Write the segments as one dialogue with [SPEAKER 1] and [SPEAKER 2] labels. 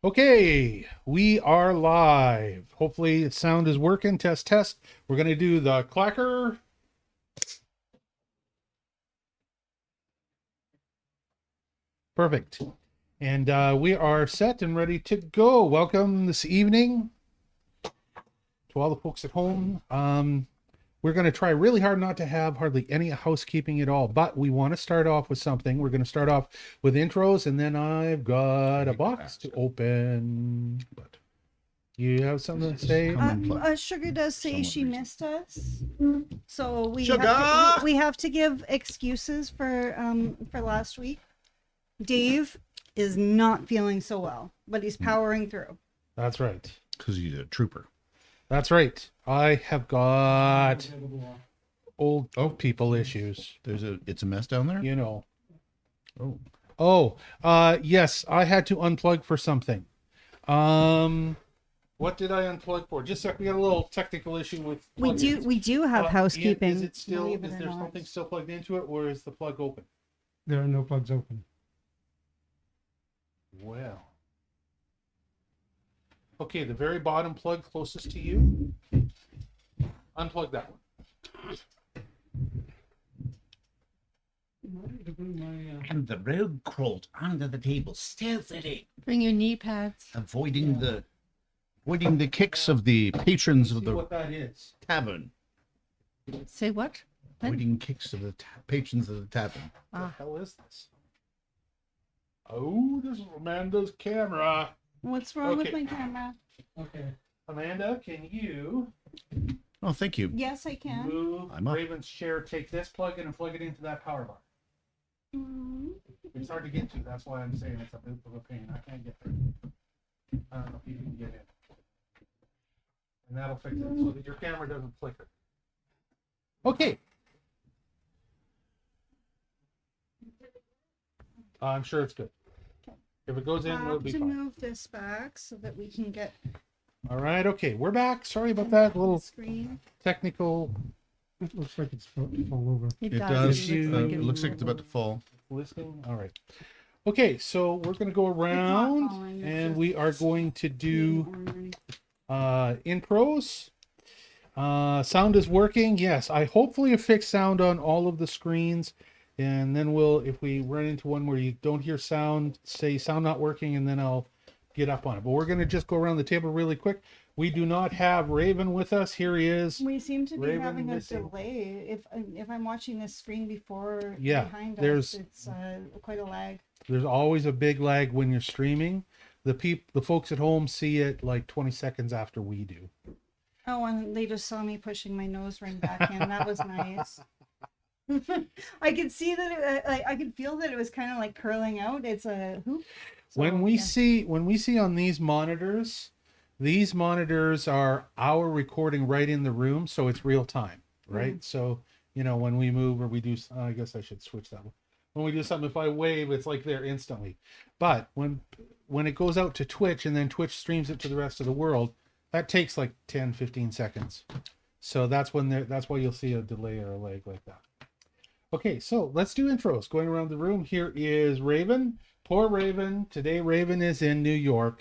[SPEAKER 1] Okay, we are live. Hopefully, the sound is working. Test, test. We're going to do the clacker. Perfect. And we are set and ready to go. Welcome this evening to all the folks at home. We're going to try really hard not to have hardly any housekeeping at all, but we want to start off with something. We're going to start off with intros, and then I've got a box to open. But you have something to say?
[SPEAKER 2] Sugar does say she missed us, so we have to give excuses for last week. Dave is not feeling so well, but he's powering through.
[SPEAKER 1] That's right.
[SPEAKER 3] Because he's a trooper.
[SPEAKER 1] That's right. I have got old people issues.
[SPEAKER 3] It's a mess down there?
[SPEAKER 1] You know.
[SPEAKER 3] Oh.
[SPEAKER 1] Yes, I had to unplug for something. What did I unplug for? Just a sec, we got a little technical issue with
[SPEAKER 2] we do have housekeeping.
[SPEAKER 1] Is it still is there something still plugged into it, or is the plug open?
[SPEAKER 4] There are no plugs open.
[SPEAKER 1] Well. Okay, the very bottom plug closest to you. Unplug that one.
[SPEAKER 3] And the rogue crawled under the table stealthily,
[SPEAKER 5] Bring your knee pads.
[SPEAKER 3] avoiding the kicks of the patrons of the
[SPEAKER 1] what that is.
[SPEAKER 3] tavern.
[SPEAKER 5] Say what?
[SPEAKER 3] Avoiding kicks of the patrons of the tavern.
[SPEAKER 1] What the hell is this? Oh, this is Amanda's camera.
[SPEAKER 2] What's wrong with my camera?
[SPEAKER 1] Okay. Amanda, can you
[SPEAKER 3] Oh, thank you.
[SPEAKER 2] Yes, I can.
[SPEAKER 1] move
[SPEAKER 3] I'm up.
[SPEAKER 1] Raven's chair, take this plug in and plug it into that power bar? It's hard to get to. That's why I'm saying it's a bit of a pain. I can't get there. I don't know if you can get in. And that'll fix it so that your camera doesn't flicker. Okay. I'm sure it's good. If it goes in,
[SPEAKER 2] I
[SPEAKER 1] we'll
[SPEAKER 2] have
[SPEAKER 1] be
[SPEAKER 2] to
[SPEAKER 1] fine.
[SPEAKER 2] move this back so that we can get
[SPEAKER 1] All right. Okay, we're back. Sorry about that little
[SPEAKER 2] screen.
[SPEAKER 1] technical
[SPEAKER 4] It looks like it's about to fall over.
[SPEAKER 3] It does.
[SPEAKER 1] It
[SPEAKER 3] It looks like it's about to fall.
[SPEAKER 1] listing. All right. Okay, so we're going to go around
[SPEAKER 2] falling, it's
[SPEAKER 1] and
[SPEAKER 2] just
[SPEAKER 1] we are going to do intros. Sound is working. Yes, I hopefully have fixed sound on all of the screens. And then if we run into one where you don't hear sound, say sound not working, and then I'll get up on it. But we're going to just go around the table really quick. We do not have Raven with us. Here he is.
[SPEAKER 2] We seem to be
[SPEAKER 1] Raven
[SPEAKER 2] having a
[SPEAKER 1] missing.
[SPEAKER 2] If I'm watching this screen before
[SPEAKER 1] Yeah,
[SPEAKER 2] behind
[SPEAKER 1] there's-
[SPEAKER 2] us, it's quite a lag.
[SPEAKER 1] There's always a big lag when you're streaming. The folks at home see it like 20 seconds after we do.
[SPEAKER 2] Oh, and they just saw me pushing my nose ring back in. That was nice. I could see that I could feel that it was kind of like curling out. It's a hoop. So,
[SPEAKER 1] When we
[SPEAKER 2] yeah.
[SPEAKER 1] see on these monitors are our recording right in the room, so it's real time, right? So, when we move or we do, I guess I should switch that one. When we do something, if I wave, it's like there instantly. But when it goes out to Twitch and then Twitch streams it to the rest of the world, that takes like 10, 15 seconds. So that's why you'll see a delay or a lag like that. Okay, so let's do intros. Going around the room, here is Raven. Poor Raven. Today Raven is in New York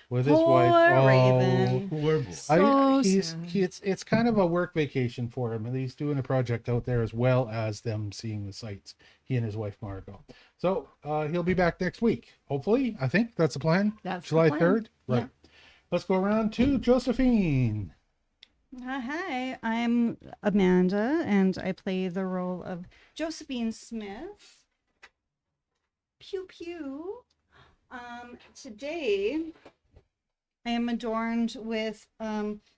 [SPEAKER 1] with his wife.
[SPEAKER 2] Poor Raven.
[SPEAKER 3] Horrible.
[SPEAKER 1] It's kind of a work vacation for him, and he's doing a project out there as well as them seeing the sights. He and his wife Margot. So he'll be back next week, hopefully. I think that's the plan.
[SPEAKER 5] That's the
[SPEAKER 1] July
[SPEAKER 5] plan.
[SPEAKER 1] 3rd. Right.
[SPEAKER 5] Yeah.
[SPEAKER 1] Let's go around to Josephine.
[SPEAKER 2] Hi, I'm Amanda, and I play the role of Josephine Smith. Pew pew. Today, I am adorned with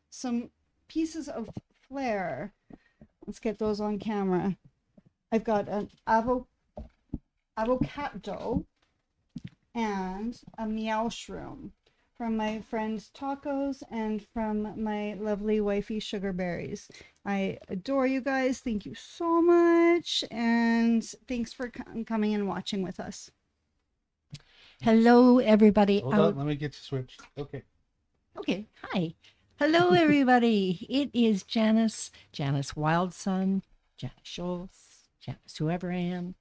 [SPEAKER 2] some pieces of flair. Let's get those on camera. I've got an avocado and a meow shroom from my friend Tacos and from my lovely wifey Sugarberries. I adore you guys. Thank you so much. And thanks for coming and watching with us.
[SPEAKER 5] Hello, everybody.
[SPEAKER 1] Hold on, let me get you switched. Okay.
[SPEAKER 5] Okay, hi. Hello, everybody. It is Janice Wildson, Janice Schultz, Janice whoever I am.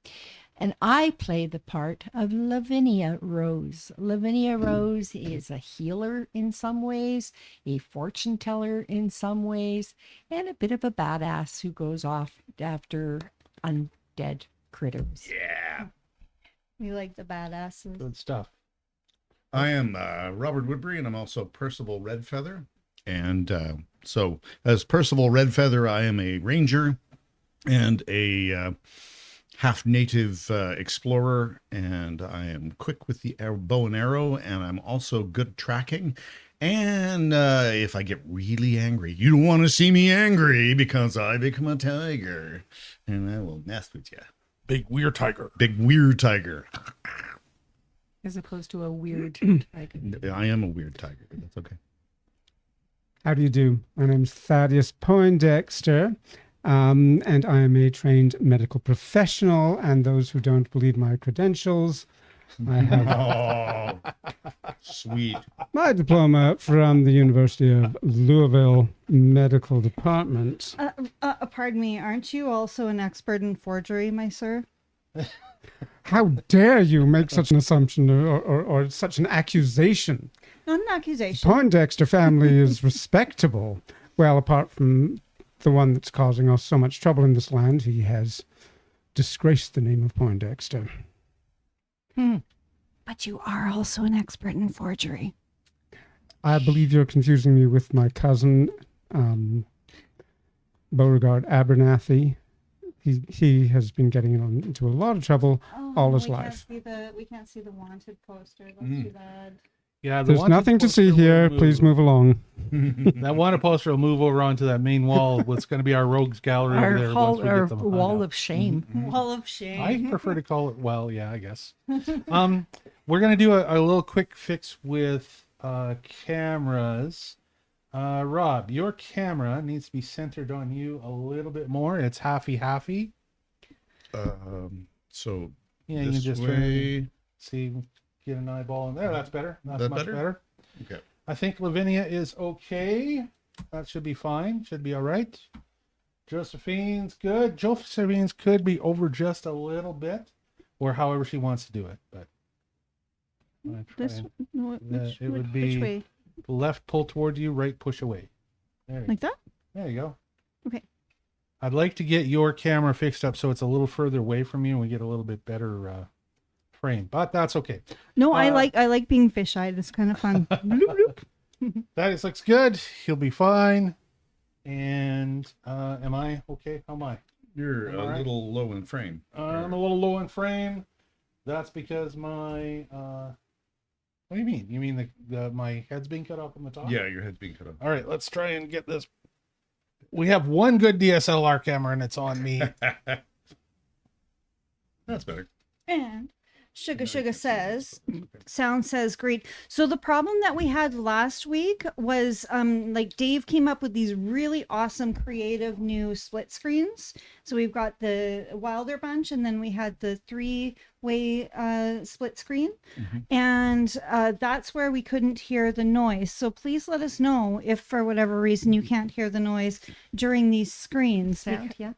[SPEAKER 5] And I play the part of Lavinia Rose. Lavinia Rose is a healer in some ways, a fortune teller in some ways, and a bit of a badass who goes off after undead critters.
[SPEAKER 3] Yeah.
[SPEAKER 2] We like the badasses.
[SPEAKER 1] Good stuff.
[SPEAKER 3] I am Robert Woodbury, and I'm also Percival Redfeather. And so, as Percival Redfeather, I am a ranger and a half-native explorer, and I am quick with the bow and arrow, and I'm also good at tracking. And if I get really angry, you don't want to see me angry because I become a tiger, and I will mess with you.
[SPEAKER 1] Big weird tiger.
[SPEAKER 3] Big weird tiger.
[SPEAKER 5] As opposed to a weird tiger.
[SPEAKER 3] I am a weird tiger, but that's okay.
[SPEAKER 4] How do you do? My name's Thaddeus Poindexter, and I am a trained medical professional. And those who don't believe my credentials, I have
[SPEAKER 3] Oh, sweet.
[SPEAKER 4] my diploma from the University of Louisville Medical Department.
[SPEAKER 2] Pardon me, aren't you also an expert in forgery, my sir?
[SPEAKER 4] How dare you make such an assumption or such an accusation?
[SPEAKER 2] Not an accusation.
[SPEAKER 4] Poindexter family is respectable. Well, apart from the one that's causing us so much trouble in this land, he has disgraced the name of Poindexter.
[SPEAKER 2] But you are also an expert in forgery.
[SPEAKER 4] I believe you're confusing me with my cousin, Beauregard Abernathy. He has been getting into a lot of trouble all his life.
[SPEAKER 2] We can't see the wanted poster. That's too bad.
[SPEAKER 1] Yeah,
[SPEAKER 4] There's nothing to see here. Please move along.
[SPEAKER 1] That wanted poster will move over onto that main wall. What's going to be our rogues gallery over there once we get them hung
[SPEAKER 5] wall
[SPEAKER 1] up.
[SPEAKER 5] of shame.
[SPEAKER 2] Wall of shame.
[SPEAKER 1] I prefer to call it, well, yeah, I guess. We're going to do a little quick fix with cameras. Rob, your camera needs to be centered on you a little bit more. It's halfy.
[SPEAKER 3] So
[SPEAKER 1] Yeah, you can
[SPEAKER 3] this
[SPEAKER 1] just
[SPEAKER 3] way.
[SPEAKER 1] see, get an eyeball in there. That's better. That's
[SPEAKER 3] That
[SPEAKER 1] much better.
[SPEAKER 3] Okay.
[SPEAKER 1] I think Lavinia is okay. That should be fine. Should be all right. Josephine's good. Josephine's could be over just a little bit, or however she wants to do it. But I'm gonna try
[SPEAKER 2] This
[SPEAKER 1] and-
[SPEAKER 2] no, which,
[SPEAKER 1] it would
[SPEAKER 2] which
[SPEAKER 1] be-
[SPEAKER 2] way?
[SPEAKER 1] left pull towards you, right push away. There,
[SPEAKER 2] Like that?
[SPEAKER 1] there you go.
[SPEAKER 2] Okay.
[SPEAKER 1] I'd like to get your camera fixed up so it's a little further away from you and we get a little bit better frame, but that's okay.
[SPEAKER 2] No, I
[SPEAKER 1] Uh,
[SPEAKER 2] like being fish-eyed. It's kind of fun. Bloop, bloop.
[SPEAKER 1] That looks good. He'll be fine. And am I okay? How am I?
[SPEAKER 3] You're
[SPEAKER 1] Am I
[SPEAKER 3] a
[SPEAKER 1] right?
[SPEAKER 3] little low in frame.
[SPEAKER 1] I'm a little low in frame. That's because my what do you mean? You mean my head's being cut off on the top?
[SPEAKER 3] Yeah, your head's being cut off.
[SPEAKER 1] All right, let's try and get this. We have one good DSLR camera and it's on me.
[SPEAKER 3] That's better.
[SPEAKER 2] And Sugar says, sound says great. So the problem that we had last week was like Dave came up with these really awesome creative new split screens. So we've got the Wilder bunch and then we had the 3-way split screen. And that's where we couldn't hear the noise. So please let us know if for whatever reason you can't hear the noise during these screens.
[SPEAKER 5] Sound, yeah.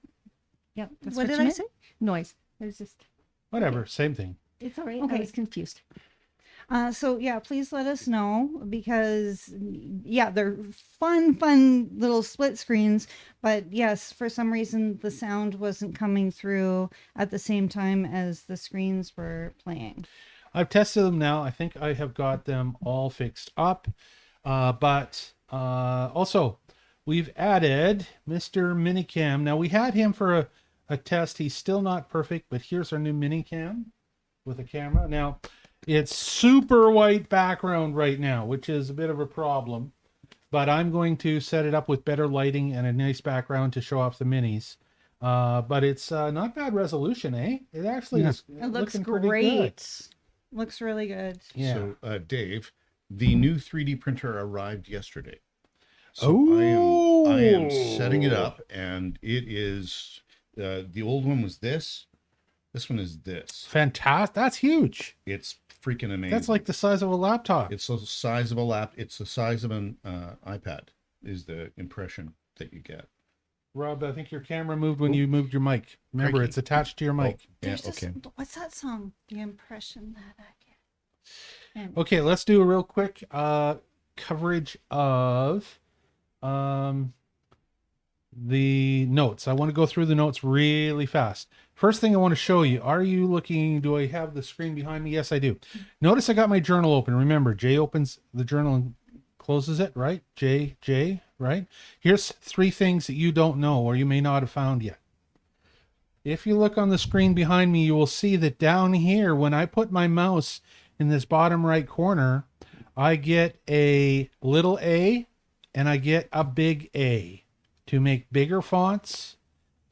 [SPEAKER 5] Yep. That's
[SPEAKER 2] What did
[SPEAKER 5] you
[SPEAKER 2] I
[SPEAKER 5] meant.
[SPEAKER 2] say?
[SPEAKER 5] Noise. There's just,
[SPEAKER 1] Whatever, same thing.
[SPEAKER 5] it's all right.
[SPEAKER 2] Okay.
[SPEAKER 5] I was confused.
[SPEAKER 2] So yeah, please let us know because yeah, they're fun little split screens. But yes, for some reason the sound wasn't coming through at the same time as the screens were playing.
[SPEAKER 1] I've tested them now. I think I have got them all fixed up. But also, we've added Mr. Minicam. Now, we had him for a test. He's still not perfect, but here's our new Minicam with a camera. Now, it's super white background right now, which is a bit of a problem. But I'm going to set it up with better lighting and a nice background to show off the minis. But it's not bad resolution, eh? It actually
[SPEAKER 4] Yeah.
[SPEAKER 1] is
[SPEAKER 2] It looks
[SPEAKER 1] looking pretty
[SPEAKER 2] great.
[SPEAKER 1] good.
[SPEAKER 2] Looks really good.
[SPEAKER 1] Yeah.
[SPEAKER 3] So, Dave, the new 3D printer arrived yesterday. So I am setting it up, and it is the old one was this. This one is this.
[SPEAKER 1] Fantastic. That's huge.
[SPEAKER 3] It's freaking amazing.
[SPEAKER 1] That's like the size of a laptop.
[SPEAKER 3] It's the size of a lap. It's the size of an iPad. Is the impression that you get.
[SPEAKER 1] Rob, I think your camera moved when you moved your mic. Remember,
[SPEAKER 3] Crikey.
[SPEAKER 1] it's attached to your mic.
[SPEAKER 3] Yeah,
[SPEAKER 2] There's
[SPEAKER 3] okay.
[SPEAKER 2] what's that song? The impression that I get. Anyway.
[SPEAKER 1] Okay, let's do a real quick coverage of the notes. I want to go through the notes really fast. First thing I want to show you, are you looking, do I have the screen behind me? Yes, I do. Notice I got my journal open. Remember, Jay opens the journal and closes it, right? J, right? Here's 3 things that you don't know or you may not have found yet. If you look on the screen behind me, you will see that down here, when I put my mouse in this bottom right corner, I get a little a and I get a big A to make bigger fonts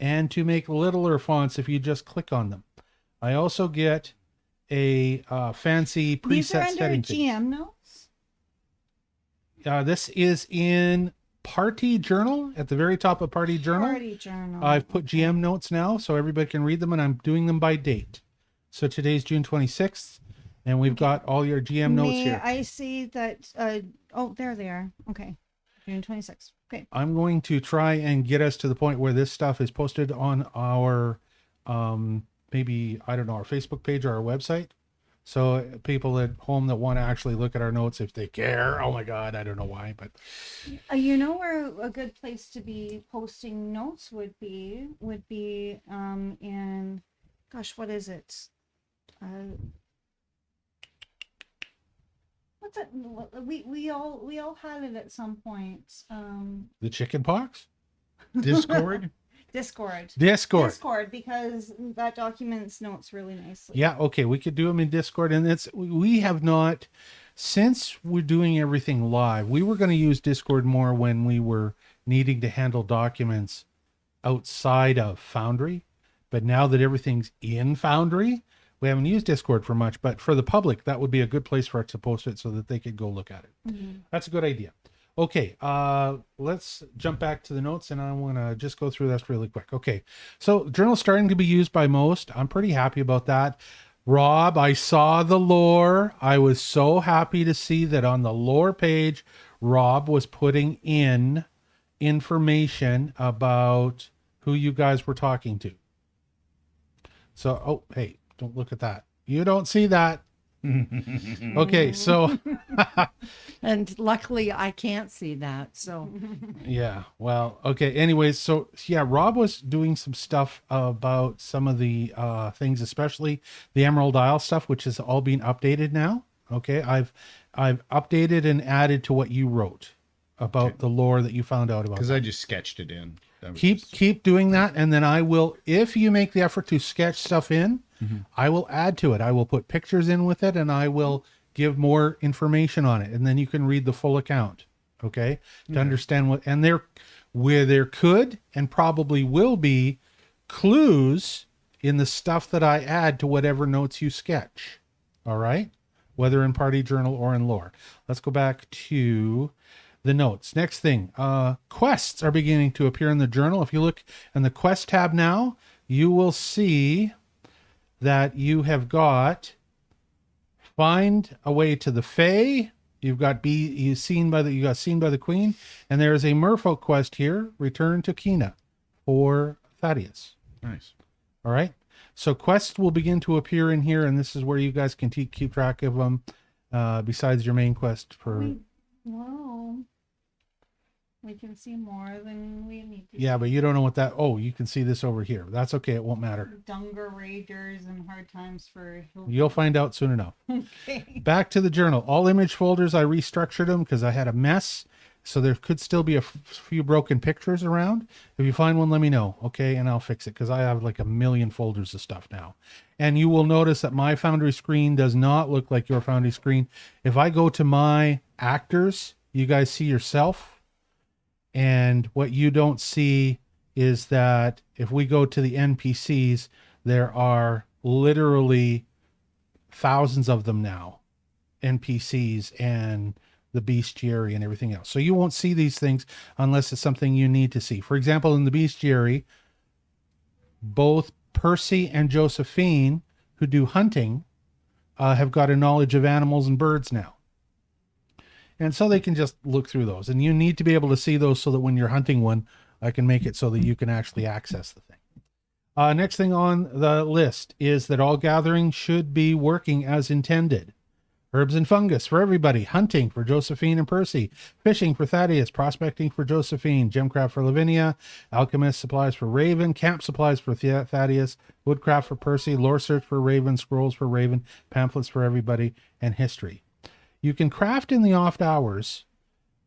[SPEAKER 1] and to make littler fonts if you just click on them. I also get a fancy preset
[SPEAKER 2] These are under
[SPEAKER 1] setting thing.
[SPEAKER 2] GM notes.
[SPEAKER 1] This is in Party Journal, at the very top of Party Journal.
[SPEAKER 2] Party journal.
[SPEAKER 1] I've put GM notes now so everybody can read them, and I'm doing them by date. So today's June 26th, and we've got all your GM notes
[SPEAKER 2] May
[SPEAKER 1] here.
[SPEAKER 2] I see that? Oh, there they are. Okay, June 26th. Okay.
[SPEAKER 1] I'm going to try and get us to the point where this stuff is posted on our, maybe, I don't know, our Facebook page or our website. So people at home that want to actually look at our notes, if they care, oh my God, I don't know why, but
[SPEAKER 2] You know where a good place to be posting notes would be in, gosh, what is it? What's it? We all had it at some point.
[SPEAKER 1] the chicken pox?
[SPEAKER 3] Discord.
[SPEAKER 2] Discord.
[SPEAKER 1] Discord.
[SPEAKER 2] Because that documents notes really nicely.
[SPEAKER 1] Yeah, okay, we could do them in Discord, and we have not, since we're doing everything live, we were going to use Discord more when we were needing to handle documents outside of Foundry, but now that everything's in Foundry, we haven't used Discord for much, but for the public, that would be a good place for us to post it so that they could go look at it. That's a good idea. Okay, let's jump back to the notes, and I want to just go through this really quick. Okay, so journal's starting to be used by most. I'm pretty happy about that. Rob, I saw the lore. I was so happy to see that on the lore page, Rob was putting in information about who you guys were talking to. So, oh, hey, don't look at that. You don't see that. Okay, so
[SPEAKER 5] And luckily I can't see that. So
[SPEAKER 1] yeah, well, okay. Anyways, so yeah, Rob was doing some stuff about some of the things, especially the Emerald Isle stuff, which is all being updated now. Okay, I've updated and added to what you wrote about the lore that you found out about.
[SPEAKER 3] Because I just sketched it in. That was
[SPEAKER 1] Keep
[SPEAKER 3] just-
[SPEAKER 1] doing that, and then I will, if you make the effort to sketch stuff in, I will add to it. I will put pictures in with it, and I will give more information on it, and then you can read the full account. Okay, to understand what, and where there could and probably will be clues in the stuff that I add to whatever notes you sketch. All right, whether in Party Journal or in lore. Let's go back to the notes. Next thing, quests are beginning to appear in the journal. If you look in the quest tab now, you will see that you have got find a way to the Fae. You've got you got seen by the Queen, and there is a merfolk quest here. Return to Kina for Thaddeus.
[SPEAKER 3] Nice.
[SPEAKER 1] All right. So quests will begin to appear in here, and this is where you guys can keep track of them. Besides your main quest for.
[SPEAKER 2] Whoa. We can see more than we need to.
[SPEAKER 1] Yeah, but you don't know what that. Oh, you can see this over here. That's okay. It won't matter.
[SPEAKER 2] Dunger Ragers and Hard Times for.
[SPEAKER 1] You'll find out soon enough.
[SPEAKER 2] Okay.
[SPEAKER 1] Back to the journal. All image folders, I restructured them because I had a mess. So there could still be a few broken pictures around. If you find one, let me know. Okay. And I'll fix it because I have like a million folders of stuff now. And you will notice that my Foundry screen does not look like your Foundry screen. If I go to my actors, you guys see yourself. And what you don't see is that if we go to the NPCs, there are literally thousands of them now, NPCs and the bestiary and everything else. So you won't see these things unless it's something you need to see. For example, in the bestiary, both Percy and Josephine, who do hunting, have got a knowledge of animals and birds now. And so they can just look through those. And you need to be able to see those so that when you're hunting one, I can make it so that you can actually access the thing. Next thing on the list is that all gatherings should be working as intended. Herbs and fungus for everybody. Hunting for Josephine and Percy. Fishing for Thaddeus. Prospecting for Josephine. Gemcraft for Lavinia. Alchemist supplies for Raven. Camp supplies for Thaddeus. Woodcraft for Percy. Lore search for Raven. Scrolls for Raven. Pamphlets for everybody. And history. You can craft in the off hours,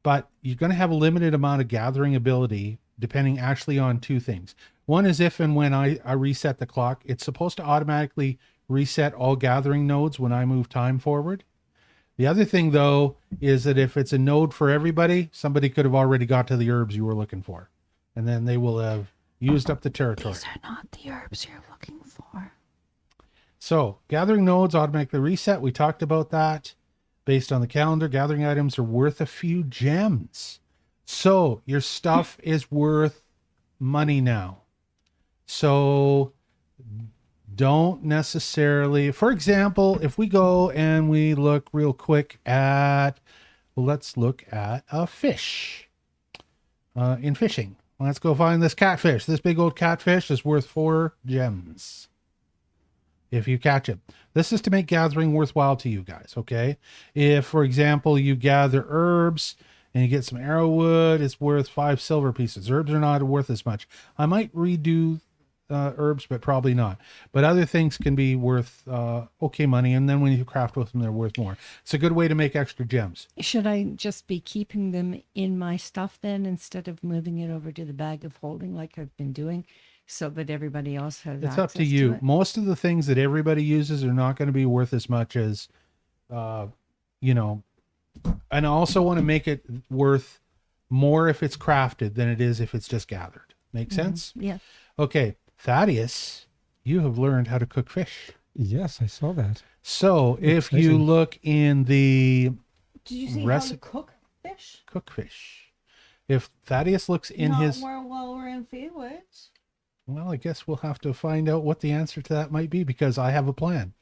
[SPEAKER 1] but you're going to have a limited amount of gathering ability depending actually on two things. One is if and when I reset the clock, it's supposed to automatically reset all gathering nodes when I move time forward. The other thing, though, is that if it's a node for everybody, somebody could have already got to the herbs you were looking for. And then they will have used up the territory.
[SPEAKER 2] These are not the herbs you're looking for.
[SPEAKER 1] So, gathering nodes automatically reset. We talked about that. Based on the calendar, gathering items are worth a few gems. So, your stuff is worth money now. So, don't necessarily, for example, if we go and we look real quick at, well, let's look at a fish in fishing. Let's go find this catfish. This big old catfish is worth 4 gems if you catch it. This is to make gathering worthwhile to you guys, okay? If, for example, you gather herbs and you get some arrowwood, it's worth 5 silver pieces. Herbs are not worth as much. I might redo herbs, but probably not. But other things can be worth okay money, and then when you craft with them, they're worth more. It's a good way to make extra gems.
[SPEAKER 5] Should I just be keeping them in my stuff then instead of moving it over to the bag of holding like I've been doing, so that everybody else has
[SPEAKER 1] It's up to you.
[SPEAKER 5] it?
[SPEAKER 1] Most of the things that everybody uses are not going to be worth as much as, you know, and I also want to make it worth more if it's crafted than it is if it's just gathered. Make sense?
[SPEAKER 5] Yeah.
[SPEAKER 1] Okay. Thaddeus, you have learned how to cook fish.
[SPEAKER 4] Yes, I saw that.
[SPEAKER 1] So if you
[SPEAKER 4] Exciting.
[SPEAKER 1] look in the
[SPEAKER 2] Did you see how
[SPEAKER 1] Reci-
[SPEAKER 2] to cook fish?
[SPEAKER 1] cook fish, if Thaddeus looks in
[SPEAKER 2] Not
[SPEAKER 1] his,
[SPEAKER 2] while we're in Faewoode.
[SPEAKER 1] well, I guess we'll have to find out what the answer to that might be because I have a plan.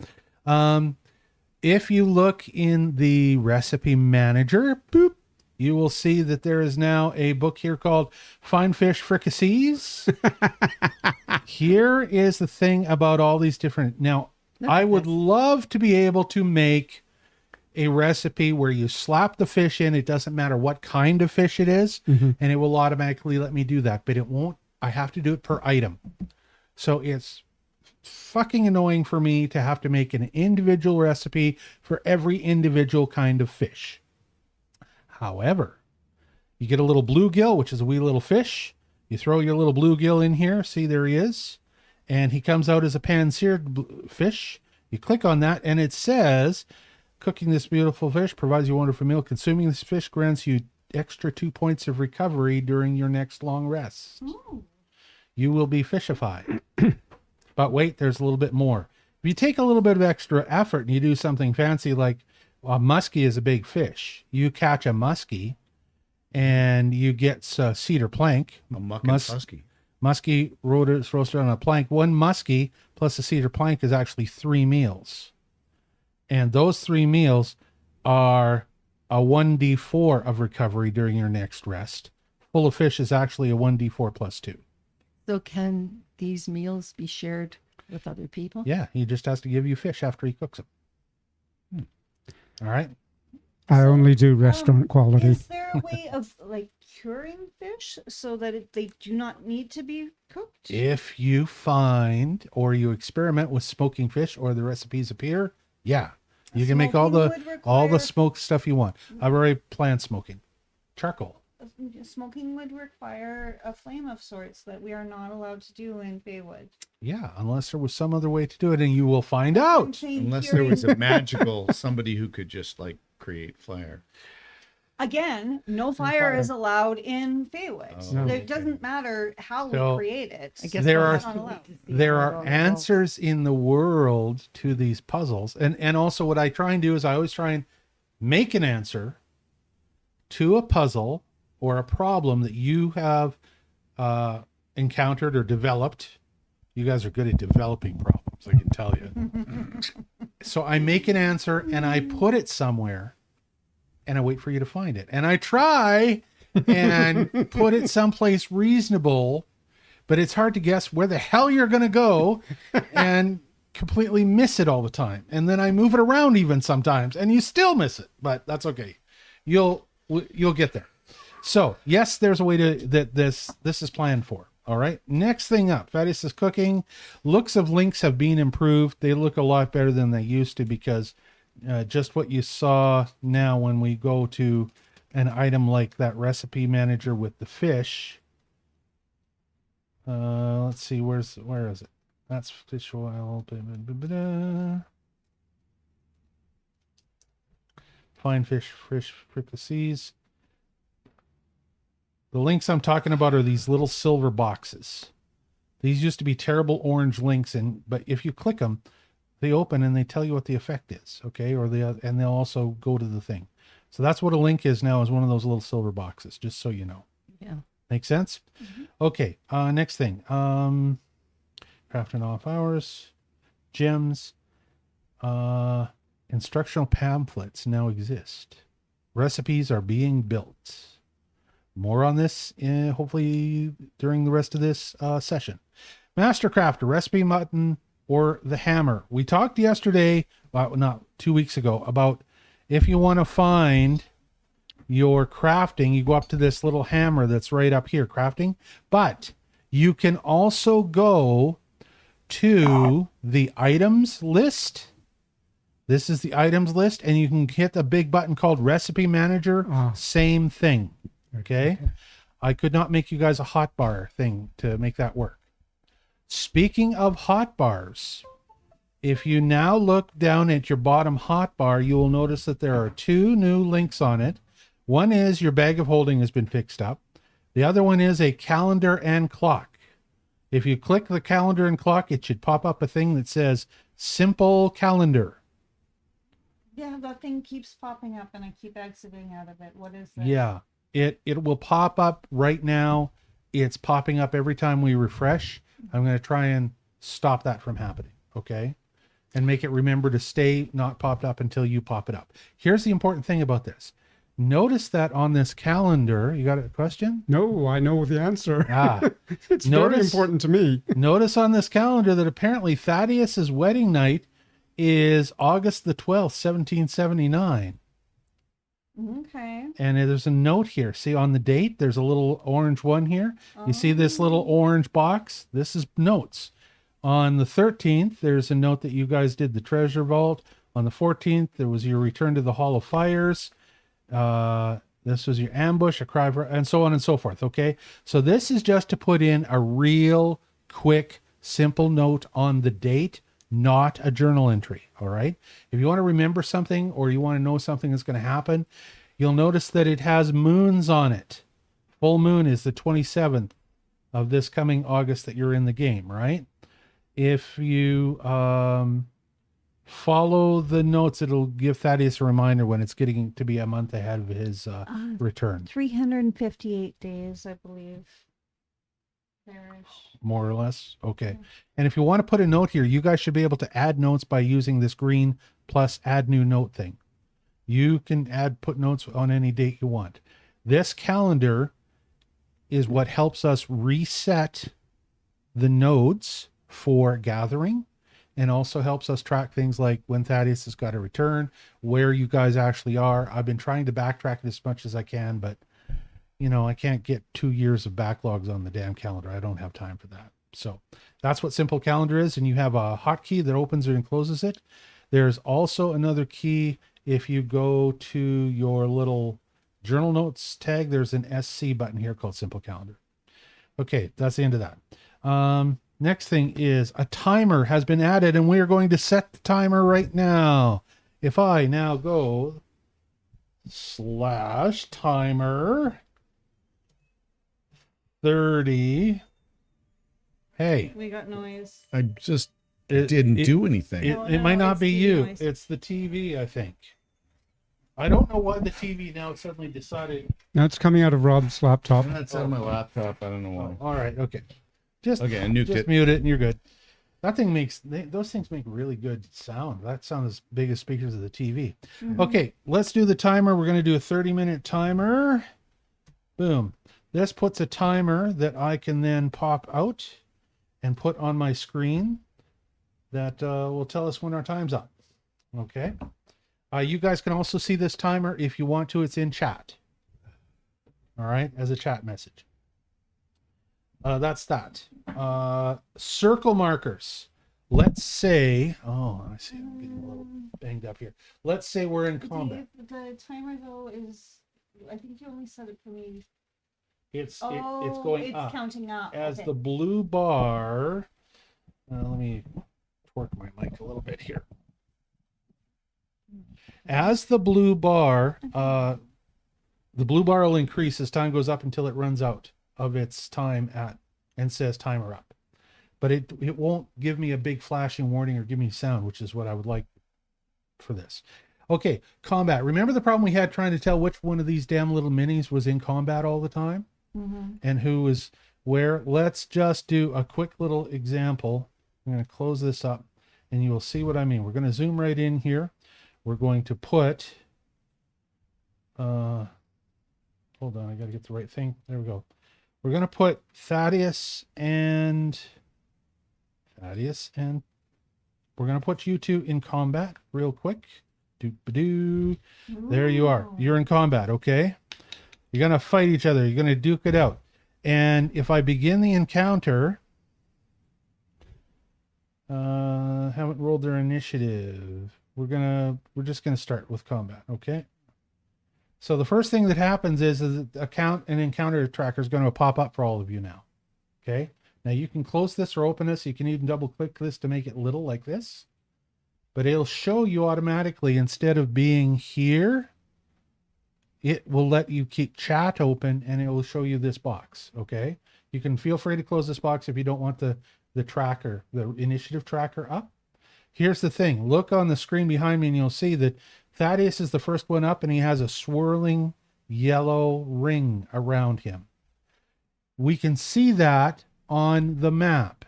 [SPEAKER 1] If you look in the recipe manager, boop, you will see that there is now a book here called Fine Fish Fricassees. Here is the thing about all these different. Now, I would love to be able to make a recipe where you slap the fish in. It doesn't matter what kind of fish it is, and it will automatically let me do that. But it won't. I have to do it per item. So it's fucking annoying for me to have to make an individual recipe for every individual kind of fish. However, you get a little bluegill, which is a wee little fish. You throw your little bluegill in here. See, there he is. And he comes out as a pan-seared fish. You click on that, and it says, cooking this beautiful fish provides you a wonderful meal. Consuming this fish grants you extra 2 points of recovery during your next long rest.
[SPEAKER 2] Oh.
[SPEAKER 1] You will be fishified. But wait, there's a little bit more. If you take a little bit of extra effort and you do something fancy like a muskie is a big fish. You catch a muskie and you get cedar plank.
[SPEAKER 3] A muck and husky.
[SPEAKER 1] Muskie roasted on a plank. One muskie plus a cedar plank is actually 3 meals. And those 3 meals are a 1d4 of recovery during your next rest. Full of fish is actually a 1d4 plus 2.
[SPEAKER 5] So can these meals be shared with other people?
[SPEAKER 1] Yeah, he just has to give you fish after he cooks them. All right.
[SPEAKER 4] I only do restaurant quality.
[SPEAKER 2] Is there a way of like curing fish so that they do not need to be cooked?
[SPEAKER 1] If you find or you experiment with smoking fish or the recipes appear, yeah, you can make all
[SPEAKER 2] Smoking
[SPEAKER 1] the
[SPEAKER 2] would require-
[SPEAKER 1] smoked stuff you want. I've already planned smoking. Charcoal.
[SPEAKER 2] Smoking would require a flame of sorts that we are not allowed to do in Faewoode.
[SPEAKER 1] Yeah, unless there was some other way to do it, and you will find out.
[SPEAKER 3] Unless there was a magical somebody who could just like create fire.
[SPEAKER 2] Again, no fire is allowed in Faewoode.
[SPEAKER 3] Oh,
[SPEAKER 4] No.
[SPEAKER 2] It doesn't matter how
[SPEAKER 1] So,
[SPEAKER 2] we create it.
[SPEAKER 5] I guess
[SPEAKER 1] There
[SPEAKER 5] we'll
[SPEAKER 1] are-
[SPEAKER 5] have to wait to see
[SPEAKER 1] There
[SPEAKER 5] how it
[SPEAKER 1] are
[SPEAKER 5] all
[SPEAKER 1] answers in the world to these puzzles, and also what I try and do is I always try and make an answer to a puzzle or a problem that you have encountered or developed. You guys are good at developing problems, I can tell you. So I make an answer and I put it somewhere and I wait for you to find it. And I try and put it someplace reasonable, but it's hard to guess where the hell you're going to go and completely miss it all the time. And then I move it around even sometimes and you still miss it, but that's okay. You'll get there. So yes, there's a way that this is planned for. All right. Next thing up, Thaddeus is cooking. Looks of links have been improved. They look a lot better than they used to because just what you saw now when we go to an item like that recipe manager with the fish. Let's see, where is it? That's fish oil. Fine fish fricassees. The links I'm talking about are these little silver boxes. These used to be terrible orange links, but if you click them, they open and they tell you what the effect is, okay? And they'll also go to the thing. So that's what a link is now, is one of those little silver boxes, just so you know.
[SPEAKER 5] Yeah.
[SPEAKER 1] Make sense? Mm-hmm. Okay, next thing. Crafting off hours, gems, instructional pamphlets now exist. Recipes are being built. More on this, hopefully, during the rest of this session. Mastercraft, a recipe button, or the hammer. We talked yesterday, well, not 2 weeks ago, about if you want to find your crafting, you go up to this little hammer that's right up here, crafting. But you can also go to the items list. This is the items list, and you can hit the big button called Recipe Manager. Same thing. Okay. I could not make you guys a hotbar thing to make that work. Speaking of hotbars, if you now look down at your bottom hotbar, you will notice that there are 2 new links on it. One is your bag of holding has been fixed up. The other one is a calendar and clock. If you click the calendar and clock, it should pop up a thing that says simple calendar.
[SPEAKER 2] Yeah, that thing keeps popping up and I keep exiting out of it. What is that?
[SPEAKER 1] Yeah. It will pop up right now. It's popping up every time we refresh. I'm going to try and stop that from happening. Okay. And make it remember to stay not popped up until you pop it up. Here's the important thing about this. Notice that on this calendar, you got a question?
[SPEAKER 4] No, I know the answer. It's very
[SPEAKER 1] Notice-
[SPEAKER 4] important to me.
[SPEAKER 1] Notice on this calendar that apparently Thaddeus's wedding night is August the 12th, 1779.
[SPEAKER 2] Okay.
[SPEAKER 1] And there's a note here. See on the date, there's a little orange one here. You see this little orange box? This is notes. On the 13th, there's a note that you guys did the treasure vault. On the 14th, there was your return to the Hall of Fires. This was your ambush, a cry for, and so on and so forth. Okay. So this is just to put in a real quick, simple note on the date, not a journal entry. All right. If you want to remember something or you want to know something that's going to happen, you'll notice that it has moons on it. Full moon is the 27th of this coming August that you're in the game, right? If you follow the notes, it'll give Thaddeus a reminder when it's getting to be a month ahead of his return.
[SPEAKER 2] 358 days, I believe. Perish.
[SPEAKER 1] More or less. Okay. And if you want to put a note here, you guys should be able to add notes by using this green plus add new note thing. You can put notes on any date you want. This calendar is what helps us reset the nodes for gathering, and also helps us track things like when Thaddeus has got to return, where you guys actually are. I've been trying to backtrack it as much as I can, but you know, I can't get 2 years of backlogs on the damn calendar. I don't have time for that. So that's what Simple Calendar is. And you have a hotkey that opens it and closes it. There's also another key. If you go to your little journal notes tag, there's an SC button here called Simple Calendar. Okay, that's the end of that. Next thing is a timer has been added, and we are going to set the timer right now. If I now go /timer 30. Hey,
[SPEAKER 2] We got noise.
[SPEAKER 3] I just
[SPEAKER 1] it
[SPEAKER 3] didn't
[SPEAKER 1] it-
[SPEAKER 3] do anything.
[SPEAKER 1] It,
[SPEAKER 2] Oh,
[SPEAKER 1] it
[SPEAKER 2] no,
[SPEAKER 1] might not
[SPEAKER 2] it's
[SPEAKER 1] be
[SPEAKER 2] TV
[SPEAKER 1] you.
[SPEAKER 2] noise.
[SPEAKER 1] It's the TV, I think. I don't know why the TV now suddenly decided.
[SPEAKER 4] Now it's coming out of Rob's laptop.
[SPEAKER 3] That's on my laptop. I don't know why.
[SPEAKER 1] All right, okay. Just
[SPEAKER 3] Okay, I nuked
[SPEAKER 1] just
[SPEAKER 3] it.
[SPEAKER 1] mute it and you're good. That thing those things make really good sound. That sounds as big as speakers of the TV.
[SPEAKER 2] Mhm.
[SPEAKER 1] Okay, let's do the timer. We're going to do a 30-minute timer. Boom. This puts a timer that I can then pop out and put on my screen that will tell us when our time's up. Okay. You guys can also see this timer if you want to. It's in chat. All right, as a chat message. That's that. Circle markers. Let's say, oh, I see, I'm getting a little banged up here. Let's say we're in combat.
[SPEAKER 2] The timer though is, I think you only set it for me.
[SPEAKER 1] It's going
[SPEAKER 2] it's
[SPEAKER 1] up.
[SPEAKER 2] Counting up.
[SPEAKER 1] As
[SPEAKER 2] Okay.
[SPEAKER 1] the blue bar, let me torque my mic a little bit here. As the blue bar will increase as time goes up until it runs out of its time and says timer up. But it won't give me a big flashing warning or give me sound, which is what I would like for this. Okay, combat. Remember the problem we had trying to tell which one of these damn little minis was in combat all the time? And who was where? Let's just do a quick little example. I'm going to close this up and you will see what I mean. We're going to zoom right in here. We're going to put, hold on, I got to get the right thing. There we go. We're going to put Thaddeus and we're going to put you two in combat real quick. Doop-a-doo. There you are. You're in combat, okay? You're going to fight each other. You're going to duke it out. And if I begin the encounter, haven't rolled their initiative. We're just going to start with combat, okay? So the first thing that happens is an encounter tracker is going to pop up for all of you now, okay? Now you can close this or open this. You can even double click this to make it little like this. But it'll show you automatically instead of being here, it will let you keep chat open and it will show you this box, okay? You can feel free to close this box if you don't want the tracker, the initiative tracker up. Here's the thing. Look on the screen behind me and you'll see that Thaddeus is the first one up and he has a swirling yellow ring around him. We can see that on the map.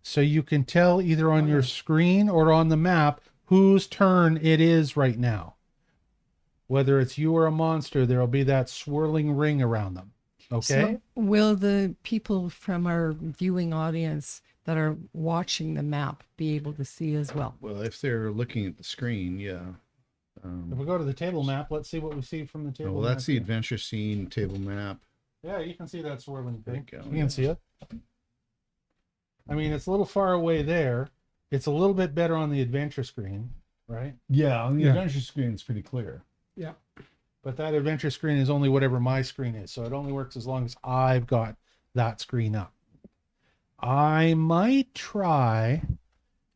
[SPEAKER 1] So you can tell either on your screen or on the map whose turn it is right now. Whether it's you or a monster, there'll be that swirling ring around them. Okay?
[SPEAKER 5] So will the people from our viewing audience that are watching the map be able to see as well?
[SPEAKER 3] Well, if they're looking at the screen, yeah.
[SPEAKER 1] If we go to the table map, let's see what we see from the table
[SPEAKER 3] Well,
[SPEAKER 1] map.
[SPEAKER 3] that's the adventure scene table map.
[SPEAKER 1] Yeah, you can see that swirling thing.
[SPEAKER 3] There
[SPEAKER 1] You
[SPEAKER 3] we go,
[SPEAKER 1] can see it. I mean, it's a little far away there. It's a little bit better on the adventure screen, right?
[SPEAKER 6] Yeah, on the
[SPEAKER 4] Yeah.
[SPEAKER 6] adventure screen, it's pretty clear.
[SPEAKER 4] Yeah.
[SPEAKER 1] But that adventure screen is only whatever my screen is. So it only works as long as I've got that screen up. I might try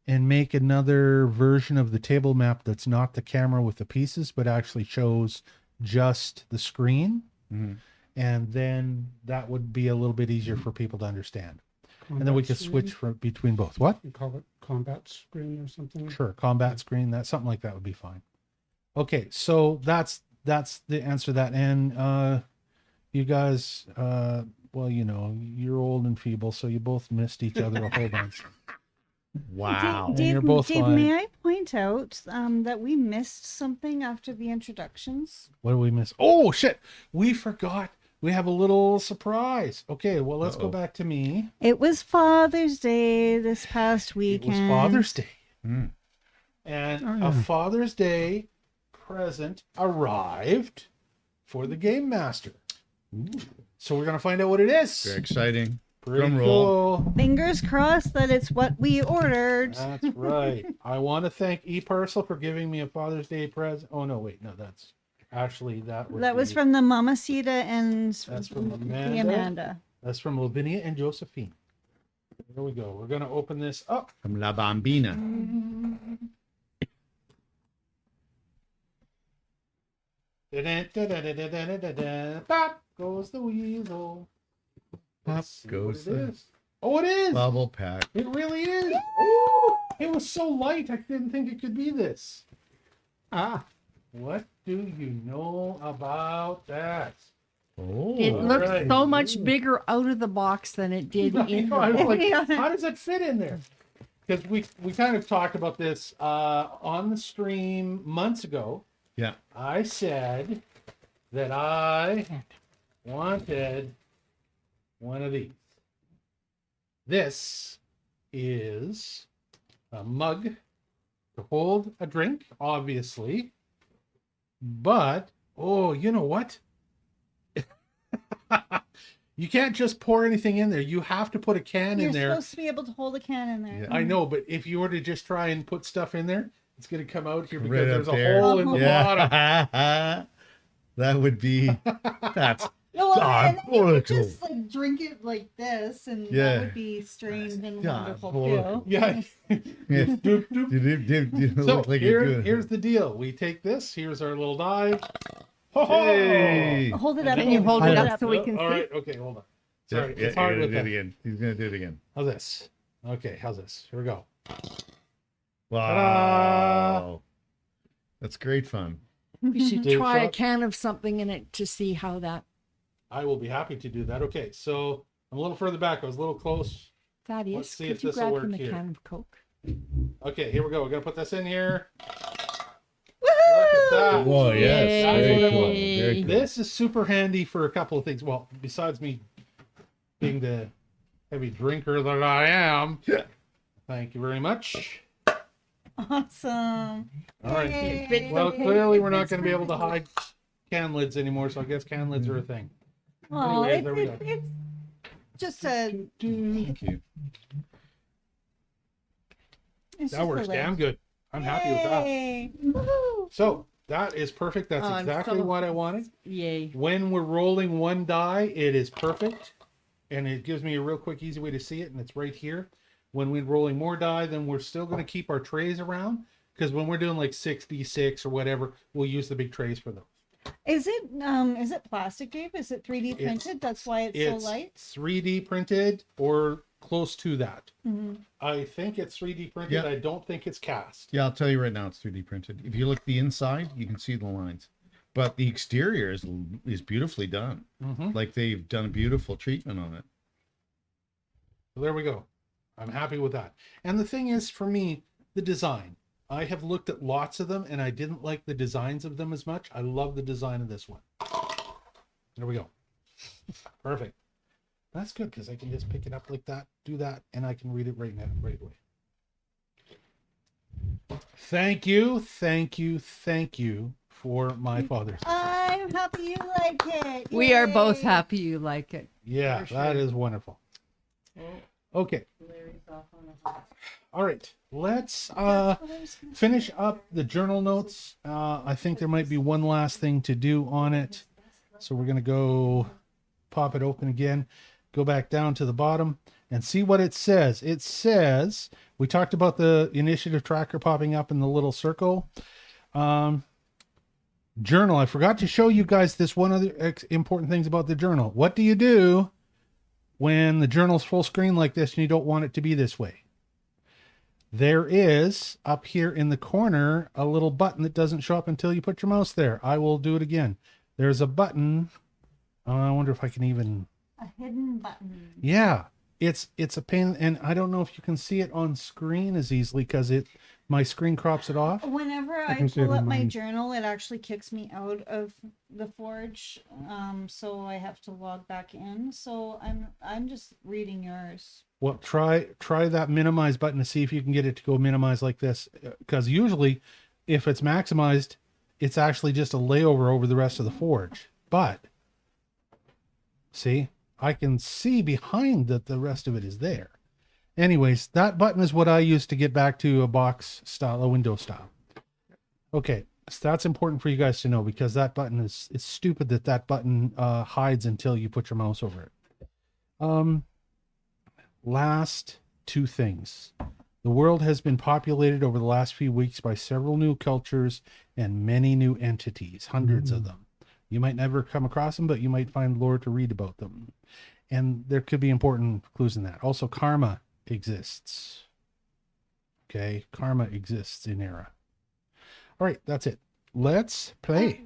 [SPEAKER 1] and make another version of the table map that's not the camera with the pieces, but actually shows just the screen.
[SPEAKER 3] Mhm.
[SPEAKER 1] And then that would be a little bit easier for people to understand. And then we could switch between both. What?
[SPEAKER 4] You call it combat screen or something?
[SPEAKER 1] Sure, combat screen, that something like that would be fine. Okay, so that's the answer to that. And you guys, well, you know, you're old and feeble, so you both missed each other a whole bunch.
[SPEAKER 3] Wow.
[SPEAKER 1] And you're both
[SPEAKER 2] Dave,
[SPEAKER 1] fine.
[SPEAKER 2] may I point out that we missed something after the introductions?
[SPEAKER 1] What did we miss? Oh shit, we forgot. We have a little surprise. Okay, well, let's go
[SPEAKER 3] Uh-oh.
[SPEAKER 1] back to me.
[SPEAKER 2] It was Father's Day this past
[SPEAKER 1] It
[SPEAKER 2] weekend.
[SPEAKER 1] was Father's Day.
[SPEAKER 3] Mm.
[SPEAKER 1] And
[SPEAKER 4] Oh,
[SPEAKER 1] a
[SPEAKER 4] yeah.
[SPEAKER 1] Father's Day present arrived for the Game Master. So we're going to find out what it is.
[SPEAKER 3] Very exciting.
[SPEAKER 1] Pretty
[SPEAKER 3] Drum roll.
[SPEAKER 1] cool.
[SPEAKER 2] Fingers crossed that it's what we ordered.
[SPEAKER 1] That's right. I want to thank eParcel for giving me a Father's Day present. Oh, no, wait. No, that's actually that
[SPEAKER 2] Was from the Mamacita and
[SPEAKER 1] That's from
[SPEAKER 2] the
[SPEAKER 1] Amanda.
[SPEAKER 2] Amanda.
[SPEAKER 1] That's from Lavinia and Josephine. There we go. We're going to open this up.
[SPEAKER 3] From La Bambina.
[SPEAKER 1] Pop goes the weasel.
[SPEAKER 3] Pop
[SPEAKER 1] Let's see
[SPEAKER 3] goes
[SPEAKER 1] what it
[SPEAKER 3] the-
[SPEAKER 1] is. Oh, it is.
[SPEAKER 3] Bubble pack.
[SPEAKER 1] It really is. Oh, it was so light. I didn't think it could be this.
[SPEAKER 4] Ah,
[SPEAKER 1] What do you know about that?
[SPEAKER 3] Oh.
[SPEAKER 5] It looked
[SPEAKER 1] right.
[SPEAKER 5] so much bigger out of the box than it did in
[SPEAKER 1] I
[SPEAKER 5] the
[SPEAKER 1] was
[SPEAKER 5] box.
[SPEAKER 1] like, how does it fit in there? Because we kind of talked about this on the stream months ago.
[SPEAKER 3] Yeah.
[SPEAKER 1] I said that I wanted one of these. This is a mug to hold a drink, obviously. But, oh, you know what? You can't just pour anything in there. You have to put a can
[SPEAKER 2] You're
[SPEAKER 1] in there.
[SPEAKER 2] supposed to be able to hold a can in there.
[SPEAKER 3] Yeah.
[SPEAKER 1] I know, but if you were to just try and put stuff in there, it's going to come out here because
[SPEAKER 3] Right
[SPEAKER 1] there's
[SPEAKER 3] up
[SPEAKER 1] a
[SPEAKER 3] there.
[SPEAKER 1] hole in the bottom.
[SPEAKER 3] Yeah. That would be, that's,
[SPEAKER 2] No, well, and then you could
[SPEAKER 3] diabolical.
[SPEAKER 2] just like drink it like this, and
[SPEAKER 3] Yeah.
[SPEAKER 2] that would be strange and wonderful
[SPEAKER 3] Diabolical.
[SPEAKER 2] too.
[SPEAKER 1] Yeah.
[SPEAKER 3] Yeah.
[SPEAKER 1] Doop, doop.
[SPEAKER 3] You
[SPEAKER 1] So
[SPEAKER 3] look like you're doing
[SPEAKER 1] here's the deal. We take this. Here's our little die. Ho, ho!
[SPEAKER 3] Hey.
[SPEAKER 2] Hold it
[SPEAKER 1] And
[SPEAKER 2] up.
[SPEAKER 1] then
[SPEAKER 5] you hold it
[SPEAKER 2] hold
[SPEAKER 5] up so we can
[SPEAKER 1] All
[SPEAKER 5] see?
[SPEAKER 1] right. Okay. Hold on. Sorry.
[SPEAKER 3] Yeah,
[SPEAKER 1] It's hard
[SPEAKER 3] yeah,
[SPEAKER 1] with
[SPEAKER 3] do it
[SPEAKER 1] that.
[SPEAKER 3] again. He's gonna do it again.
[SPEAKER 1] How's this? Okay. How's this? Here we go.
[SPEAKER 3] Wow. That's great fun.
[SPEAKER 5] We should
[SPEAKER 1] Do
[SPEAKER 5] try a
[SPEAKER 1] shot.
[SPEAKER 5] can of something in it to see how that.
[SPEAKER 1] I will be happy to do that. Okay. So I'm a little further back. I was a little close.
[SPEAKER 5] Thaddeus,
[SPEAKER 1] Let's see
[SPEAKER 5] could
[SPEAKER 1] if
[SPEAKER 5] you
[SPEAKER 1] this'll
[SPEAKER 5] grab
[SPEAKER 1] work
[SPEAKER 5] him a
[SPEAKER 1] here.
[SPEAKER 5] can of Coke?
[SPEAKER 1] Okay. Here we go. We're gonna put this in here. Look at that.
[SPEAKER 3] Whoa, yes.
[SPEAKER 1] Yay.
[SPEAKER 3] Very cool. Very cool.
[SPEAKER 1] This is super handy for a couple of things. Well, besides me being the heavy drinker that I am. Thank you very much.
[SPEAKER 2] Awesome.
[SPEAKER 1] All right.
[SPEAKER 2] Yay.
[SPEAKER 1] Well, clearly we're not going to be able to hide can lids anymore, so I guess can lids are a thing.
[SPEAKER 2] Oh,
[SPEAKER 1] Anyways, there we
[SPEAKER 2] it's just a.
[SPEAKER 3] Thank you.
[SPEAKER 2] It's
[SPEAKER 1] That
[SPEAKER 2] just
[SPEAKER 1] works
[SPEAKER 2] a lid.
[SPEAKER 1] damn good. I'm happy with that.
[SPEAKER 2] Yay. Woohoo.
[SPEAKER 1] So that is perfect. That's
[SPEAKER 5] Oh, I'm
[SPEAKER 1] exactly
[SPEAKER 5] so-
[SPEAKER 1] what I wanted.
[SPEAKER 5] Yay.
[SPEAKER 1] When we're rolling one die, it is perfect. And it gives me a real quick, easy way to see it. And it's right here. When we're rolling more die, then we're still going to keep our trays around. Because when we're doing like 6d6 or whatever, we'll use the big trays for those.
[SPEAKER 2] Is it plastic, Dave? Is it 3D printed? That's why it's so light.
[SPEAKER 1] 3D printed or close to that.
[SPEAKER 2] Mhm.
[SPEAKER 1] I think it's 3D printed.
[SPEAKER 3] Yeah.
[SPEAKER 1] I don't think it's cast.
[SPEAKER 3] Yeah, I'll tell you right now, it's 3D printed. If you look at the inside, you can see the lines. But the exterior is beautifully done.
[SPEAKER 1] Mm-hmm.
[SPEAKER 3] Like they've done a beautiful treatment on it.
[SPEAKER 1] So there we go. I'm happy with that. And the thing is, for me, the design. I have looked at lots of them and I didn't like the designs of them as much. I love the design of this one. There we go. Perfect. That's good because I can just pick it up like that, do that, and I can read it right now, right away. Thank you, thank you, thank you for my Father's Day.
[SPEAKER 2] I'm happy you like it.
[SPEAKER 5] We are both
[SPEAKER 2] Yay.
[SPEAKER 5] happy you like it.
[SPEAKER 1] Yeah,
[SPEAKER 5] For
[SPEAKER 1] that
[SPEAKER 5] sure.
[SPEAKER 1] is wonderful. Okay. All right. Let's
[SPEAKER 2] That's what I was gonna
[SPEAKER 1] finish up the journal notes. I think there might be one last thing to do on it. So we're going to go pop it open again, go back down to the bottom and see what it says. It says, we talked about the initiative tracker popping up in the little circle. Journal. I forgot to show you guys this one other important things about the journal. What do you do when the journal's full screen like this and you don't want it to be this way? There is up here in the corner a little button that doesn't show up until you put your mouse there. I will do it again. There's a button. I wonder if I can even.
[SPEAKER 2] A hidden button.
[SPEAKER 1] Yeah, it's a pain, and I don't know if you can see it on screen as easily because my screen crops it off.
[SPEAKER 2] Whenever I
[SPEAKER 4] can see it
[SPEAKER 2] pull
[SPEAKER 4] on
[SPEAKER 2] up my
[SPEAKER 4] mine.
[SPEAKER 2] journal, it actually kicks me out of the Forge. So I have to log back in. So I'm just reading yours.
[SPEAKER 1] Well, try that minimize button to see if you can get it to go minimize like this. Because usually, if it's maximized, it's actually just a layover over the rest of the Forge. But see, I can see behind that the rest of it is there. Anyways, that button is what I use to get back to a box style, a window style. Okay, so that's important for you guys to know because that button it's stupid that button hides until you put your mouse over it. Last two things. The world has been populated over the last few weeks by several new cultures and many new entities, hundreds of them. You might never come across them, but you might find lore to read about them. And there could be important clues in that. Also, karma exists. Okay, karma exists in Era. All right, that's it. Let's play.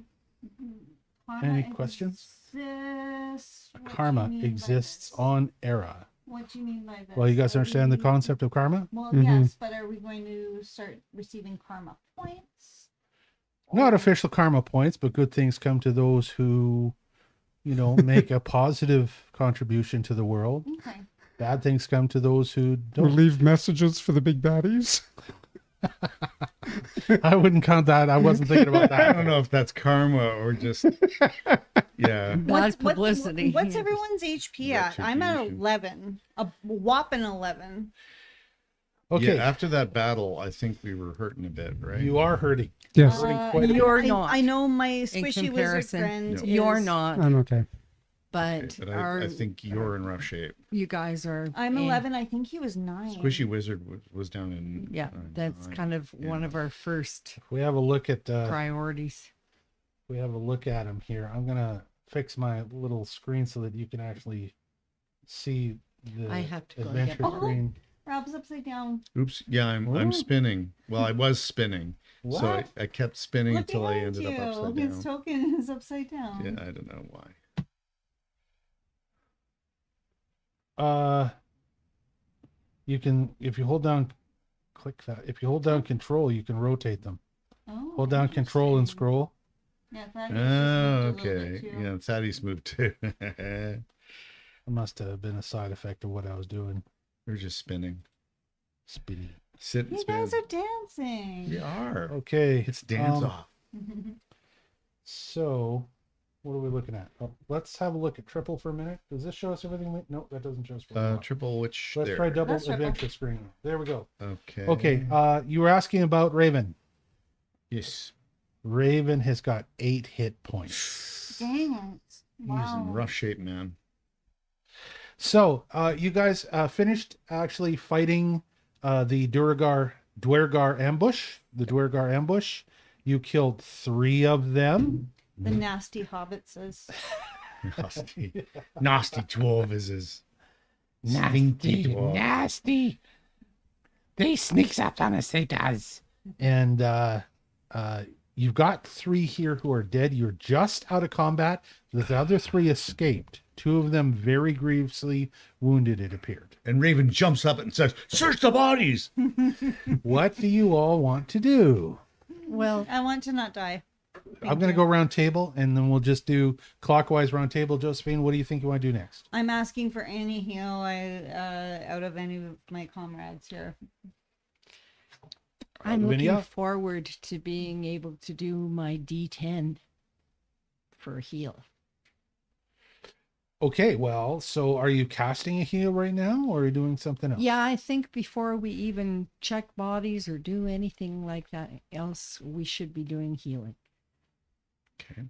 [SPEAKER 1] Any questions?
[SPEAKER 2] Exists. What do you
[SPEAKER 1] Karma
[SPEAKER 2] mean by
[SPEAKER 1] exists
[SPEAKER 2] this?
[SPEAKER 1] on Era.
[SPEAKER 2] What do you mean by this?
[SPEAKER 1] Well, you guys
[SPEAKER 2] Are
[SPEAKER 1] understand the
[SPEAKER 2] we-
[SPEAKER 1] concept of karma?
[SPEAKER 2] Well,
[SPEAKER 4] Mhm.
[SPEAKER 2] yes, but are we going to start receiving karma points?
[SPEAKER 1] Not
[SPEAKER 2] Or-
[SPEAKER 1] official karma points, but good things come to those who make a positive contribution to the world.
[SPEAKER 2] Okay.
[SPEAKER 1] Bad things come to those who
[SPEAKER 4] We'll
[SPEAKER 1] don't.
[SPEAKER 4] leave messages for the big baddies.
[SPEAKER 1] I wouldn't count that. I wasn't thinking about
[SPEAKER 3] I
[SPEAKER 1] that.
[SPEAKER 3] don't know if that's karma or just yeah.
[SPEAKER 5] Bad publicity.
[SPEAKER 2] What's everyone's HP at? I'm at
[SPEAKER 3] Retribution.
[SPEAKER 2] 11. A whopping 11.
[SPEAKER 1] Okay,
[SPEAKER 3] Yeah, after that battle, I think we were hurting a bit, right?
[SPEAKER 1] you are hurting.
[SPEAKER 4] Yes,
[SPEAKER 1] Quite a
[SPEAKER 5] You're
[SPEAKER 2] I,
[SPEAKER 5] not.
[SPEAKER 2] I know my
[SPEAKER 5] In
[SPEAKER 2] squishy wizard
[SPEAKER 5] comparison,
[SPEAKER 2] friend.
[SPEAKER 5] you're
[SPEAKER 2] is-
[SPEAKER 5] not,
[SPEAKER 4] I'm okay.
[SPEAKER 5] but
[SPEAKER 3] But
[SPEAKER 5] our,
[SPEAKER 3] I think you're in rough shape.
[SPEAKER 5] you guys are.
[SPEAKER 2] I'm
[SPEAKER 5] in-
[SPEAKER 2] 11. I think he was 9.
[SPEAKER 3] Squishy Wizard was down in.
[SPEAKER 5] Yeah, that's kind of one of our first
[SPEAKER 1] If we have a look at
[SPEAKER 5] priorities.
[SPEAKER 1] we have a look at him here. I'm gonna fix my little screen so that you can actually see the
[SPEAKER 5] I have to go
[SPEAKER 1] adventure
[SPEAKER 5] get-
[SPEAKER 1] screen.
[SPEAKER 2] Rob's upside down.
[SPEAKER 3] Oops. Yeah, I'm
[SPEAKER 1] Ooh.
[SPEAKER 3] spinning. Well, I was spinning, so
[SPEAKER 1] What?
[SPEAKER 3] I kept spinning
[SPEAKER 2] Look
[SPEAKER 3] until I
[SPEAKER 2] behind
[SPEAKER 3] ended up upside
[SPEAKER 2] His
[SPEAKER 3] down.
[SPEAKER 2] token is upside down.
[SPEAKER 3] Yeah, I don't know why.
[SPEAKER 1] You can, if you hold down, click that. If you hold down Control, you can rotate them.
[SPEAKER 2] Oh,
[SPEAKER 1] Hold down Control and
[SPEAKER 2] interesting.
[SPEAKER 1] scroll.
[SPEAKER 2] Yeah, that
[SPEAKER 3] Oh,
[SPEAKER 2] just moved a little
[SPEAKER 3] okay.
[SPEAKER 2] bit too.
[SPEAKER 3] Yeah, Thaddeus moved too.
[SPEAKER 1] It must have been a side effect of what I was doing.
[SPEAKER 3] We're just spinning.
[SPEAKER 1] Spinning.
[SPEAKER 3] Sit and
[SPEAKER 2] You
[SPEAKER 3] spin.
[SPEAKER 2] guys are dancing.
[SPEAKER 3] We are.
[SPEAKER 1] Okay,
[SPEAKER 3] It's dance
[SPEAKER 1] um,
[SPEAKER 3] off.
[SPEAKER 1] So, what are we looking at? Oh, let's have a look at triple for a minute. Does this show us everything? No, that doesn't show us. what we want.
[SPEAKER 3] Triple which
[SPEAKER 1] Let's
[SPEAKER 3] there.
[SPEAKER 1] try double
[SPEAKER 2] That's triple.
[SPEAKER 1] adventure screen. There we go.
[SPEAKER 3] Okay.
[SPEAKER 1] Okay, you were asking about Raven.
[SPEAKER 3] Yes.
[SPEAKER 1] Raven has got 8 hit points.
[SPEAKER 2] Dang it.
[SPEAKER 3] He's
[SPEAKER 2] Wow.
[SPEAKER 3] in rough shape, man.
[SPEAKER 1] So, you guys finished actually fighting the Duergar ambush. The Duergar ambush. You killed 3 of them.
[SPEAKER 2] The nasty hobbit says.
[SPEAKER 3] Nasty dwarf is his.
[SPEAKER 6] Nasty,
[SPEAKER 3] dwarf.
[SPEAKER 6] nasty. They sneaks up on us, they does.
[SPEAKER 1] And you've got 3 here who are dead. You're just out of combat. The other 3 escaped. 2 of them very grievously wounded, it appeared.
[SPEAKER 3] And Raven jumps up and says, "Search the bodies."
[SPEAKER 1] What do you all want to do?
[SPEAKER 5] Well,
[SPEAKER 2] I want to not die.
[SPEAKER 1] I'm going to go round table, and then we'll just do clockwise round table. Josephine, what do you think you want to do next?
[SPEAKER 2] I'm asking for any heal out of any of my comrades here.
[SPEAKER 5] I'm looking
[SPEAKER 1] Lavinia?
[SPEAKER 5] forward to being able to do my D10 for a heal.
[SPEAKER 1] Okay, well, so are you casting a heal right now, or are you doing something else?
[SPEAKER 5] Yeah, I think before we even check bodies or do anything like that else, we should be doing healing.
[SPEAKER 3] Okay.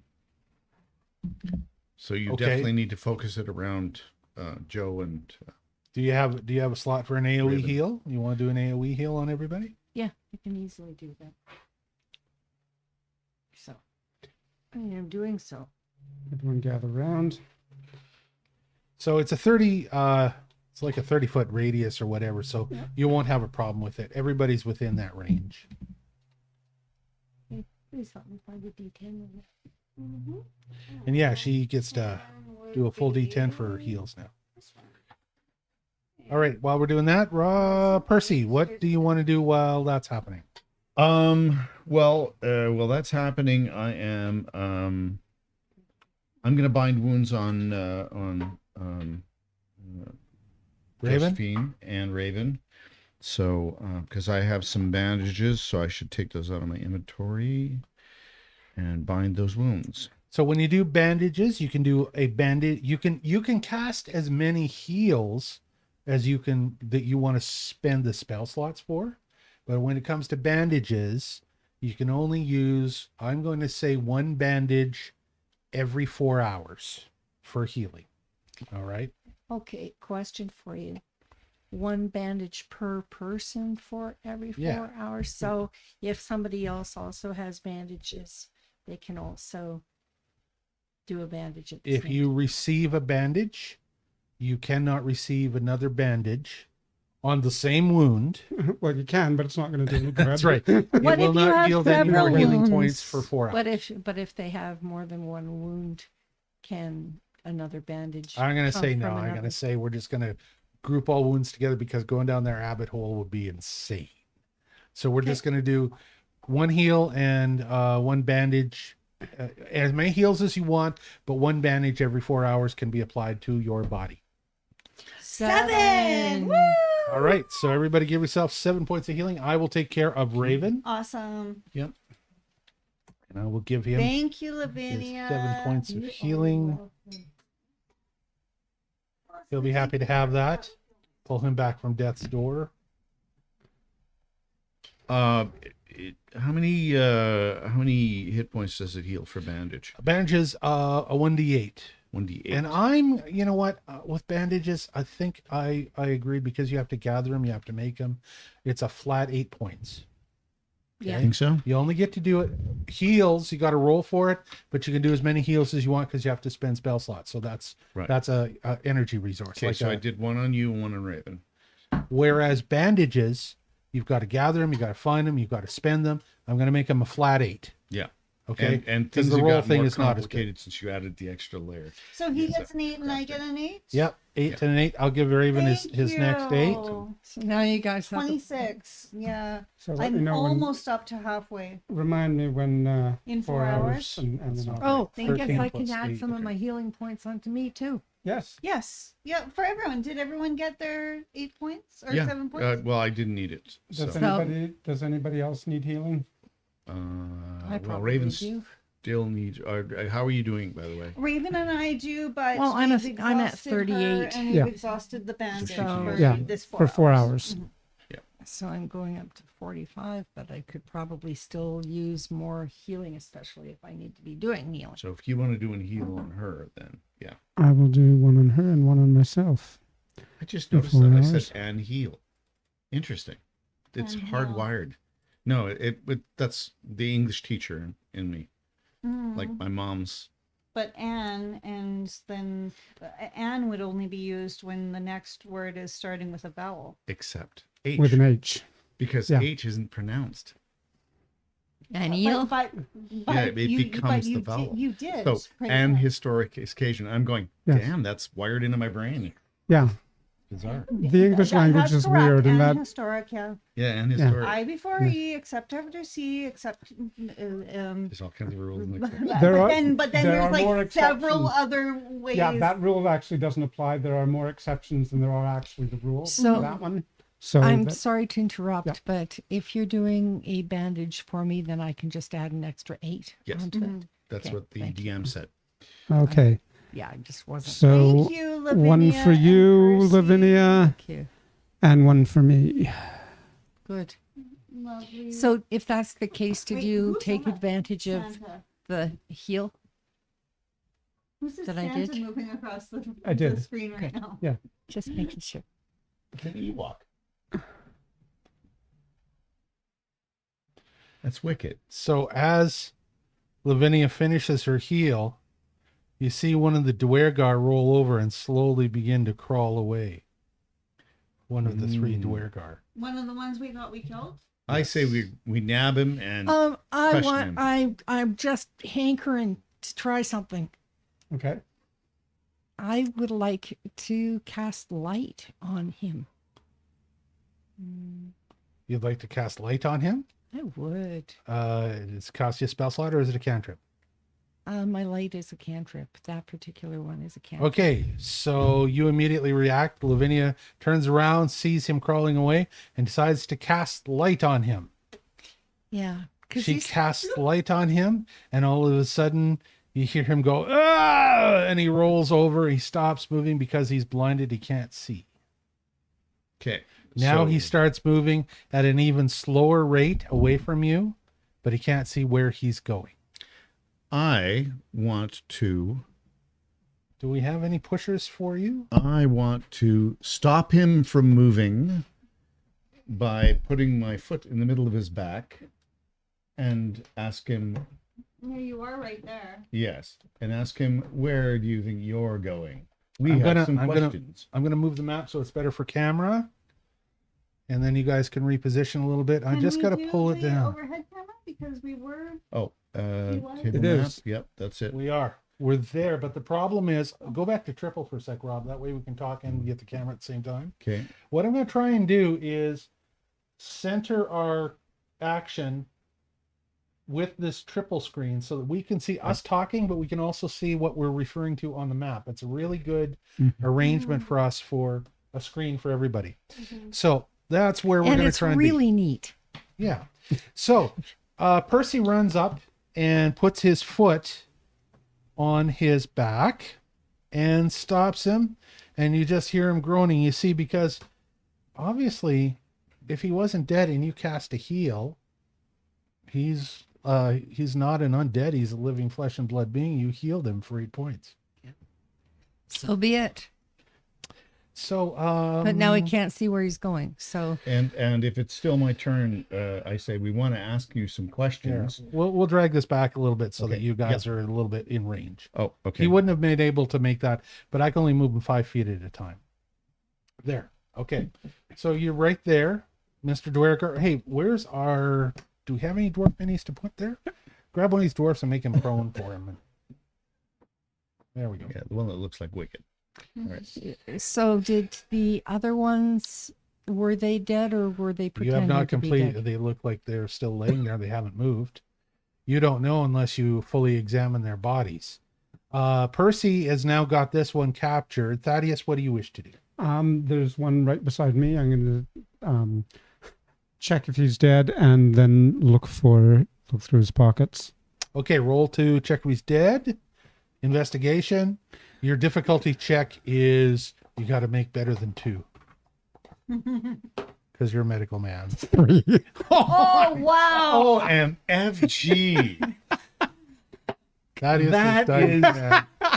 [SPEAKER 3] So you
[SPEAKER 1] Okay.
[SPEAKER 3] definitely need to focus it around Joe and
[SPEAKER 1] Do you have a slot for an AoE
[SPEAKER 3] Raven.
[SPEAKER 1] heal? You want to do an AoE heal on everybody?
[SPEAKER 5] Yeah, I can easily do that. So, I am doing so.
[SPEAKER 4] Everyone gather round.
[SPEAKER 1] So it's a 30 it's like a 30-foot radius or whatever, so you won't have a problem with it. Everybody's within that range.
[SPEAKER 5] Okay, please help me find a D10.
[SPEAKER 1] And yeah, she gets to do a full D10 for her heals now. All right, while we're doing that, Percy, what do you want to do while that's happening?
[SPEAKER 3] Well, that's happening. I'm gonna bind wounds on
[SPEAKER 1] Raven?
[SPEAKER 3] Josephine and Raven. So, because I have some bandages, so I should take those out of my inventory and bind those wounds.
[SPEAKER 1] So when you do bandages, you can do a bandage. You can cast as many heals as you can that you want to spend the spell slots for. But when it comes to bandages, you can only use, I'm going to say, 1 bandage every 4 hours for healing. All right.
[SPEAKER 5] Okay, question for you. 1 bandage per person for every 4
[SPEAKER 1] Yeah.
[SPEAKER 5] hours. So if somebody else also has bandages, they can also do a bandage at the
[SPEAKER 1] If
[SPEAKER 5] same
[SPEAKER 1] you receive a bandage, you cannot receive another bandage on the same wound.
[SPEAKER 4] Well, you can, but it's not going to do any good.
[SPEAKER 1] That's right. It
[SPEAKER 2] What
[SPEAKER 1] will
[SPEAKER 2] if you
[SPEAKER 1] not
[SPEAKER 2] have
[SPEAKER 1] yield any more
[SPEAKER 2] several
[SPEAKER 1] healing
[SPEAKER 2] wounds?
[SPEAKER 1] points for 4 hours.
[SPEAKER 5] But if they have more than 1 wound, can another bandage?
[SPEAKER 1] I'm going to
[SPEAKER 5] come
[SPEAKER 1] say no.
[SPEAKER 5] from
[SPEAKER 1] I'm going
[SPEAKER 5] another?
[SPEAKER 1] to say we're just going to group all wounds together because going down their rabbit hole would be insane. So we're just going to do 1 heal and 1 bandage as many heals as you want, but 1 bandage every 4 hours can be applied to your body.
[SPEAKER 2] 7. Woo!
[SPEAKER 1] All right, so everybody give yourself 7 points of healing. I will take care of Raven.
[SPEAKER 2] Awesome.
[SPEAKER 1] Yep. And I will give him
[SPEAKER 2] Thank you,
[SPEAKER 1] his
[SPEAKER 2] Lavinia.
[SPEAKER 1] 7 points of
[SPEAKER 2] You are
[SPEAKER 1] healing.
[SPEAKER 2] welcome.
[SPEAKER 1] He'll be happy to have that. Pull him back from death's door.
[SPEAKER 3] How many hit points does it heal for bandage?
[SPEAKER 1] Bandages, a 1d8.
[SPEAKER 3] 1d8.
[SPEAKER 1] And I'm, you know what, with bandages, I think I agree because you have to gather them, you have to make them. It's a flat 8 points.
[SPEAKER 5] Yeah.
[SPEAKER 3] I think so.
[SPEAKER 1] You only get to do it. Heals, you got to roll for it, but you can do as many heals as you want because you have to spend spell slots. So that's
[SPEAKER 3] Right.
[SPEAKER 1] that's a energy resource.
[SPEAKER 3] Okay, so I did one on you and one on Raven.
[SPEAKER 1] Whereas bandages, you've got to gather them, you got to find them, you've got to spend them. I'm going to make them a flat 8.
[SPEAKER 3] Yeah.
[SPEAKER 1] Okay.
[SPEAKER 3] And
[SPEAKER 1] Because
[SPEAKER 3] things
[SPEAKER 1] the
[SPEAKER 3] have
[SPEAKER 1] roll
[SPEAKER 3] got
[SPEAKER 1] thing
[SPEAKER 3] more
[SPEAKER 1] is not as good.
[SPEAKER 3] complicated since you added the extra layer.
[SPEAKER 2] So he
[SPEAKER 3] Yes,
[SPEAKER 2] gets an 8 and I get an 8?
[SPEAKER 1] Yep. 8 and an 8. I'll give Raven his
[SPEAKER 2] Thank
[SPEAKER 1] next 8.
[SPEAKER 2] you.
[SPEAKER 5] So now you guys have
[SPEAKER 2] 26. Yeah.
[SPEAKER 4] So let me
[SPEAKER 2] I'm
[SPEAKER 4] know when,
[SPEAKER 2] almost up to halfway.
[SPEAKER 4] remind me when
[SPEAKER 2] In 4 hours?
[SPEAKER 4] and then I'll-
[SPEAKER 5] Oh, I guess
[SPEAKER 1] 13
[SPEAKER 5] I can
[SPEAKER 1] plus
[SPEAKER 5] add
[SPEAKER 1] 8,
[SPEAKER 5] some of
[SPEAKER 1] okay.
[SPEAKER 5] my healing points onto me too.
[SPEAKER 4] Yes.
[SPEAKER 2] Yes. Yeah, for everyone. Did everyone get their 8 points or
[SPEAKER 3] Yeah.
[SPEAKER 2] 7 points?
[SPEAKER 3] Well, I didn't need it.
[SPEAKER 4] Does
[SPEAKER 3] So,
[SPEAKER 4] anybody else need healing?
[SPEAKER 5] I
[SPEAKER 3] well,
[SPEAKER 5] probably
[SPEAKER 3] Raven
[SPEAKER 5] do.
[SPEAKER 3] still needs. How are you doing, by the way?
[SPEAKER 2] Raven and I do, but
[SPEAKER 5] Well, I'm
[SPEAKER 2] we've
[SPEAKER 5] at
[SPEAKER 2] exhausted her
[SPEAKER 5] 38.
[SPEAKER 2] and we've
[SPEAKER 4] Yeah.
[SPEAKER 2] exhausted the bandage
[SPEAKER 5] So-
[SPEAKER 2] for
[SPEAKER 4] Yeah,
[SPEAKER 2] this 4
[SPEAKER 4] for 4
[SPEAKER 2] hours.
[SPEAKER 4] hours.
[SPEAKER 5] So I'm going up to 45, but I could probably still use more healing, especially if I need to be doing healing.
[SPEAKER 3] So if you want to do a heal on her, then yeah.
[SPEAKER 4] I will do one on her and one on myself.
[SPEAKER 3] I just
[SPEAKER 4] In
[SPEAKER 3] noticed
[SPEAKER 4] 4
[SPEAKER 3] that I
[SPEAKER 4] hours?
[SPEAKER 3] said and heal. Interesting. It's
[SPEAKER 2] And heal.
[SPEAKER 3] hardwired. No, it that's the English teacher in me,
[SPEAKER 2] Mhm.
[SPEAKER 3] like my mom's.
[SPEAKER 2] But Anne, and then Anne would only be used when the next word is starting with a vowel.
[SPEAKER 3] Except H,
[SPEAKER 4] With an H.
[SPEAKER 3] because
[SPEAKER 4] yeah.
[SPEAKER 3] H isn't pronounced.
[SPEAKER 5] And heal?
[SPEAKER 2] But
[SPEAKER 3] Yeah, it becomes the vowel.
[SPEAKER 2] You did.
[SPEAKER 3] So
[SPEAKER 2] print
[SPEAKER 3] and
[SPEAKER 2] that.
[SPEAKER 3] historic occasion. I'm going.
[SPEAKER 4] Yes.
[SPEAKER 3] Damn, that's wired into my brain.
[SPEAKER 4] Yeah.
[SPEAKER 1] Bizarre.
[SPEAKER 4] The English language
[SPEAKER 2] That's
[SPEAKER 4] is
[SPEAKER 2] correct.
[SPEAKER 4] weird, and
[SPEAKER 2] and
[SPEAKER 4] that
[SPEAKER 2] historic, yeah.
[SPEAKER 3] Yeah, and
[SPEAKER 4] Yeah.
[SPEAKER 3] historic.
[SPEAKER 2] I before
[SPEAKER 4] Yeah.
[SPEAKER 2] E, except after C, except
[SPEAKER 3] There's all kinds of rules and
[SPEAKER 2] but
[SPEAKER 3] exceptions.
[SPEAKER 4] There are-
[SPEAKER 2] then
[SPEAKER 4] there are
[SPEAKER 2] there's
[SPEAKER 4] more
[SPEAKER 2] like several
[SPEAKER 4] exceptions.
[SPEAKER 2] other ways.
[SPEAKER 4] yeah, that rule actually doesn't apply. There are more exceptions than there are actually the rules
[SPEAKER 5] So-
[SPEAKER 4] for that one. So
[SPEAKER 5] I'm
[SPEAKER 4] that-
[SPEAKER 5] sorry to interrupt,
[SPEAKER 4] Yeah.
[SPEAKER 5] but if you're doing a bandage for me, then I can just add an extra 8
[SPEAKER 3] Yes.
[SPEAKER 5] onto it.
[SPEAKER 3] That's
[SPEAKER 5] Okay,
[SPEAKER 3] what the
[SPEAKER 5] thank you.
[SPEAKER 3] DM said.
[SPEAKER 4] okay.
[SPEAKER 5] Yeah, I just wasn't.
[SPEAKER 4] So
[SPEAKER 2] Thank you, Lavinia
[SPEAKER 4] one for
[SPEAKER 2] and
[SPEAKER 4] you,
[SPEAKER 2] Percy.
[SPEAKER 4] Lavinia,
[SPEAKER 5] Thank you.
[SPEAKER 4] and one for me.
[SPEAKER 5] Good.
[SPEAKER 2] Lovely.
[SPEAKER 5] So if that's the case, did
[SPEAKER 2] Wait,
[SPEAKER 5] you
[SPEAKER 2] who's
[SPEAKER 5] take
[SPEAKER 2] that?
[SPEAKER 5] advantage of
[SPEAKER 2] Santa.
[SPEAKER 5] the heal?
[SPEAKER 2] Who's this
[SPEAKER 5] that I
[SPEAKER 2] Santa
[SPEAKER 5] did?
[SPEAKER 2] moving across the,
[SPEAKER 4] I did.
[SPEAKER 2] the screen right now?
[SPEAKER 5] Just making sure.
[SPEAKER 3] It's an Ewok. That's wicked.
[SPEAKER 1] So as Lavinia finishes her heal, you see one of the Duergar roll over and slowly begin to crawl away. One of the 3 Duergar.
[SPEAKER 2] One of the ones we killed?
[SPEAKER 3] I say we nab him and question him.
[SPEAKER 5] I'm just hankering to try something.
[SPEAKER 4] Okay.
[SPEAKER 5] I would like to cast light on him.
[SPEAKER 1] You'd like to cast light on him?
[SPEAKER 5] I would.
[SPEAKER 1] Does it cost you a spell slot or is it a cantrip?
[SPEAKER 5] My light is a cantrip. That particular one is a cantrip.
[SPEAKER 1] Okay, so you immediately react. Lavinia turns around, sees him crawling away, and decides to cast light on him.
[SPEAKER 5] Yeah. Because
[SPEAKER 1] She casts light on him, and all of a sudden you hear him go, ah! And he rolls over. He stops moving because he's blinded. He can't see.
[SPEAKER 3] Okay.
[SPEAKER 1] Now
[SPEAKER 3] so
[SPEAKER 1] he starts moving at an even slower rate away from you, but he can't see where he's going.
[SPEAKER 3] I want to
[SPEAKER 1] Do we have any pushers for you?
[SPEAKER 3] stop him from moving by putting my foot in the middle of his back and ask him,
[SPEAKER 2] Yeah, you are right there.
[SPEAKER 3] yes, and ask him, where do you think you're going? We
[SPEAKER 1] I'm
[SPEAKER 3] have
[SPEAKER 1] gonna-
[SPEAKER 3] some
[SPEAKER 1] I'm gonna-
[SPEAKER 3] questions.
[SPEAKER 1] I'm going to move the map so it's better for camera. And then you guys can reposition a little bit. I
[SPEAKER 2] Can
[SPEAKER 1] just
[SPEAKER 2] we
[SPEAKER 1] got to
[SPEAKER 2] do
[SPEAKER 1] pull it
[SPEAKER 2] the
[SPEAKER 1] down.
[SPEAKER 2] Overhead camera because we were.
[SPEAKER 3] Oh,
[SPEAKER 2] want
[SPEAKER 3] table
[SPEAKER 4] It
[SPEAKER 3] map.
[SPEAKER 4] is.
[SPEAKER 3] Yep, that's it.
[SPEAKER 1] We are. We're there, but the problem is, go back to triple for a sec, Rob. That way we can talk and get the camera at the same time.
[SPEAKER 3] Okay.
[SPEAKER 1] What I'm going to try and do is center our action with this triple screen so that we can see us talking, but we can also see what we're referring to on the map. It's a really good arrangement for us for a screen for everybody. So that's where we're
[SPEAKER 5] And
[SPEAKER 1] going to
[SPEAKER 5] it's
[SPEAKER 1] try and
[SPEAKER 5] really neat.
[SPEAKER 1] yeah. So Percy runs up and puts his foot on his back and stops him. And you just hear him groaning. You see, because obviously, if he wasn't dead and you cast a heal, he's not an undead. He's a living flesh and blood being. You healed him for 8 points.
[SPEAKER 5] So be it.
[SPEAKER 1] So,
[SPEAKER 5] But now he can't see where he's going. So
[SPEAKER 3] And if it's still my turn, I say we want to ask you some
[SPEAKER 1] yeah,
[SPEAKER 3] questions.
[SPEAKER 1] we'll drag this back a little bit so that
[SPEAKER 3] Okay,
[SPEAKER 1] you guys are a little bit in range.
[SPEAKER 3] Oh, okay.
[SPEAKER 1] He wouldn't have been able to make that, but I can only move him 5 feet at a time. There. Okay. So you're right there, Mr. Duergar. Hey, where's our... Do we have any dwarf minis to put there? Grab one of these dwarfs and make him prone for him. There we go.
[SPEAKER 3] Yeah, the one that looks like Wicked. All right.
[SPEAKER 5] So did the other ones, were they dead or were they
[SPEAKER 1] You
[SPEAKER 5] pretending
[SPEAKER 1] have not
[SPEAKER 5] to be
[SPEAKER 1] completed.
[SPEAKER 5] dead?
[SPEAKER 1] They look like they're still laying there. They haven't moved. You don't know unless you fully examine their bodies. Percy has now got this one captured. Thaddeus, what do you wish to do?
[SPEAKER 4] There's one right beside me. I'm going to check if he's dead and then look through his pockets.
[SPEAKER 1] Okay, roll to check if he's dead. Investigation. Your difficulty check is you got to make better than 2. Because you're a medical man.
[SPEAKER 4] 3.
[SPEAKER 5] Oh, wow.
[SPEAKER 3] OMFG.
[SPEAKER 1] That is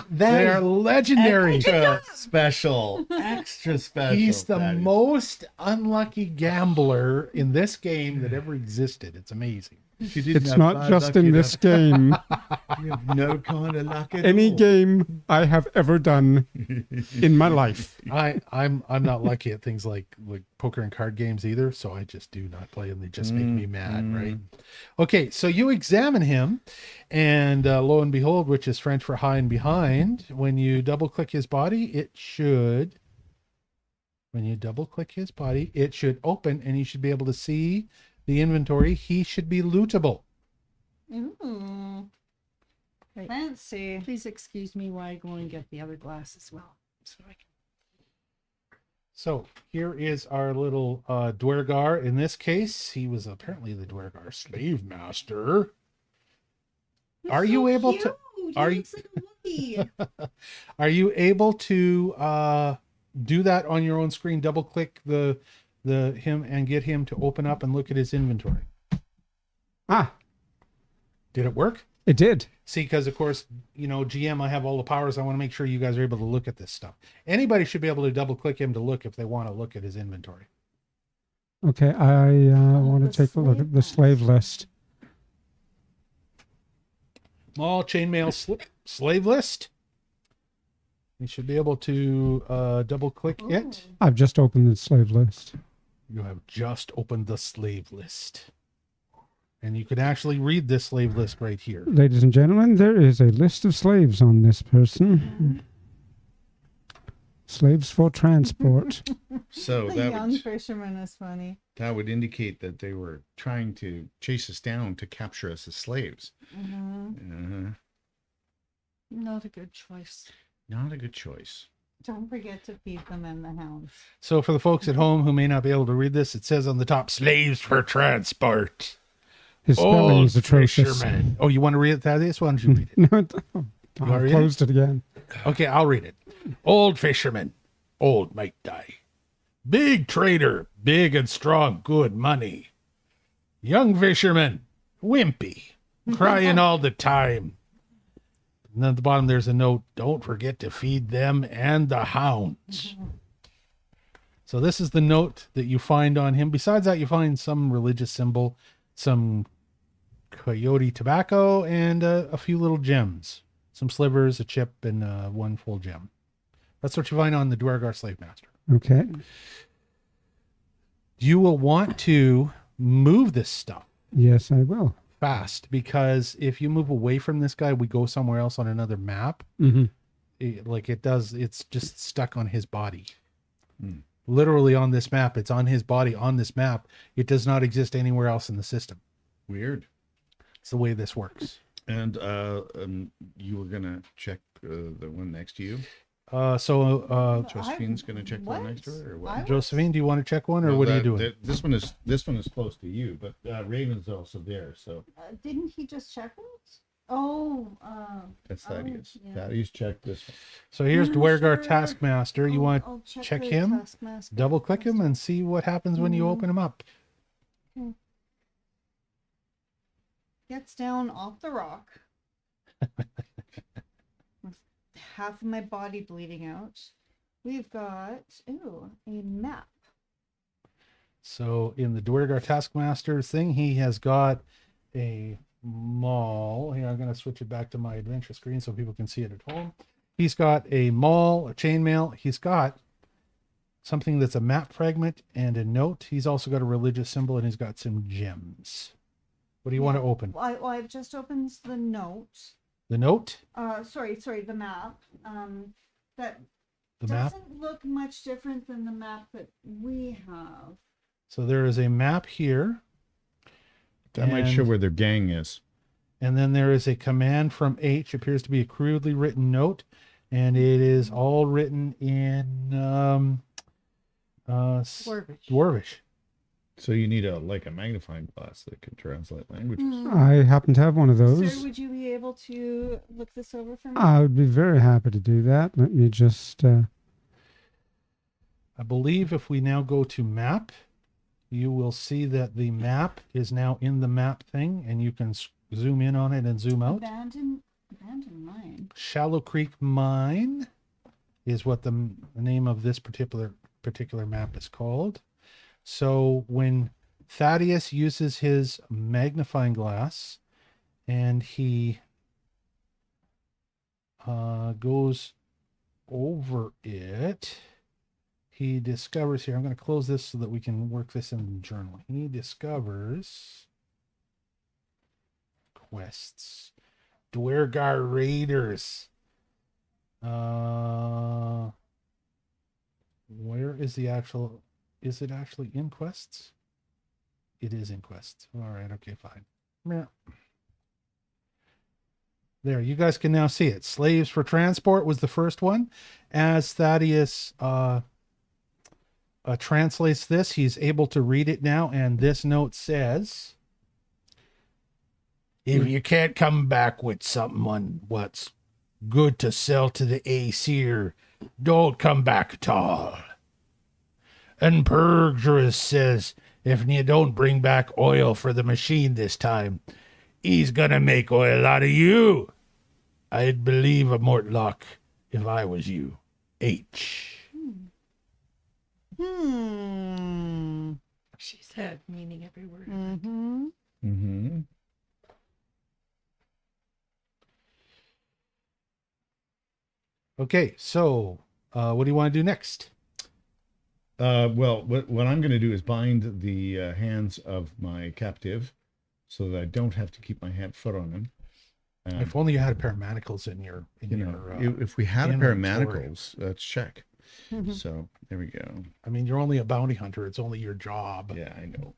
[SPEAKER 1] they are legendary.
[SPEAKER 3] Extra special. Extra special.
[SPEAKER 1] He's the
[SPEAKER 3] That is-
[SPEAKER 1] most unlucky gambler in this game that ever existed. It's amazing.
[SPEAKER 3] If you didn't
[SPEAKER 4] It's
[SPEAKER 3] have
[SPEAKER 4] not
[SPEAKER 3] bad
[SPEAKER 4] just
[SPEAKER 3] luck,
[SPEAKER 4] in
[SPEAKER 3] you'd
[SPEAKER 4] this game.
[SPEAKER 3] have- you have no kind of luck at
[SPEAKER 4] Any
[SPEAKER 3] all.
[SPEAKER 4] game I have ever done in my life.
[SPEAKER 1] I'm not lucky at things like poker and card games either, so I just do not play them. They just make me mad, right? Okay, so you examine him, and lo and behold, which is French for high and behind, when you double click his body, it should open, and you should be able to see the inventory. He should be lootable.
[SPEAKER 2] Ooh.
[SPEAKER 5] Right.
[SPEAKER 2] Fancy.
[SPEAKER 5] Please excuse me while I go and get the other glass as well. So I can...
[SPEAKER 1] So here is our little Duergar. In this case, he was apparently the Duergar slave master. Are you able to? Are you? Are you able to do that on your own screen? Double click the him and get him to open up and look at his inventory. Did it work?
[SPEAKER 4] It did.
[SPEAKER 1] See, because of course, GM, I have all the powers. I want to make sure you guys are able to look at this stuff. Anybody should be able to double click him to look if they want to look at his inventory.
[SPEAKER 4] Okay, I want to take a look at the slave list.
[SPEAKER 1] Mall chainmail slave list. You should be able to double click it.
[SPEAKER 4] I've just opened the slave list.
[SPEAKER 1] You have just opened the slave list. And you can actually read this slave list right here.
[SPEAKER 4] Ladies and gentlemen, there is a list of slaves on this person. Slaves for transport.
[SPEAKER 3] So
[SPEAKER 2] The
[SPEAKER 3] that
[SPEAKER 2] young
[SPEAKER 3] would,
[SPEAKER 2] fisherman is funny.
[SPEAKER 3] that would indicate that they were trying to chase us down to capture us as slaves.
[SPEAKER 5] Not a good choice.
[SPEAKER 3] Not a good choice.
[SPEAKER 2] Don't forget to feed them in the house.
[SPEAKER 1] So for the folks at home who may not be able to read this, it says on the top, slaves for transport.
[SPEAKER 4] His spelling is atrocious.
[SPEAKER 1] Fisherman. Oh, you want to read it, Thaddeus? Why don't you read it?
[SPEAKER 4] No,
[SPEAKER 1] wanna
[SPEAKER 4] I
[SPEAKER 1] read
[SPEAKER 4] closed it again.
[SPEAKER 1] Okay, I'll read it. Old fisherman, old might die. Big trader, big and strong, good money. Young fisherman, wimpy, crying all the time. And then at the bottom there's a note, don't forget to feed them and the hounds. So this is the note that you find on him. Besides that, you find some religious symbol, some coyote tobacco, and a few little gems. Some slivers, a chip, and one full gem. That's what you find on the Duergar Slave Master.
[SPEAKER 4] Okay.
[SPEAKER 1] You will want to move this stuff
[SPEAKER 4] Yes, I will.
[SPEAKER 1] fast, because if you move away from this guy, we go somewhere else on another map.
[SPEAKER 4] Mm-hmm.
[SPEAKER 1] It's just stuck on his body. Literally on this map. It's on his body on this map. It does not exist anywhere else in the system.
[SPEAKER 3] Weird.
[SPEAKER 1] It's the way this works.
[SPEAKER 3] And you were gonna check the one next to you. Josephine's gonna check the one next to her, or what?
[SPEAKER 1] Josephine, do you want to check one, or
[SPEAKER 3] No,
[SPEAKER 1] what are you doing?
[SPEAKER 3] This one is close to you, but Raven's also there, so
[SPEAKER 2] Didn't he just check it? Oh,
[SPEAKER 3] that's Thaddeus.
[SPEAKER 2] yeah.
[SPEAKER 3] Thaddeus checked this one.
[SPEAKER 1] So here's
[SPEAKER 2] Yeah,
[SPEAKER 1] Duergar
[SPEAKER 2] sure.
[SPEAKER 1] Taskmaster. You want
[SPEAKER 2] I'll
[SPEAKER 1] to check
[SPEAKER 2] the
[SPEAKER 1] him?
[SPEAKER 2] Taskmaster
[SPEAKER 1] Double click him
[SPEAKER 2] first.
[SPEAKER 1] and see what happens when you open him up.
[SPEAKER 2] Gets down off the rock. With half of my body bleeding out. We've got a map.
[SPEAKER 1] So in the Duergar Taskmaster thing, he has got a mall. Here, I'm going to switch it back to my adventure screen so people can see it at home. He's got a mall, a chainmail. He's got something that's a map fragment and a note. He's also got a religious symbol, and he's got some gems. What do you want to open?
[SPEAKER 2] Well, I've just opened the note.
[SPEAKER 1] The note?
[SPEAKER 2] Sorry, the map. That
[SPEAKER 1] The map?
[SPEAKER 2] doesn't look much different than the map that we have.
[SPEAKER 1] So there is a map here.
[SPEAKER 3] That might show where their gang is.
[SPEAKER 1] And then there is a command from H. Appears to be a crudely written note, and it is all written in Dwarvish.
[SPEAKER 3] So you need a magnifying glass that can translate languages.
[SPEAKER 4] I happen to have one of those.
[SPEAKER 2] Sir, would you be able to look this over for me?
[SPEAKER 4] I would be very happy to do that. Let me just.
[SPEAKER 1] I believe if we now go to map, you will see that the map is now in the map thing, and you can zoom in on it and zoom out.
[SPEAKER 2] Abandoned mine.
[SPEAKER 1] Shallow Creek Mine is what the name of this particular map is called. So when Thaddeus uses his magnifying glass and he goes over it, he discovers here, I'm going to close this so that we can work this in the journal. He discovers quests. Duergar Raiders. Where is the actual... Is it actually in quests? It is in quests. All right. Okay, fine. Yeah. There, you guys can now see it. Slaves for Transport was the first one. As Thaddeus translates this, he's able to read it now. And this note says, if you can't come back with something what's good to sell to the Aesir, don't come back at all. And Pergurus says, if you don't bring back oil for the machine this time, he's gonna make oil out of you. I'd believe a Mortlock if I was you. H.
[SPEAKER 5] She said, meaning every word.
[SPEAKER 2] Mm-hmm.
[SPEAKER 3] Mm-hmm.
[SPEAKER 1] Okay, so what do you want to do next?
[SPEAKER 3] Well, what I'm going to do is bind the hands of my captive so that I don't have to keep my foot on him.
[SPEAKER 1] If only you had a pair of manacles in your
[SPEAKER 3] if we had a pair of
[SPEAKER 1] inventory.
[SPEAKER 3] manacles, let's check. So there we go.
[SPEAKER 1] I mean, you're only a bounty hunter. It's only your job.
[SPEAKER 3] Yeah, I know.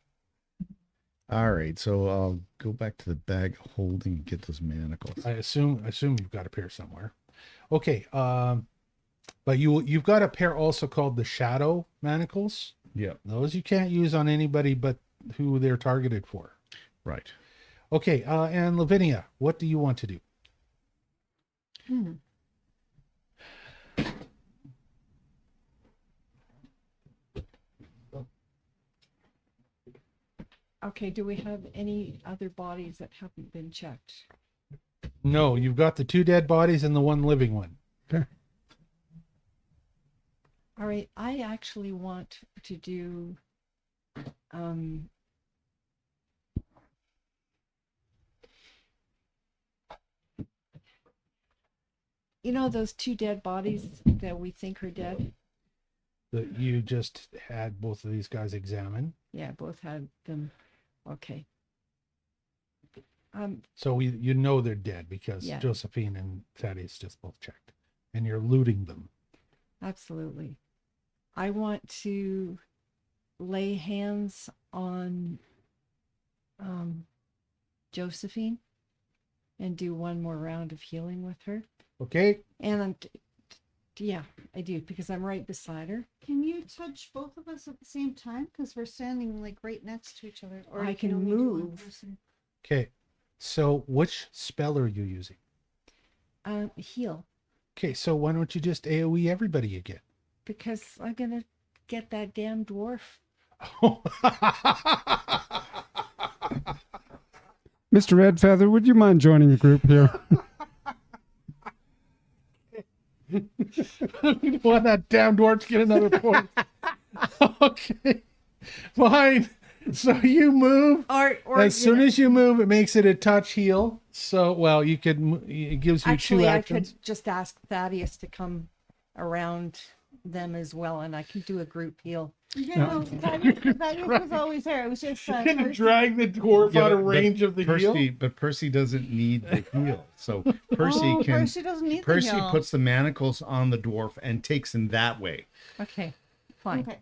[SPEAKER 3] All right, so I'll go back to the bag holding and get those manacles.
[SPEAKER 1] I assume you've got a pair somewhere. Okay, but you've got a pair also called the Shadow Manacles.
[SPEAKER 3] Yeah,
[SPEAKER 1] Those you can't use on anybody but who they're targeted for.
[SPEAKER 3] right.
[SPEAKER 1] Okay, and Lavinia, what do you want to do?
[SPEAKER 5] Okay, do we have any other bodies that haven't been checked?
[SPEAKER 1] No, you've got the 2 dead bodies and the 1 living one.
[SPEAKER 4] Okay.
[SPEAKER 5] All right, I actually want to do you know those 2 dead bodies that we think are dead?
[SPEAKER 1] That you just had both of these guys examine.
[SPEAKER 5] Yeah, both had them. Okay.
[SPEAKER 1] So you know they're dead because
[SPEAKER 5] Yeah.
[SPEAKER 1] Josephine and Thaddeus just both checked. And you're looting them.
[SPEAKER 5] Absolutely. I want to lay hands on Josephine and do one more round of healing with her.
[SPEAKER 1] Okay.
[SPEAKER 5] And yeah, I do, because I'm right beside her.
[SPEAKER 2] Can you touch both of us at the same time? Because we're standing like right next to each other. Or
[SPEAKER 5] I
[SPEAKER 2] you
[SPEAKER 5] can
[SPEAKER 2] only do one
[SPEAKER 5] move.
[SPEAKER 2] person?
[SPEAKER 1] Okay. So which spell are you using?
[SPEAKER 5] Heal,
[SPEAKER 1] Okay, so why don't you just AoE everybody again?
[SPEAKER 5] because I'm gonna get that damn dwarf.
[SPEAKER 4] Mr. Redfeather, would you mind joining the group here?
[SPEAKER 1] You want that damn dwarf to get another point. Okay, fine. So you move.
[SPEAKER 5] Or
[SPEAKER 1] As soon as you move, it makes it a touch heal. So, well, you could. It gives you
[SPEAKER 5] actually,
[SPEAKER 1] two
[SPEAKER 5] I
[SPEAKER 1] actions.
[SPEAKER 5] could just ask Thaddeus to come around them as well, and I can do a group heal.
[SPEAKER 2] Yeah, no, that was always there. It was just
[SPEAKER 1] You're gonna
[SPEAKER 2] Percy.
[SPEAKER 1] drag the dwarf
[SPEAKER 3] Yeah,
[SPEAKER 1] out of
[SPEAKER 3] but
[SPEAKER 1] range of the
[SPEAKER 3] Percy,
[SPEAKER 1] heal.
[SPEAKER 3] but Percy doesn't need the heal. So Percy can.
[SPEAKER 2] Percy doesn't need the
[SPEAKER 3] Percy
[SPEAKER 2] heal.
[SPEAKER 3] puts the manacles on the dwarf and takes him that way.
[SPEAKER 5] Okay, fine.
[SPEAKER 2] Okay.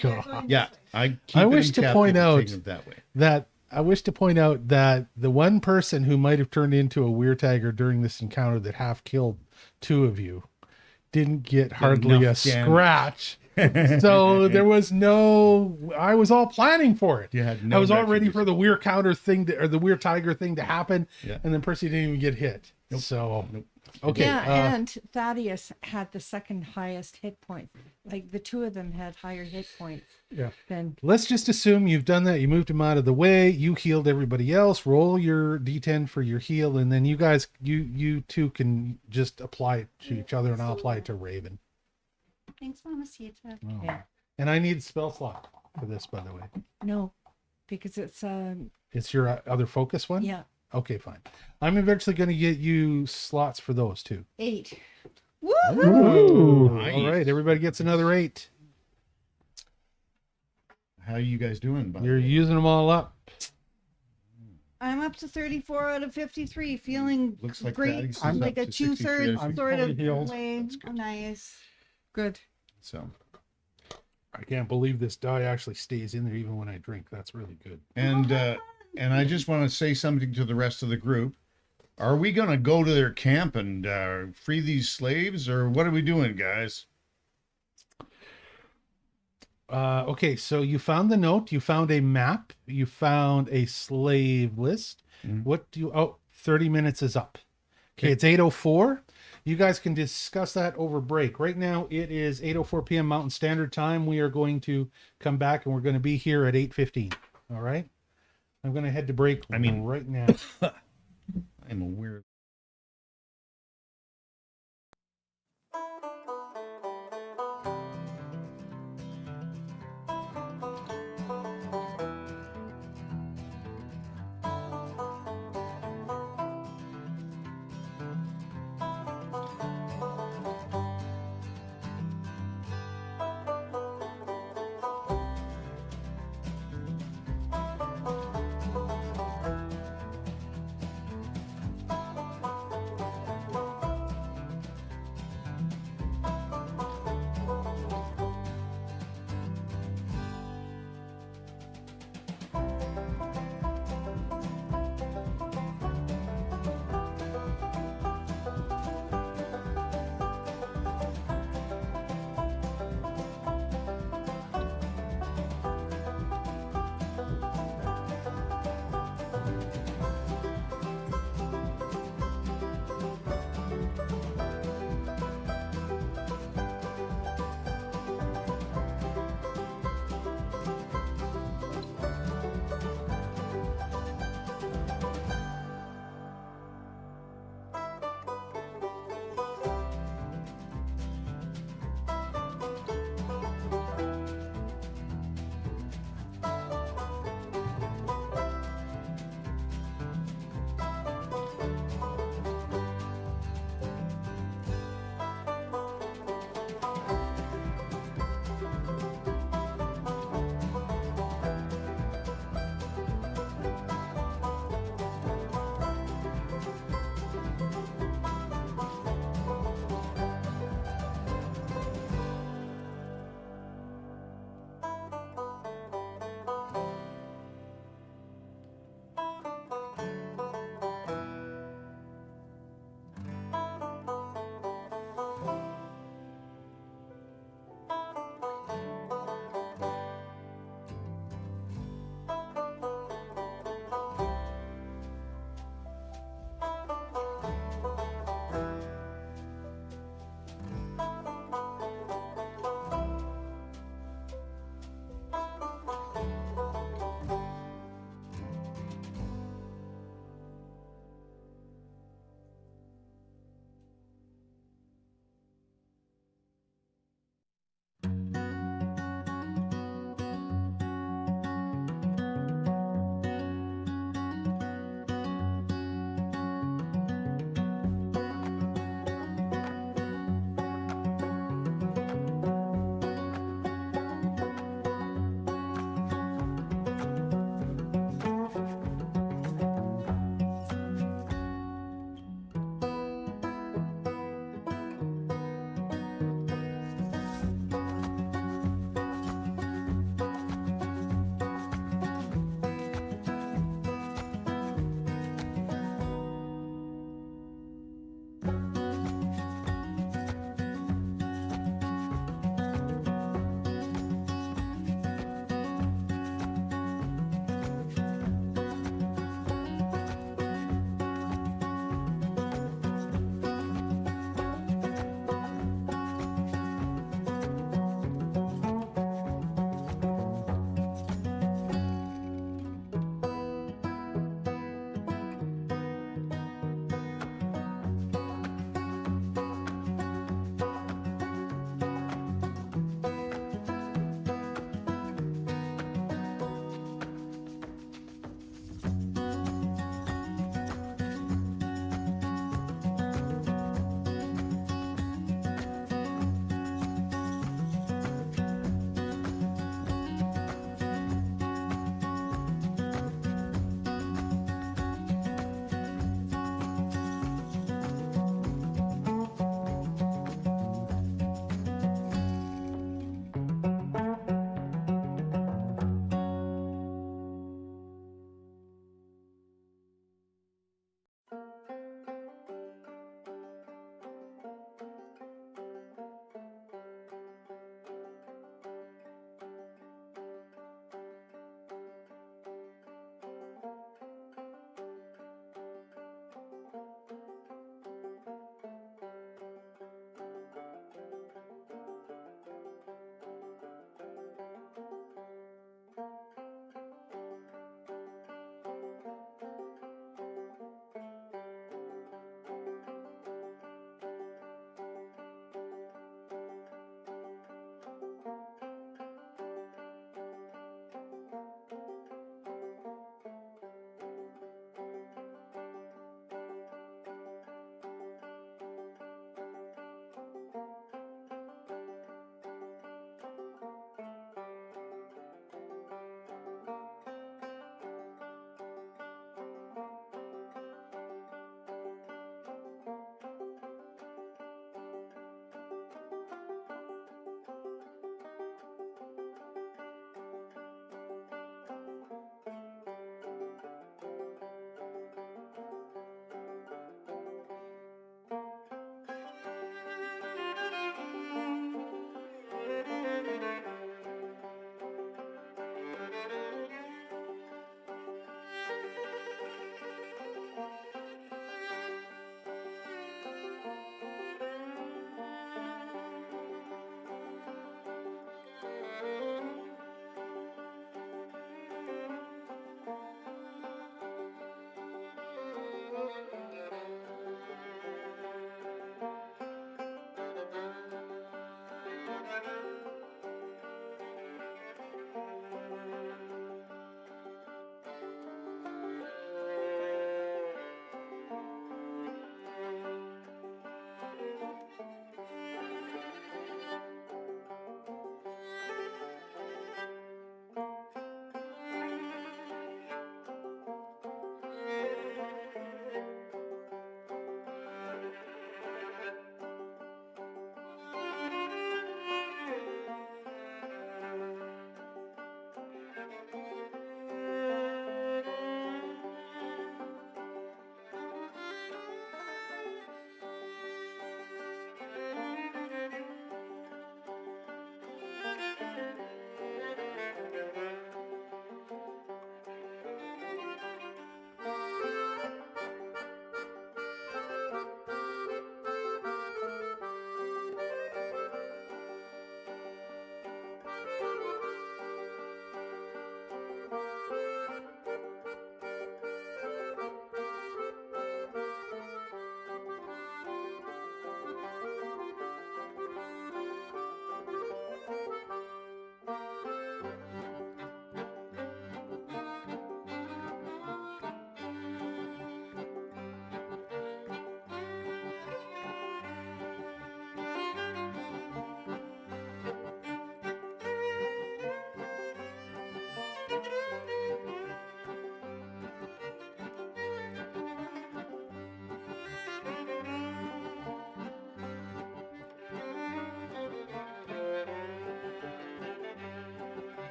[SPEAKER 1] God.
[SPEAKER 3] Yeah, I
[SPEAKER 1] I wish to point out
[SPEAKER 3] him that way.
[SPEAKER 1] that the one person who might have turned into a weird tiger during this encounter that half killed two of you didn't get hardly a
[SPEAKER 3] enough damage.
[SPEAKER 1] scratch. So there was no. I was all planning for it.
[SPEAKER 3] You had
[SPEAKER 1] I was all ready
[SPEAKER 3] retribution.
[SPEAKER 1] for the weird counter thing or the weird tiger thing to happen,
[SPEAKER 3] Yeah.
[SPEAKER 1] and then Percy didn't even get hit.
[SPEAKER 3] Nope.
[SPEAKER 1] So
[SPEAKER 3] Nope.
[SPEAKER 1] okay,
[SPEAKER 5] Yeah, and Thaddeus had the second highest hit point. Like the two of them had higher hit points
[SPEAKER 4] Yeah.
[SPEAKER 5] than.
[SPEAKER 1] let's just assume you've done that. You moved him out of the way. You healed everybody else. Roll your D10 for your heal, and then you guys, you two can just apply it to each other, and I'll apply it to Raven.
[SPEAKER 2] Thanks, Mamacita.
[SPEAKER 5] Okay.
[SPEAKER 1] And I need spell slot for this, by the way.
[SPEAKER 5] No, because it's
[SPEAKER 1] It's your other focus one.
[SPEAKER 5] yeah,
[SPEAKER 1] Okay, fine. I'm eventually going to get you slots for those too.
[SPEAKER 5] 8.
[SPEAKER 4] Ooh.
[SPEAKER 3] Nice.
[SPEAKER 1] All right, everybody gets another 8.
[SPEAKER 3] How are you guys doing? By the
[SPEAKER 1] You're
[SPEAKER 3] way?
[SPEAKER 1] using them all up.
[SPEAKER 2] I'm up to 34 out of 53, feeling
[SPEAKER 3] Looks like
[SPEAKER 2] great,
[SPEAKER 3] Thaddeus is
[SPEAKER 2] like
[SPEAKER 3] up
[SPEAKER 2] a
[SPEAKER 3] to 63.
[SPEAKER 2] 2/3
[SPEAKER 4] I'm
[SPEAKER 2] sort
[SPEAKER 4] fully
[SPEAKER 2] of
[SPEAKER 4] healed.
[SPEAKER 2] way. Nice.
[SPEAKER 5] Good.
[SPEAKER 3] So,
[SPEAKER 1] I can't believe this die actually stays in there even when I drink. That's really good.
[SPEAKER 3] and I just want to say something to the rest of the group. Are we going to go to their camp and free these slaves, or what are we doing, guys?
[SPEAKER 1] Okay, so you found the note, you found a map, you found a slave list.
[SPEAKER 3] Mhm.
[SPEAKER 1] What do you 30 minutes is up. Okay, it's 8:04. You guys can discuss that over break. Right now it is 8:04 p.m. Mountain Standard Time. We are going to come back and we're going to be here at 8:15. All right? I'm going to head to break right now.
[SPEAKER 3] I'm a weird.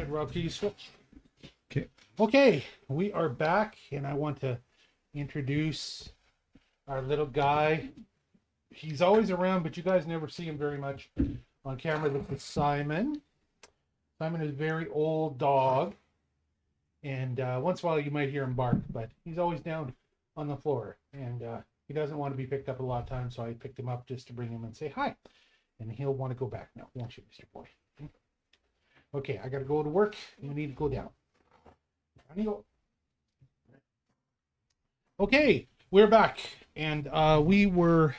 [SPEAKER 1] Rob, can you switch?
[SPEAKER 3] Okay.
[SPEAKER 1] Okay, we are back, and I want to introduce our little guy. He's always around, but you guys never see him very much on camera. This is Simon. Simon is a very old dog, and once in a while you might hear him bark, but he's always down on the floor, and he doesn't want to be picked up a lot of times, so I picked him up just to bring him and say hi, and he'll want to go back now, won't you, Mr. Boy? Okay, I got to go to work. You need to go down. Down you go. Okay, we're back, and we were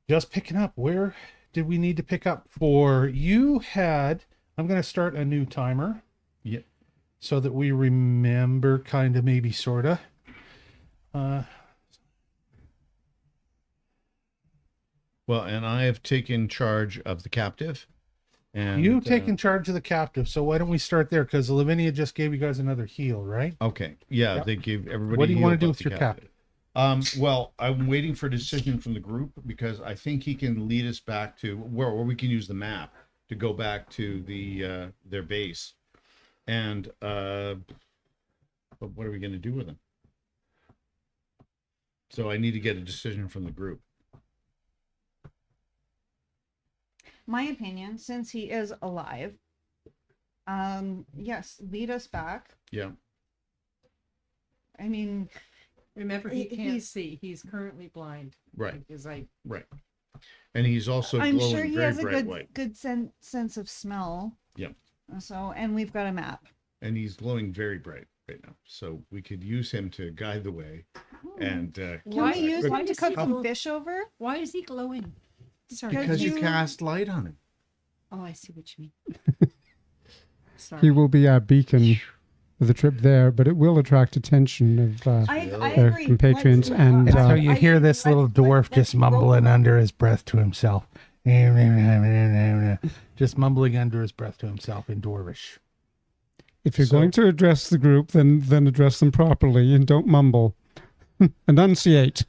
[SPEAKER 1] just picking up. Where did we need to pick up for? You had, I'm going to start a new timer.
[SPEAKER 3] Yep.
[SPEAKER 1] So that we remember, kind of, maybe, sort of.
[SPEAKER 3] Well, and I have taken charge of the captive. And
[SPEAKER 1] You've taken charge of the captive, so why don't we start there? Because Lavinia just gave you guys another heal, right?
[SPEAKER 3] Okay. Yeah,
[SPEAKER 1] Yep.
[SPEAKER 3] they gave everybody.
[SPEAKER 1] What do you
[SPEAKER 3] heal
[SPEAKER 1] want to do
[SPEAKER 3] but
[SPEAKER 1] with
[SPEAKER 3] the
[SPEAKER 1] your captive?
[SPEAKER 3] Well, I'm waiting for a decision from the group because I think he can lead us back to where we can use the map to go back to the their base. And but what are we going to do with him? So I need to get a decision from the group.
[SPEAKER 2] My opinion, since he is alive, yes, lead us back.
[SPEAKER 3] Yeah.
[SPEAKER 2] I mean,
[SPEAKER 5] Remember, he can't
[SPEAKER 2] he's-
[SPEAKER 5] see. He's currently blind.
[SPEAKER 3] Right.
[SPEAKER 5] Because I
[SPEAKER 3] Right. And he's also
[SPEAKER 2] I'm
[SPEAKER 3] glowing
[SPEAKER 2] sure he
[SPEAKER 3] very
[SPEAKER 2] has a
[SPEAKER 3] bright white.
[SPEAKER 2] good sense of smell.
[SPEAKER 3] Yep.
[SPEAKER 2] So, and we've got a map.
[SPEAKER 3] And he's glowing very bright right now. So we could use him to guide the way. And
[SPEAKER 2] Can
[SPEAKER 5] Why-
[SPEAKER 2] we use
[SPEAKER 5] why
[SPEAKER 2] him to
[SPEAKER 5] does
[SPEAKER 2] cook
[SPEAKER 5] he
[SPEAKER 2] some
[SPEAKER 5] glow?
[SPEAKER 2] fish over?
[SPEAKER 5] why is he glowing? Sorry.
[SPEAKER 2] Because you-
[SPEAKER 3] cast light on him.
[SPEAKER 5] Oh, I see what you mean. Sorry.
[SPEAKER 4] He will be our beacon for the trip there, but it will attract attention of
[SPEAKER 2] I
[SPEAKER 4] their
[SPEAKER 2] agree.
[SPEAKER 4] compatriots
[SPEAKER 2] Let's-
[SPEAKER 4] and,
[SPEAKER 1] And so
[SPEAKER 4] uh,
[SPEAKER 1] you
[SPEAKER 2] I
[SPEAKER 1] hear
[SPEAKER 2] think
[SPEAKER 1] this little
[SPEAKER 2] let's-
[SPEAKER 1] dwarf
[SPEAKER 2] let's
[SPEAKER 1] just
[SPEAKER 2] roll
[SPEAKER 1] mumbling
[SPEAKER 2] him.
[SPEAKER 1] under his breath to himself. Just mumbling under his breath to himself in Dwarvish.
[SPEAKER 4] if you're
[SPEAKER 3] So-
[SPEAKER 4] going to address the group, then address them properly and don't mumble. Enunciate.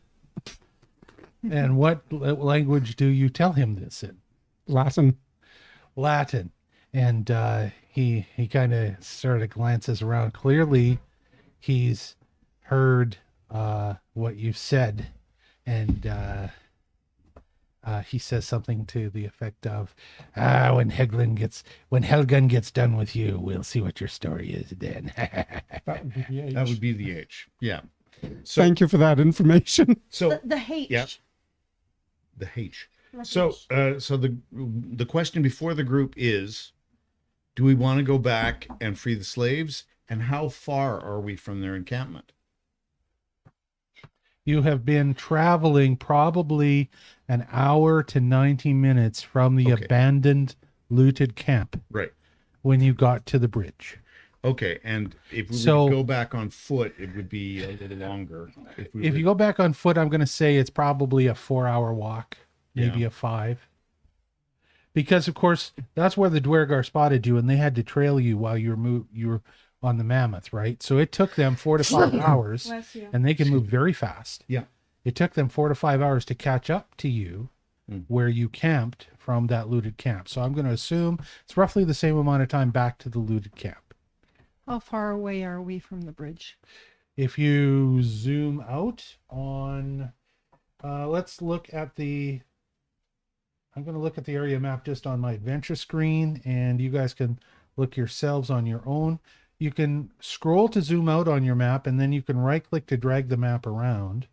[SPEAKER 1] And what language do you tell him this in?
[SPEAKER 4] Latin.
[SPEAKER 1] Latin. And he kind of sort of glances around. Clearly, he's heard what you've said, and he says something to the effect of, when Helgun gets done with you, we'll see what your story is then."
[SPEAKER 4] That would be the
[SPEAKER 3] That
[SPEAKER 4] H.
[SPEAKER 3] would be the H. Yeah. So
[SPEAKER 4] Thank you for that information.
[SPEAKER 3] so
[SPEAKER 2] The H.
[SPEAKER 3] yeah. The H.
[SPEAKER 2] The
[SPEAKER 3] So
[SPEAKER 2] H.
[SPEAKER 3] so the question before the group is, do we want to go back and free the slaves? And how far are we from their encampment?
[SPEAKER 1] You have been traveling probably an hour to 90 minutes from the
[SPEAKER 3] Okay.
[SPEAKER 1] abandoned, looted camp
[SPEAKER 3] Right.
[SPEAKER 1] when you got to the bridge.
[SPEAKER 3] Okay. And if we
[SPEAKER 1] So-
[SPEAKER 3] were to go back on foot, it would be a little longer.
[SPEAKER 1] If you go back on foot, I'm going to say it's probably a 4-hour walk, maybe
[SPEAKER 3] Yeah.
[SPEAKER 1] a 5. Because, of course, that's where the Duergar spotted you, and they had to trail you while you were on the mammoth, right? So it took them 4 to 5 hours,
[SPEAKER 2] Bless you.
[SPEAKER 1] and they can move very fast.
[SPEAKER 3] Yeah.
[SPEAKER 1] It took them 4 to 5 hours to catch up to you where you camped from that looted camp. So I'm going to assume it's roughly the same amount of time back to the looted camp.
[SPEAKER 5] How far away are we from the bridge?
[SPEAKER 1] If you zoom out on, let's look at I'm going to look at the area map just on my adventure screen, and you guys can look yourselves on your own. You can scroll to zoom out on your map, and then you can right click to drag the map around.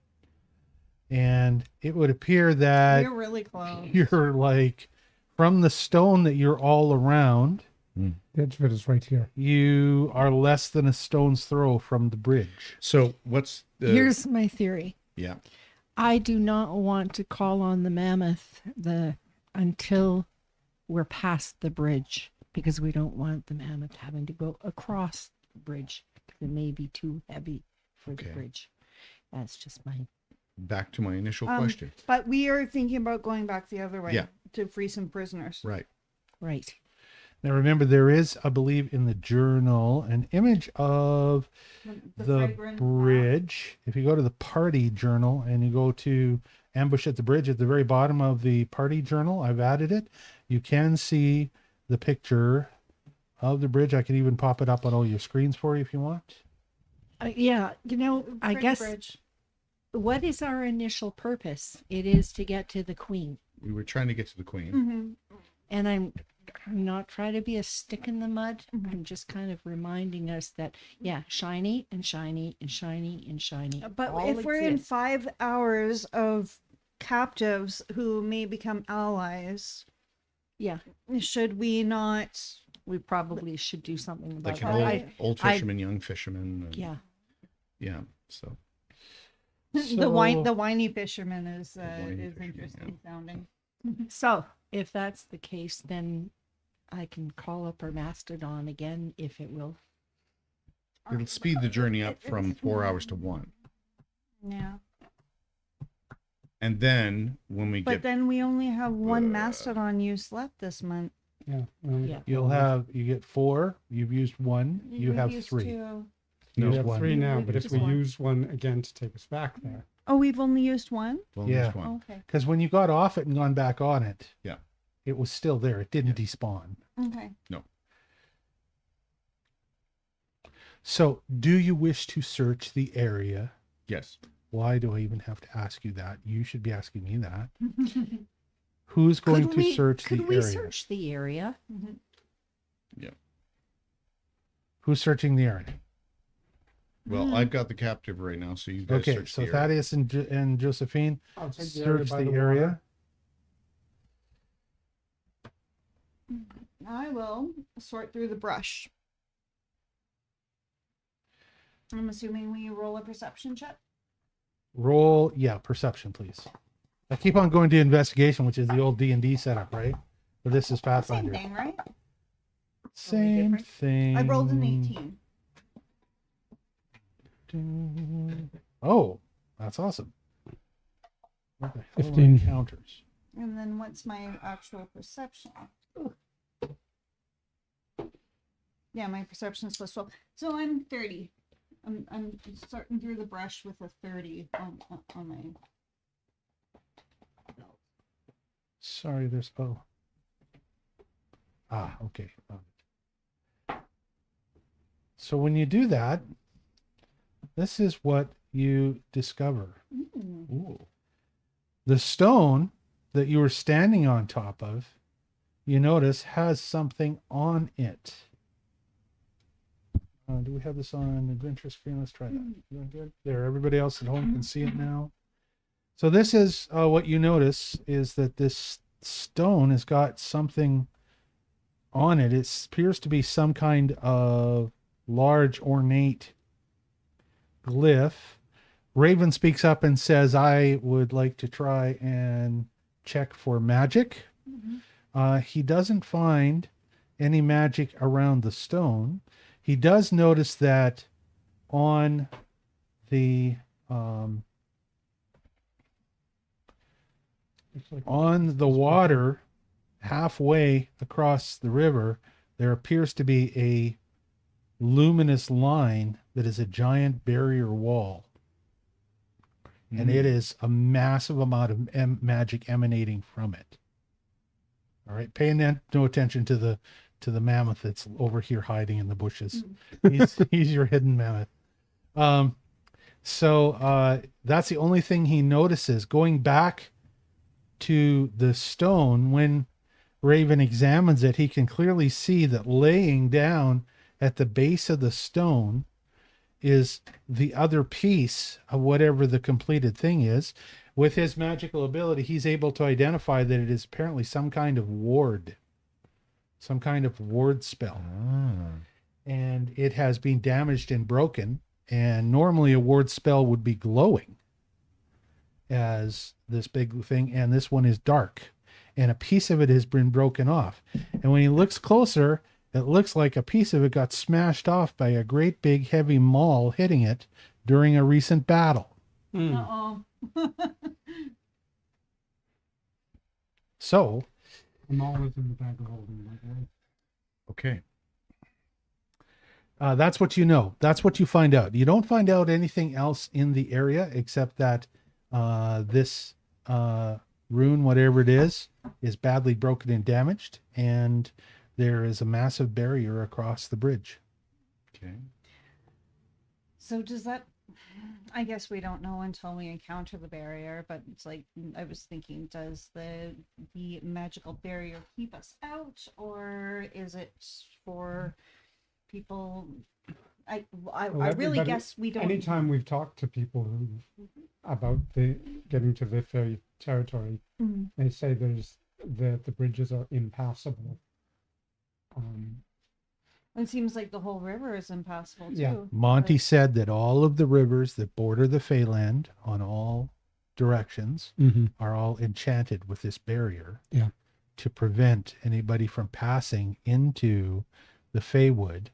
[SPEAKER 1] And it would appear that
[SPEAKER 2] You're really close.
[SPEAKER 1] you're like, from the stone that you're all around,
[SPEAKER 4] The edge of it is right here.
[SPEAKER 1] you are less than a stone's throw from the bridge.
[SPEAKER 3] So what's the
[SPEAKER 5] Here's my theory.
[SPEAKER 3] yeah.
[SPEAKER 5] I do not want to call on the mammoth until we're past the bridge, because we don't want the mammoth having to go across the bridge, because it may be too heavy for
[SPEAKER 3] Okay.
[SPEAKER 5] the bridge. That's just my
[SPEAKER 3] Back to my initial question.
[SPEAKER 2] But we are thinking about going back the other way
[SPEAKER 3] Yeah.
[SPEAKER 2] to free some prisoners.
[SPEAKER 3] Right.
[SPEAKER 5] right.
[SPEAKER 1] Now remember, there is, I believe, in the journal an image of the
[SPEAKER 2] fragrant
[SPEAKER 1] bridge. If you go to the party journal and you go to ambush at the bridge, at the very bottom of the party journal, I've added it. You can see the picture of the bridge. I could even pop it up on all your screens for you if you want.
[SPEAKER 5] Yeah, I
[SPEAKER 2] Pretty
[SPEAKER 5] guess
[SPEAKER 2] bridge.
[SPEAKER 5] what is our initial purpose? It is to get to the queen.
[SPEAKER 3] We were trying to get to the queen.
[SPEAKER 2] Mm-hmm.
[SPEAKER 5] And I'm not trying to be a stick in the mud. I'm just kind of reminding us that, yeah, shiny and shiny and shiny and shiny.
[SPEAKER 2] But
[SPEAKER 5] all
[SPEAKER 2] if we're in
[SPEAKER 5] exist.
[SPEAKER 2] 5 hours of captives who may become allies,
[SPEAKER 5] Yeah,
[SPEAKER 2] should we not?
[SPEAKER 5] we probably should do something about
[SPEAKER 3] Like
[SPEAKER 5] that.
[SPEAKER 3] an
[SPEAKER 2] I-
[SPEAKER 3] old fisherman, young fisherman. And,
[SPEAKER 5] Yeah.
[SPEAKER 3] Yeah. So
[SPEAKER 2] The whiny fisherman is
[SPEAKER 3] whiny
[SPEAKER 2] is
[SPEAKER 3] fisherman,
[SPEAKER 2] interesting sounding.
[SPEAKER 5] So if that's the case, then I can call up our mastodon again if it will.
[SPEAKER 3] it'll speed the journey up from 4 hours to 1.
[SPEAKER 2] Yeah,
[SPEAKER 3] And then when we
[SPEAKER 2] but
[SPEAKER 3] get
[SPEAKER 2] then we only have one mastodon use left this month.
[SPEAKER 4] Yeah. well,
[SPEAKER 5] Yeah.
[SPEAKER 1] You get 4. You've used 1. You
[SPEAKER 2] We've
[SPEAKER 1] have
[SPEAKER 2] used
[SPEAKER 1] 3.
[SPEAKER 2] 2.
[SPEAKER 4] We
[SPEAKER 1] Use
[SPEAKER 4] have
[SPEAKER 1] one.
[SPEAKER 4] 3 now, but if
[SPEAKER 2] Just
[SPEAKER 4] we
[SPEAKER 2] one.
[SPEAKER 4] use one again to take us back there.
[SPEAKER 2] Oh, we've only used one.
[SPEAKER 3] well,
[SPEAKER 1] Yeah.
[SPEAKER 3] there's one.
[SPEAKER 2] Okay.
[SPEAKER 1] Because when you got off it and gone back on it,
[SPEAKER 3] Yeah.
[SPEAKER 1] it was still there. It didn't despawn.
[SPEAKER 2] Okay.
[SPEAKER 1] So, do you wish to search the area?
[SPEAKER 3] Yes.
[SPEAKER 1] Why do I even have to ask you that? You should be asking me that. Who's going
[SPEAKER 5] Could
[SPEAKER 1] to
[SPEAKER 5] we-
[SPEAKER 1] search
[SPEAKER 5] could
[SPEAKER 1] the
[SPEAKER 5] we
[SPEAKER 1] area?
[SPEAKER 5] search the area?
[SPEAKER 1] Who's searching the area?
[SPEAKER 3] Well, I've got the captive right now, so you guys
[SPEAKER 1] Okay,
[SPEAKER 3] search
[SPEAKER 1] so
[SPEAKER 3] the area.
[SPEAKER 1] Thaddeus and Josephine,
[SPEAKER 4] I'll take
[SPEAKER 1] search
[SPEAKER 4] by
[SPEAKER 1] the
[SPEAKER 4] water.
[SPEAKER 1] area.
[SPEAKER 2] I will sort through the brush. I'm assuming we roll a perception check.
[SPEAKER 1] Roll, perception, please. I keep on going to investigation, which is the old D&D setup, right? But this is
[SPEAKER 2] Same
[SPEAKER 1] Pathfinder.
[SPEAKER 2] thing, right?
[SPEAKER 1] Same
[SPEAKER 5] different?
[SPEAKER 1] thing.
[SPEAKER 2] I rolled an 18.
[SPEAKER 1] Oh, that's awesome. What the hell are
[SPEAKER 4] 15.
[SPEAKER 1] encounters?
[SPEAKER 2] And then what's my actual perception? Yeah, my perception is plus 12. So I'm 30. I'm starting through the brush with a 30 on my.
[SPEAKER 1] Sorry, there's okay. So when you do that, this is what you discover. Ooh. The stone that you were standing on top of, you notice has something on it. Do we have this on the adventure screen? Let's try that. Doing good? There, everybody else at home can see it now. So this is what you notice is that this stone has got something on it. It appears to be some kind of large ornate glyph. Raven speaks up and says, I would like to try and check for magic. He doesn't find any magic around the stone. He does notice that on the water halfway across the river, there appears to be a luminous line that is a giant barrier wall. And it is a massive amount of magic emanating from it. All right, pay no attention to the mammoth that's over here hiding in the bushes. He's your hidden mammoth. So that's the only thing he notices. Going back to the stone, when Raven examines it, he can clearly see that laying down at the base of the stone is the other piece of whatever the completed thing is. With his magical ability, he's able to identify that it is apparently some kind of ward spell. And it has been damaged and broken. And normally a ward spell would be glowing as this big thing. And this one is dark. And a piece of it has been broken off. And when he looks closer, it looks like a piece of it got smashed off by a great big heavy maul hitting it during a recent battle.
[SPEAKER 2] Uh-oh.
[SPEAKER 1] So,
[SPEAKER 4] I'm always in the bag of holding.
[SPEAKER 3] Okay.
[SPEAKER 1] that's what you know. That's what you find out. You don't find out anything else in the area except that this rune, whatever it is badly broken and damaged. And there is a massive barrier across the bridge.
[SPEAKER 3] Okay.
[SPEAKER 2] So does that? I guess we don't know until we encounter the barrier, but it's like I was thinking, does the magical barrier keep us out, or is it for people? I really
[SPEAKER 4] everybody-
[SPEAKER 2] guess we don't.
[SPEAKER 4] Anytime we've talked to people who about getting to the fairy territory,
[SPEAKER 2] Mhm.
[SPEAKER 4] they say the bridges are impassable.
[SPEAKER 2] It seems like the whole river is impassable too.
[SPEAKER 4] Yeah.
[SPEAKER 1] Monty said that all of the rivers that border the Feyland on all directions are all enchanted with this barrier.
[SPEAKER 4] Yeah.
[SPEAKER 1] To prevent anybody from passing into the Faewoode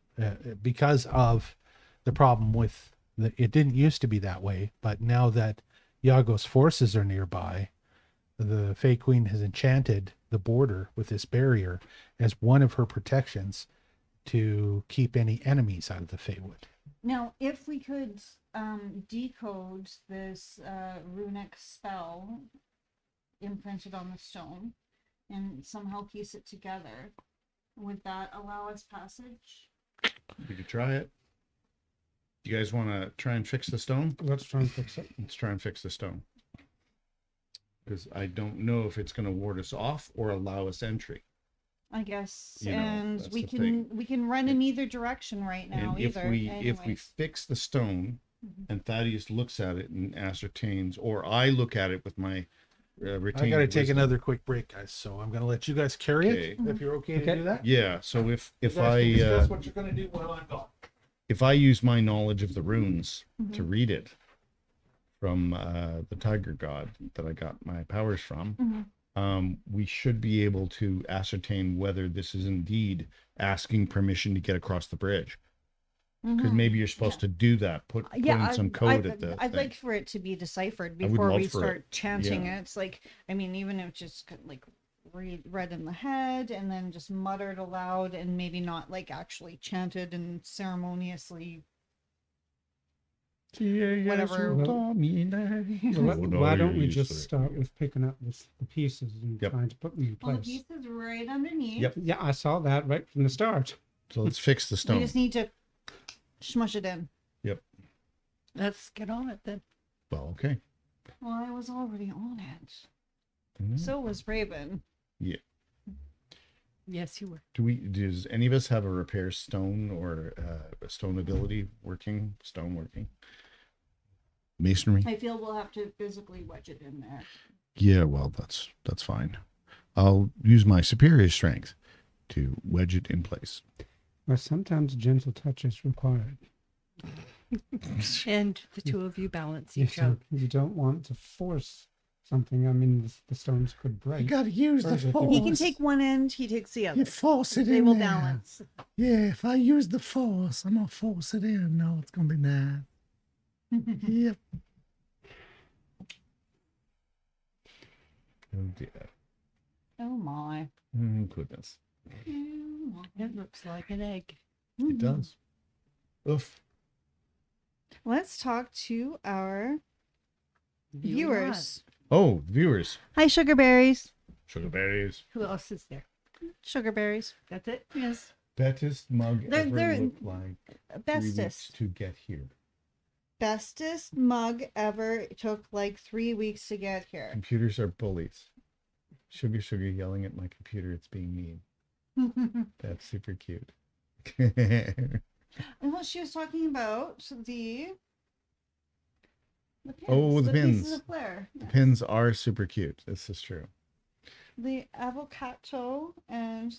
[SPEAKER 1] because of the problem with it didn't used to be that way, but now that Iago's forces are nearby, the Fey Queen has enchanted the border with this barrier as one of her protections to keep any enemies out of the Faewoode.
[SPEAKER 2] Now, if we could decode this runic spell imprinted on the stone and somehow piece it together, would that allow us passage?
[SPEAKER 3] We could try it. Do you guys want to try and fix the stone?
[SPEAKER 4] Let's try and fix it.
[SPEAKER 3] Let's try and fix the stone. Because I don't know if it's going to ward us off or allow us entry.
[SPEAKER 2] I guess,
[SPEAKER 3] You know,
[SPEAKER 2] and
[SPEAKER 3] that's
[SPEAKER 2] we
[SPEAKER 3] the
[SPEAKER 2] can
[SPEAKER 3] thing.
[SPEAKER 2] we can run in either direction right now.
[SPEAKER 3] And if
[SPEAKER 2] either,
[SPEAKER 3] we
[SPEAKER 2] anyways.
[SPEAKER 3] fix the stone
[SPEAKER 2] Mhm.
[SPEAKER 3] and Thaddeus looks at it and ascertains, or I look at it with my
[SPEAKER 1] I
[SPEAKER 3] retained
[SPEAKER 1] got to take
[SPEAKER 3] wisdom.
[SPEAKER 1] another quick break, guys, so I'm going to let you guys carry it
[SPEAKER 3] Okay.
[SPEAKER 1] if you're okay to
[SPEAKER 4] Okay.
[SPEAKER 1] do that.
[SPEAKER 3] Yeah. So if
[SPEAKER 1] You guys can discuss what you're going to do while I'm gone.
[SPEAKER 3] if I use my knowledge of the runes to
[SPEAKER 2] Mhm.
[SPEAKER 3] read it from the tiger god that I got my powers from,
[SPEAKER 2] Mhm.
[SPEAKER 3] we should be able to ascertain whether this is indeed asking permission to get across the bridge. Because
[SPEAKER 2] Mhm.
[SPEAKER 3] maybe you're supposed to do that. Put in some code at the
[SPEAKER 2] I'd
[SPEAKER 3] thing.
[SPEAKER 2] like for it to be deciphered
[SPEAKER 3] I would
[SPEAKER 2] before
[SPEAKER 3] love
[SPEAKER 2] we
[SPEAKER 3] for
[SPEAKER 2] start
[SPEAKER 3] it.
[SPEAKER 2] chanting
[SPEAKER 3] Yeah.
[SPEAKER 2] it. It's like, I mean, even if just like read in the head and then just muttered aloud and maybe not like actually chanted and ceremoniously. Whatever.
[SPEAKER 4] Well, why don't we just start with picking up the pieces and
[SPEAKER 3] Yep.
[SPEAKER 4] trying to put them in
[SPEAKER 2] Well, the
[SPEAKER 4] place?
[SPEAKER 2] piece is right underneath.
[SPEAKER 3] Yep.
[SPEAKER 4] Yeah, I saw that right from the start.
[SPEAKER 3] So let's fix the
[SPEAKER 2] We
[SPEAKER 3] stone.
[SPEAKER 2] just need to smush it in.
[SPEAKER 5] Let's get on it then.
[SPEAKER 3] Well, okay.
[SPEAKER 2] Well, I was already on it.
[SPEAKER 3] Mhm.
[SPEAKER 2] So was Raven.
[SPEAKER 5] Yes, you were.
[SPEAKER 3] Does any of us have a repair stone or a stone ability working? Stone working? Masonry?
[SPEAKER 2] I feel we'll have to physically wedge it in there.
[SPEAKER 3] Yeah, well, that's fine. I'll use my superior strength to wedge it in place.
[SPEAKER 4] But sometimes a gentle touch is required.
[SPEAKER 5] And the two of you balance
[SPEAKER 4] Yes,
[SPEAKER 5] each out.
[SPEAKER 4] you don't want to force something. I mean, the stones could break.
[SPEAKER 6] gotta use the
[SPEAKER 4] Perfect.
[SPEAKER 6] force.
[SPEAKER 2] He can take one end, he takes the other.
[SPEAKER 6] You force it
[SPEAKER 2] They
[SPEAKER 6] in
[SPEAKER 2] will
[SPEAKER 6] there.
[SPEAKER 2] balance.
[SPEAKER 6] Yeah, if I use the force, I'm gonna force it in. No, it's gonna be nice. Yep.
[SPEAKER 3] Oh dear.
[SPEAKER 2] Oh my.
[SPEAKER 3] Goodness.
[SPEAKER 5] It looks like an egg.
[SPEAKER 3] It does. Oof.
[SPEAKER 2] Let's talk to our viewers.
[SPEAKER 3] Oh, viewers.
[SPEAKER 2] Hi, Sugarberries.
[SPEAKER 3] Sugarberries.
[SPEAKER 5] Who else is there?
[SPEAKER 2] Sugarberries.
[SPEAKER 5] That's it? Yes.
[SPEAKER 3] Bestest mug
[SPEAKER 2] They're
[SPEAKER 3] ever looked like 3 weeks
[SPEAKER 2] Bestest.
[SPEAKER 3] to get here.
[SPEAKER 2] Bestest mug ever. It took like 3 weeks to get here.
[SPEAKER 3] Computers are bullies. Sugar yelling at my computer. It's being mean. That's super cute.
[SPEAKER 2] And what she was talking about, the pins.
[SPEAKER 3] Oh, the
[SPEAKER 2] pieces
[SPEAKER 3] pins.
[SPEAKER 2] of flair.
[SPEAKER 3] The
[SPEAKER 2] Yes.
[SPEAKER 3] pins are super cute. This is true.
[SPEAKER 2] The avocado and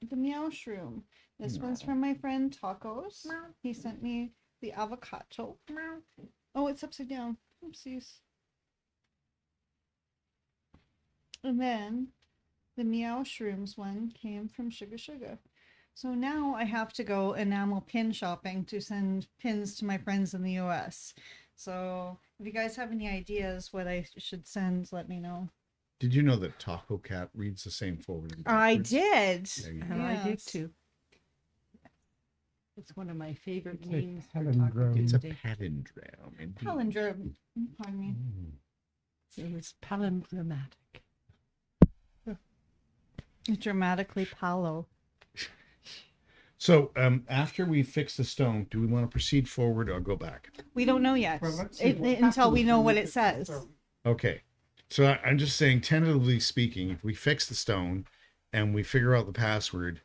[SPEAKER 2] the meow shroom. This one's from my friend Tacos. He sent me the avocado. Oh, it's upside down. Oopsies. And then the meow shrooms one came from Sugar. So now I have to go enamel pin shopping to send pins to my friends in the US. So if you guys have any ideas what I should send, let me know.
[SPEAKER 3] Did you know that Taco Cat reads the same forward and
[SPEAKER 2] I
[SPEAKER 3] backwards?
[SPEAKER 2] did.
[SPEAKER 3] Yeah, you
[SPEAKER 5] And I did
[SPEAKER 2] Yes.
[SPEAKER 5] too. It's one of my favorite
[SPEAKER 4] It's a
[SPEAKER 5] names for
[SPEAKER 4] palindrome.
[SPEAKER 5] Taco
[SPEAKER 3] It's a
[SPEAKER 5] Tuesday.
[SPEAKER 3] palindrome. Indeed.
[SPEAKER 2] Palindrome. Pardon me.
[SPEAKER 3] Mm.
[SPEAKER 5] It was palindromatic.
[SPEAKER 2] Dramatically palo.
[SPEAKER 3] So after we fix the stone, do we want to proceed forward or go back?
[SPEAKER 2] We don't know yet
[SPEAKER 4] Well, let's see what
[SPEAKER 2] until we
[SPEAKER 4] happens
[SPEAKER 2] know
[SPEAKER 4] when
[SPEAKER 2] what
[SPEAKER 4] we
[SPEAKER 2] it
[SPEAKER 4] fix the
[SPEAKER 2] says.
[SPEAKER 4] stone.
[SPEAKER 3] Okay. So I'm just saying, tentatively speaking, if we fix the stone and we figure out the password,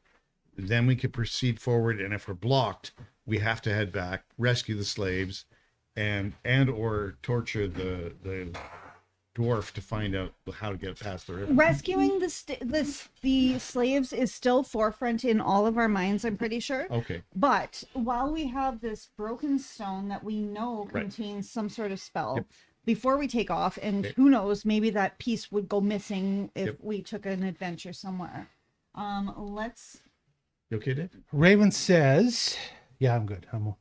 [SPEAKER 3] then we could proceed forward. And if we're blocked, we have to head back, rescue the slaves, and or torture the dwarf to find out how to get past the river.
[SPEAKER 2] Rescuing the slaves is still forefront in all of our minds, I'm pretty sure.
[SPEAKER 3] Okay.
[SPEAKER 2] But while we have this broken stone that we know
[SPEAKER 3] Right.
[SPEAKER 2] contains some sort of spell,
[SPEAKER 3] Yep.
[SPEAKER 2] before we take off, and
[SPEAKER 3] Okay.
[SPEAKER 2] who knows, maybe that piece would go missing if
[SPEAKER 3] Yep.
[SPEAKER 2] we took an adventure somewhere. Let's.
[SPEAKER 3] You okay, Dave?
[SPEAKER 1] Raven says, "Yeah, I'm good. I'm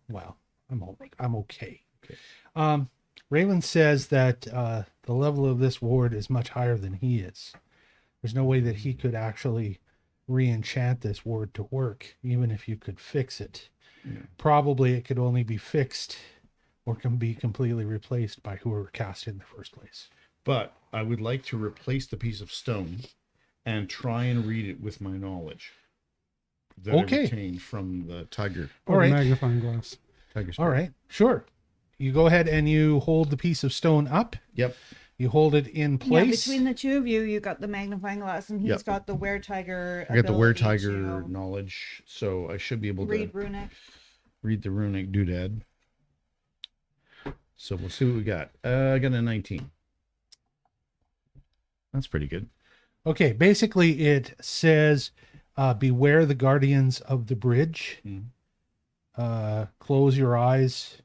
[SPEAKER 1] okay."
[SPEAKER 3] Okay.
[SPEAKER 1] Raven says that the level of this ward is much higher than he is. There's no way that he could actually re-enchant this ward to work, even if you could fix it.
[SPEAKER 3] Yeah.
[SPEAKER 1] Probably it could only be fixed or can be completely replaced by whoever cast it in the first place.
[SPEAKER 3] But I would like to replace the piece of stone and try and read it with my knowledge that
[SPEAKER 1] Okay.
[SPEAKER 3] I obtained from the tiger.
[SPEAKER 1] All
[SPEAKER 4] Or
[SPEAKER 1] right.
[SPEAKER 4] magnifying glass.
[SPEAKER 3] Tiger
[SPEAKER 1] All
[SPEAKER 3] spirit.
[SPEAKER 1] right, sure. You go ahead and you hold the piece of stone up.
[SPEAKER 3] Yep.
[SPEAKER 1] You hold it in
[SPEAKER 2] Yeah,
[SPEAKER 1] place.
[SPEAKER 2] between the two of you, you got the magnifying glass, and he's
[SPEAKER 3] Yep.
[SPEAKER 2] got the were-tiger.
[SPEAKER 3] I got the were
[SPEAKER 2] ability
[SPEAKER 3] tiger
[SPEAKER 2] to
[SPEAKER 3] knowledge, so I should be able to
[SPEAKER 2] read runic.
[SPEAKER 3] read the runic doodad. So we'll see what we got. I got a 19. That's pretty good.
[SPEAKER 1] Okay, basically it says, beware the guardians of the bridge. Close your eyes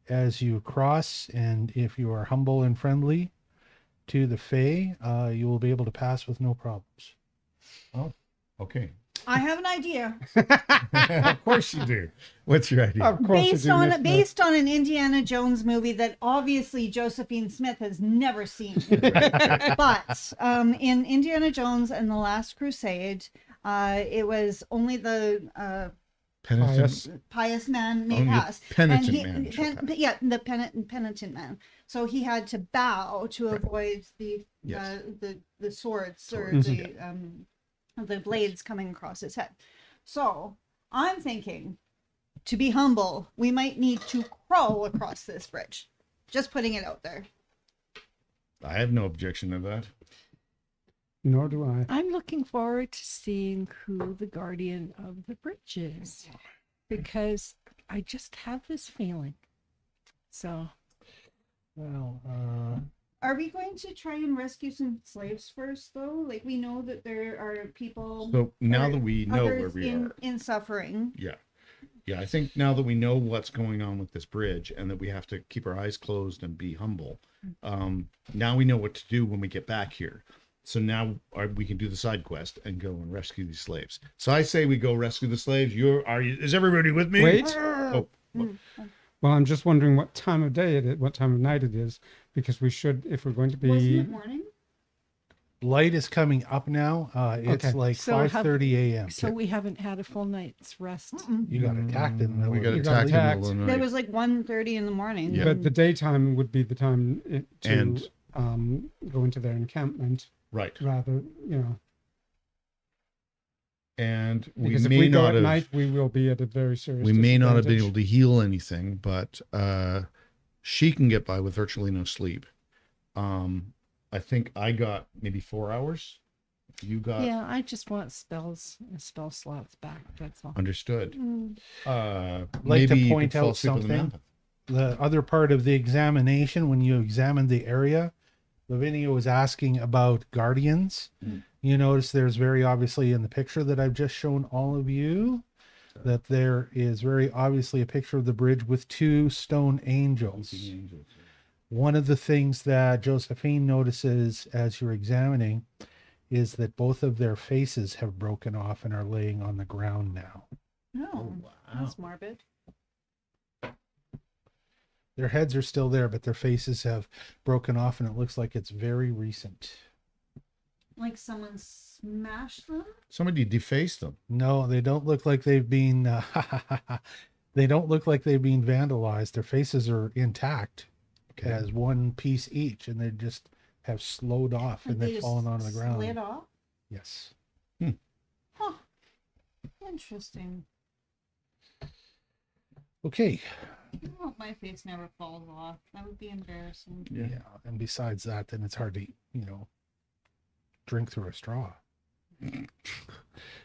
[SPEAKER 1] as you cross, and if you are humble and friendly to the Fae, you will be able to pass with no problems.
[SPEAKER 3] Okay.
[SPEAKER 2] I have an idea.
[SPEAKER 3] Of course you do. What's your idea?
[SPEAKER 4] Of course,
[SPEAKER 2] based on an Indiana Jones movie that obviously Josephine Smith has never seen. But in Indiana Jones and the Last Crusade, it was only the
[SPEAKER 3] Penitent.
[SPEAKER 2] pious man may
[SPEAKER 3] Only
[SPEAKER 2] pass.
[SPEAKER 3] penitent
[SPEAKER 2] And he-
[SPEAKER 3] man shall pass.
[SPEAKER 2] Yeah, the penitent man. So he had to bow to
[SPEAKER 3] Right.
[SPEAKER 2] avoid the
[SPEAKER 3] Yes.
[SPEAKER 2] the swords or
[SPEAKER 3] Swords,
[SPEAKER 2] the blades coming across his head. So I'm thinking, to be humble, we might need to crawl across this bridge. Just putting it out there.
[SPEAKER 3] I have no objection to that.
[SPEAKER 4] Nor do I.
[SPEAKER 5] I'm looking forward to seeing who the guardian of the bridge is, because I just have this feeling. So
[SPEAKER 1] Well,
[SPEAKER 2] Are we going to try and rescue some slaves first, though? Like, we know that there are people.
[SPEAKER 3] So now
[SPEAKER 2] or
[SPEAKER 3] that we know where
[SPEAKER 2] others
[SPEAKER 3] we
[SPEAKER 2] in,
[SPEAKER 3] are.
[SPEAKER 2] in suffering.
[SPEAKER 3] Yeah. Yeah, I think now that we know what's going on with this bridge and that we have to keep our eyes closed and be humble, now we know what to do when we get back here. So now we can do the side quest and go and rescue these slaves. So I say we go rescue the slaves. Is everybody with me?
[SPEAKER 4] Wait.
[SPEAKER 3] Oh,
[SPEAKER 4] Well, I'm just wondering what time of day it is, what time of night it is, because we should, if we're going to
[SPEAKER 2] Wasn't
[SPEAKER 4] be.
[SPEAKER 2] it morning?
[SPEAKER 1] light is coming up now. It's
[SPEAKER 4] Okay.
[SPEAKER 1] like
[SPEAKER 5] So have-
[SPEAKER 1] 5:30 a.m.
[SPEAKER 5] so we haven't had a full night's rest.
[SPEAKER 1] You got attacked in the middle
[SPEAKER 3] we
[SPEAKER 1] of
[SPEAKER 3] got
[SPEAKER 1] the
[SPEAKER 4] You
[SPEAKER 3] attacked
[SPEAKER 4] got
[SPEAKER 3] in the middle of the
[SPEAKER 2] It
[SPEAKER 3] night.
[SPEAKER 2] was like 1:30 in the morning.
[SPEAKER 3] Yeah.
[SPEAKER 4] But the daytime would be the time to
[SPEAKER 3] And-
[SPEAKER 4] go into their encampment,
[SPEAKER 3] Right.
[SPEAKER 4] rather,
[SPEAKER 3] And we
[SPEAKER 4] because if
[SPEAKER 3] may
[SPEAKER 4] we go
[SPEAKER 3] not
[SPEAKER 4] at
[SPEAKER 3] have
[SPEAKER 4] night, we will be at a very serious
[SPEAKER 3] we may not have been
[SPEAKER 4] disadvantage.
[SPEAKER 3] able to heal anything, but she can get by with virtually no sleep. I think I got maybe 4 hours. You got
[SPEAKER 5] Yeah, I just want spell slots back. That's all.
[SPEAKER 3] understood.
[SPEAKER 1] like to
[SPEAKER 3] Maybe you
[SPEAKER 1] point
[SPEAKER 3] could fall
[SPEAKER 1] out
[SPEAKER 3] asleep on the
[SPEAKER 1] something.
[SPEAKER 3] mountain.
[SPEAKER 1] The other part of the examination, when you examined the area, Lavinia was asking about guardians. You notice there's very obviously in the picture that I've just shown all of you that there is very obviously a picture of the bridge with two stone angels. One of the things that Josephine notices as you're examining is that both of their faces have broken off and are laying on the ground now.
[SPEAKER 2] No, that's morbid.
[SPEAKER 1] Their heads are still there, but their faces have broken off, and it looks like it's very recent.
[SPEAKER 2] Like someone smashed them?
[SPEAKER 3] Somebody defaced them.
[SPEAKER 1] No, they don't look like they've been. They don't look like they've been vandalized. Their faces are intact, as one piece each, and they just have slowed off and
[SPEAKER 2] Like
[SPEAKER 1] they've
[SPEAKER 2] just
[SPEAKER 1] fallen onto the ground.
[SPEAKER 2] Slid off?
[SPEAKER 1] Yes.
[SPEAKER 2] Huh. Interesting.
[SPEAKER 1] Okay.
[SPEAKER 2] I hope my face never falls off. That would be embarrassing.
[SPEAKER 1] Yeah. And besides that, then it's hard to, drink through a straw.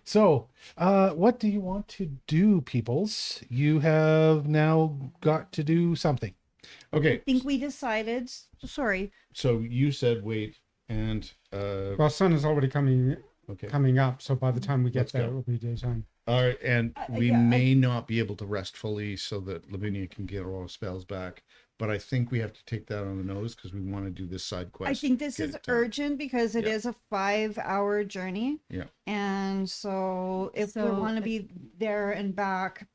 [SPEAKER 1] So, what do you want to do, peoples? You have now got to do something.
[SPEAKER 3] Okay.
[SPEAKER 2] I think we decided. Sorry.
[SPEAKER 3] So you said wait, and
[SPEAKER 4] Well, sun is already coming
[SPEAKER 3] okay.
[SPEAKER 4] up, so by the time we get
[SPEAKER 3] Let's
[SPEAKER 4] there,
[SPEAKER 3] go.
[SPEAKER 4] it will be daytime.
[SPEAKER 3] All right, and we
[SPEAKER 2] yeah,
[SPEAKER 3] may not be able to rest fully so that Lavinia can get all her spells back. But I think we have to take that on the nose because we want to do this side quest.
[SPEAKER 2] I think this
[SPEAKER 3] get
[SPEAKER 2] is
[SPEAKER 3] it done.
[SPEAKER 2] urgent because it
[SPEAKER 3] Yeah.
[SPEAKER 2] is a 5-hour journey.
[SPEAKER 3] Yeah.
[SPEAKER 2] And so if we
[SPEAKER 5] So,
[SPEAKER 2] want to be there and back,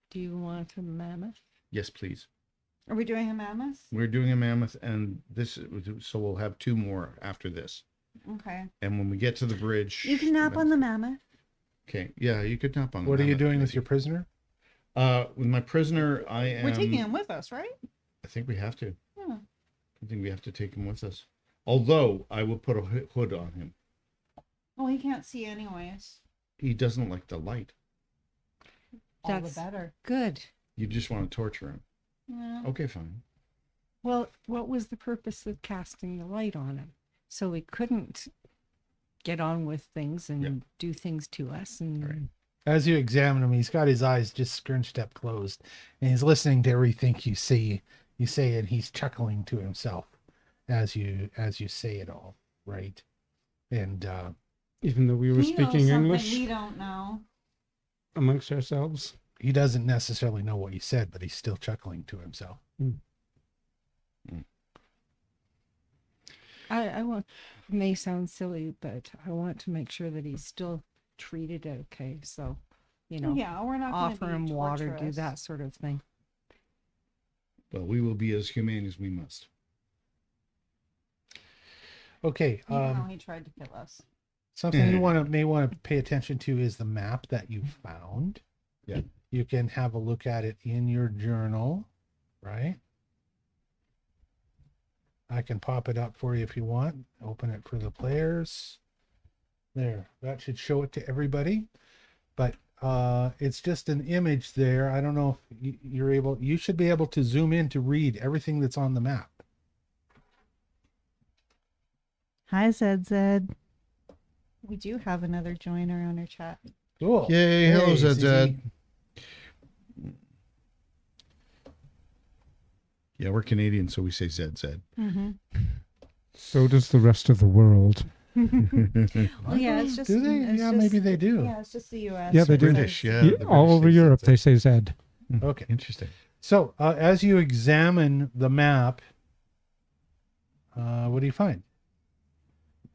[SPEAKER 5] Do you want a mammoth?
[SPEAKER 3] Yes, please.
[SPEAKER 2] are we doing a mammoth?
[SPEAKER 3] We're doing a mammoth, and so we'll have 2 more after this.
[SPEAKER 2] Okay.
[SPEAKER 3] And when we get to the bridge,
[SPEAKER 2] You can nap on the mammoth.
[SPEAKER 3] Okay, yeah, you could nap on.
[SPEAKER 1] What
[SPEAKER 3] the
[SPEAKER 1] are you
[SPEAKER 3] mammoth,
[SPEAKER 1] doing with
[SPEAKER 3] maybe.
[SPEAKER 1] your prisoner?
[SPEAKER 3] With my prisoner, I am.
[SPEAKER 2] We're taking him with us, right?
[SPEAKER 3] I think we have to.
[SPEAKER 2] Yeah.
[SPEAKER 3] I think we have to take him with us. Although I will put a hood on him.
[SPEAKER 2] Well, he can't see anyways.
[SPEAKER 3] He doesn't like the light.
[SPEAKER 2] All
[SPEAKER 5] That's
[SPEAKER 2] the better.
[SPEAKER 5] good.
[SPEAKER 3] You just want to torture him.
[SPEAKER 2] Yeah.
[SPEAKER 3] Okay, fine.
[SPEAKER 5] Well, what was the purpose of casting the light on him? So he couldn't get on with things and
[SPEAKER 3] Yeah.
[SPEAKER 5] do things to us. And
[SPEAKER 3] Right.
[SPEAKER 1] As you examine him, he's got his eyes just scrunched up closed, and he's listening to everything you say, and he's chuckling to himself as you say it all, right? And
[SPEAKER 4] Even though we were
[SPEAKER 2] He knows
[SPEAKER 4] speaking
[SPEAKER 2] something
[SPEAKER 4] English
[SPEAKER 2] we don't know.
[SPEAKER 4] amongst ourselves.
[SPEAKER 1] he doesn't necessarily know what you said, but he's still chuckling to himself.
[SPEAKER 5] I want, may sound silly, but I want to make sure that he's still treated okay. So,
[SPEAKER 2] Yeah, we're not gonna
[SPEAKER 5] offer
[SPEAKER 2] be
[SPEAKER 5] him water, do
[SPEAKER 2] torturous.
[SPEAKER 5] that sort of thing.
[SPEAKER 3] Well, we will be as humane as we must.
[SPEAKER 1] Okay.
[SPEAKER 2] Even though he tried to kill us.
[SPEAKER 1] Something you may want to pay attention to is the map that you found.
[SPEAKER 3] Yeah.
[SPEAKER 1] You can have a look at it in your journal, right? I can pop it up for you if you want. Open it for the players. There, that should show it to everybody. But it's just an image there. I don't know if you should be able to zoom in to read everything that's on the map.
[SPEAKER 2] Hi, Zed. We do have another joiner on our chat.
[SPEAKER 1] Cool.
[SPEAKER 3] Yay, hello,
[SPEAKER 1] Hey,
[SPEAKER 3] Zed.
[SPEAKER 1] ZZ.
[SPEAKER 3] Yeah, we're Canadian, so we say Zed.
[SPEAKER 2] Mm-hmm.
[SPEAKER 4] So does the rest of the world.
[SPEAKER 2] Well, yeah, it's just.
[SPEAKER 1] Do they?
[SPEAKER 2] it's
[SPEAKER 1] Yeah,
[SPEAKER 2] just-
[SPEAKER 1] maybe they do.
[SPEAKER 2] Yeah, it's just the U.S.
[SPEAKER 4] Yeah, they do.
[SPEAKER 3] British, yeah. the
[SPEAKER 4] All
[SPEAKER 3] British
[SPEAKER 4] over
[SPEAKER 3] say
[SPEAKER 4] Europe,
[SPEAKER 3] Zed.
[SPEAKER 4] they say Zed.
[SPEAKER 1] Okay.
[SPEAKER 3] Interesting.
[SPEAKER 1] So, as you examine the map, what do you find?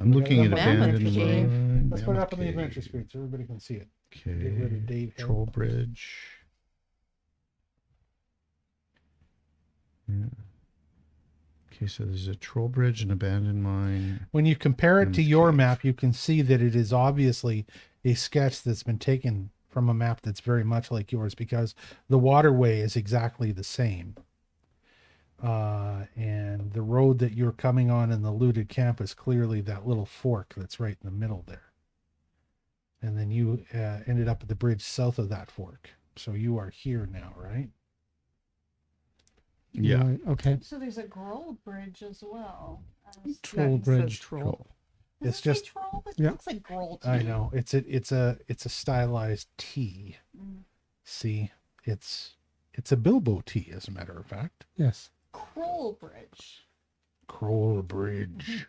[SPEAKER 3] I'm looking at
[SPEAKER 1] Mammoth
[SPEAKER 3] abandoned
[SPEAKER 5] cave.
[SPEAKER 3] mine.
[SPEAKER 1] Let's put it
[SPEAKER 3] Mammoth
[SPEAKER 1] up on the adventure
[SPEAKER 3] cave.
[SPEAKER 1] screen so everybody can see it. Get rid
[SPEAKER 3] Okay.
[SPEAKER 1] of Dave Hill.
[SPEAKER 3] Troll bridge. Yeah. Okay, so there's a troll bridge, an abandoned mine.
[SPEAKER 1] When you compare it to
[SPEAKER 3] Mammoth
[SPEAKER 1] your
[SPEAKER 3] cave.
[SPEAKER 1] map, you can see that it is obviously a sketch that's been taken from a map that's very much like yours because the waterway is exactly the same. And the road that you're coming on in the looted camp is clearly that little fork that's right in the middle there. And then you ended up at the bridge south of that fork. So you are here now, right?
[SPEAKER 3] Yeah.
[SPEAKER 4] Right, okay.
[SPEAKER 2] So there's a Groll bridge as well.
[SPEAKER 4] Troll
[SPEAKER 5] That says
[SPEAKER 4] bridge.
[SPEAKER 5] troll.
[SPEAKER 2] Does
[SPEAKER 1] It's
[SPEAKER 2] it say
[SPEAKER 1] just-
[SPEAKER 2] troll, but
[SPEAKER 4] Yeah.
[SPEAKER 2] it looks like Groll to
[SPEAKER 1] I
[SPEAKER 2] me.
[SPEAKER 1] know. It's a stylized T.
[SPEAKER 2] Mm.
[SPEAKER 1] See, it's a Bilbo T, as a matter of fact.
[SPEAKER 4] Yes.
[SPEAKER 2] Kroll bridge.
[SPEAKER 1] Kroll Bridge.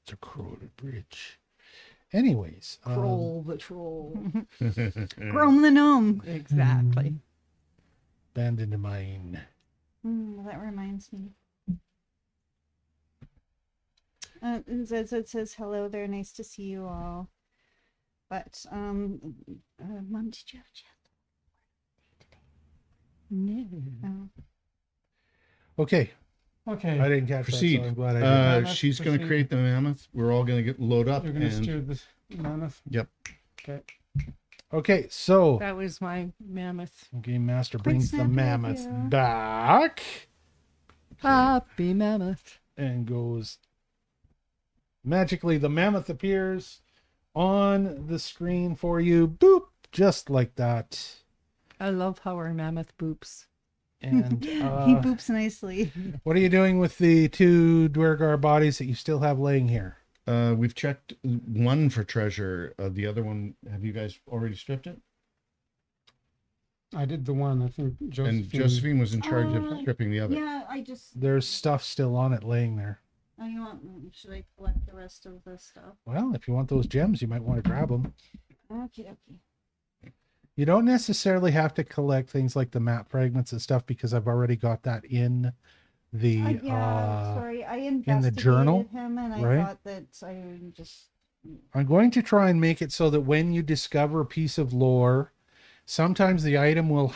[SPEAKER 1] It's a Kroll Bridge. Anyways,
[SPEAKER 5] Troll the troll.
[SPEAKER 2] Grom the gnome.
[SPEAKER 5] Exactly.
[SPEAKER 1] abandoned mine.
[SPEAKER 2] That reminds me. Zed says hello there. Nice to see you all. But Mom, did you have a chat?
[SPEAKER 5] No.
[SPEAKER 2] Oh.
[SPEAKER 1] Okay,
[SPEAKER 4] Okay.
[SPEAKER 1] I didn't catch
[SPEAKER 3] Proceed.
[SPEAKER 1] that, so I'm glad I did.
[SPEAKER 4] Mammoth,
[SPEAKER 3] She's going to
[SPEAKER 4] proceed.
[SPEAKER 3] create the mammoth. We're all going to load up.
[SPEAKER 4] You're going to
[SPEAKER 3] and
[SPEAKER 4] steer this mammoth?
[SPEAKER 3] Yep.
[SPEAKER 4] Okay.
[SPEAKER 1] Okay, so
[SPEAKER 5] That was my mammoth.
[SPEAKER 1] Game Master brings the
[SPEAKER 2] snappy
[SPEAKER 1] mammoth
[SPEAKER 2] idea.
[SPEAKER 1] back
[SPEAKER 5] Happy mammoth.
[SPEAKER 1] and goes magically. The mammoth appears on the screen for you. Boop, just like that.
[SPEAKER 5] I love how our mammoth boops.
[SPEAKER 1] And
[SPEAKER 2] He boops nicely.
[SPEAKER 1] what are you doing with the 2 Duergar bodies that you still have laying here?
[SPEAKER 3] We've checked one for treasure. The other one, have you guys already stripped it?
[SPEAKER 4] I did the one. I think Josephine.
[SPEAKER 3] And Josephine was in charge of stripping the other.
[SPEAKER 2] Yeah, I just.
[SPEAKER 1] There's stuff still on it laying there.
[SPEAKER 2] Oh, you want? Should I collect the rest of the stuff?
[SPEAKER 1] Well, if you want those gems, you might want to grab them.
[SPEAKER 2] Okay.
[SPEAKER 1] You don't necessarily have to collect things like the map fragments and stuff because I've already got that in the
[SPEAKER 2] Sorry, I investigated
[SPEAKER 1] journal,
[SPEAKER 2] him, and I
[SPEAKER 1] right?
[SPEAKER 2] thought that I would just.
[SPEAKER 1] I'm going to try and make it so that when you discover a piece of lore, sometimes the item will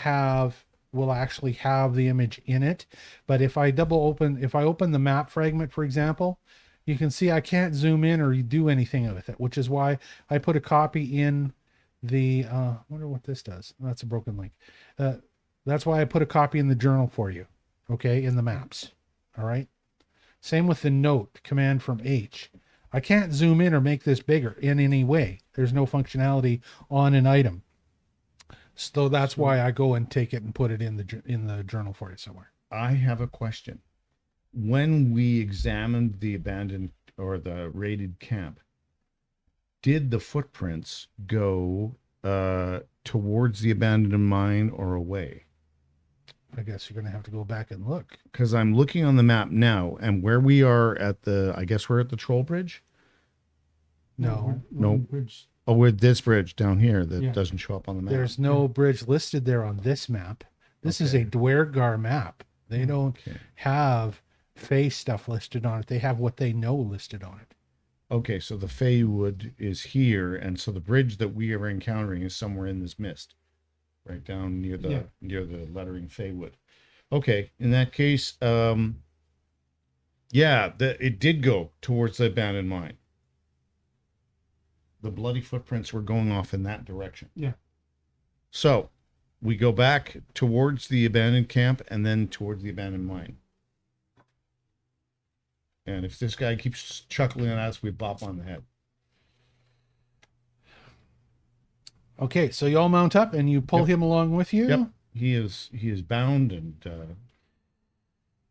[SPEAKER 1] actually have the image in it. But if I open the map fragment, for example, you can see I can't zoom in or do anything with it, which is why I put a copy in the wonder what this does. That's a broken link. That's why I put a copy in the journal for you. Okay, in the maps. All right. Same with the note command from H. I can't zoom in or make this bigger in any way. There's no functionality on an item. So that's why I go and take it and put it in the journal for you somewhere.
[SPEAKER 3] I have a question. When we examined the abandoned or the raided camp, did the footprints go towards the abandoned mine or away?
[SPEAKER 1] I guess you're going to have to go back and look.
[SPEAKER 3] Because I'm looking on the map now, and where we are I guess we're at the troll bridge?
[SPEAKER 1] No,
[SPEAKER 3] No.
[SPEAKER 4] Bridge.
[SPEAKER 3] Oh, with this bridge down here that
[SPEAKER 4] Yeah.
[SPEAKER 3] doesn't show up on the map.
[SPEAKER 1] there's no bridge listed there on this map. This is a Duergar map. They don't
[SPEAKER 3] Okay.
[SPEAKER 1] have Fae stuff listed on it. They have what they know listed on it.
[SPEAKER 3] Okay, so the Faewoode is here, and so the bridge that we are encountering is somewhere in this mist, right down near the lettering Faewoode. Okay, in that case, it did go towards the abandoned mine. The bloody footprints were going off in that direction.
[SPEAKER 4] Yeah.
[SPEAKER 3] So we go back towards the abandoned camp and then towards the abandoned mine. And if this guy keeps chuckling at us, we bop on the head.
[SPEAKER 1] Okay, so you all mount up and you pull
[SPEAKER 3] Yep.
[SPEAKER 1] him along with you.
[SPEAKER 3] Yep. He is bound and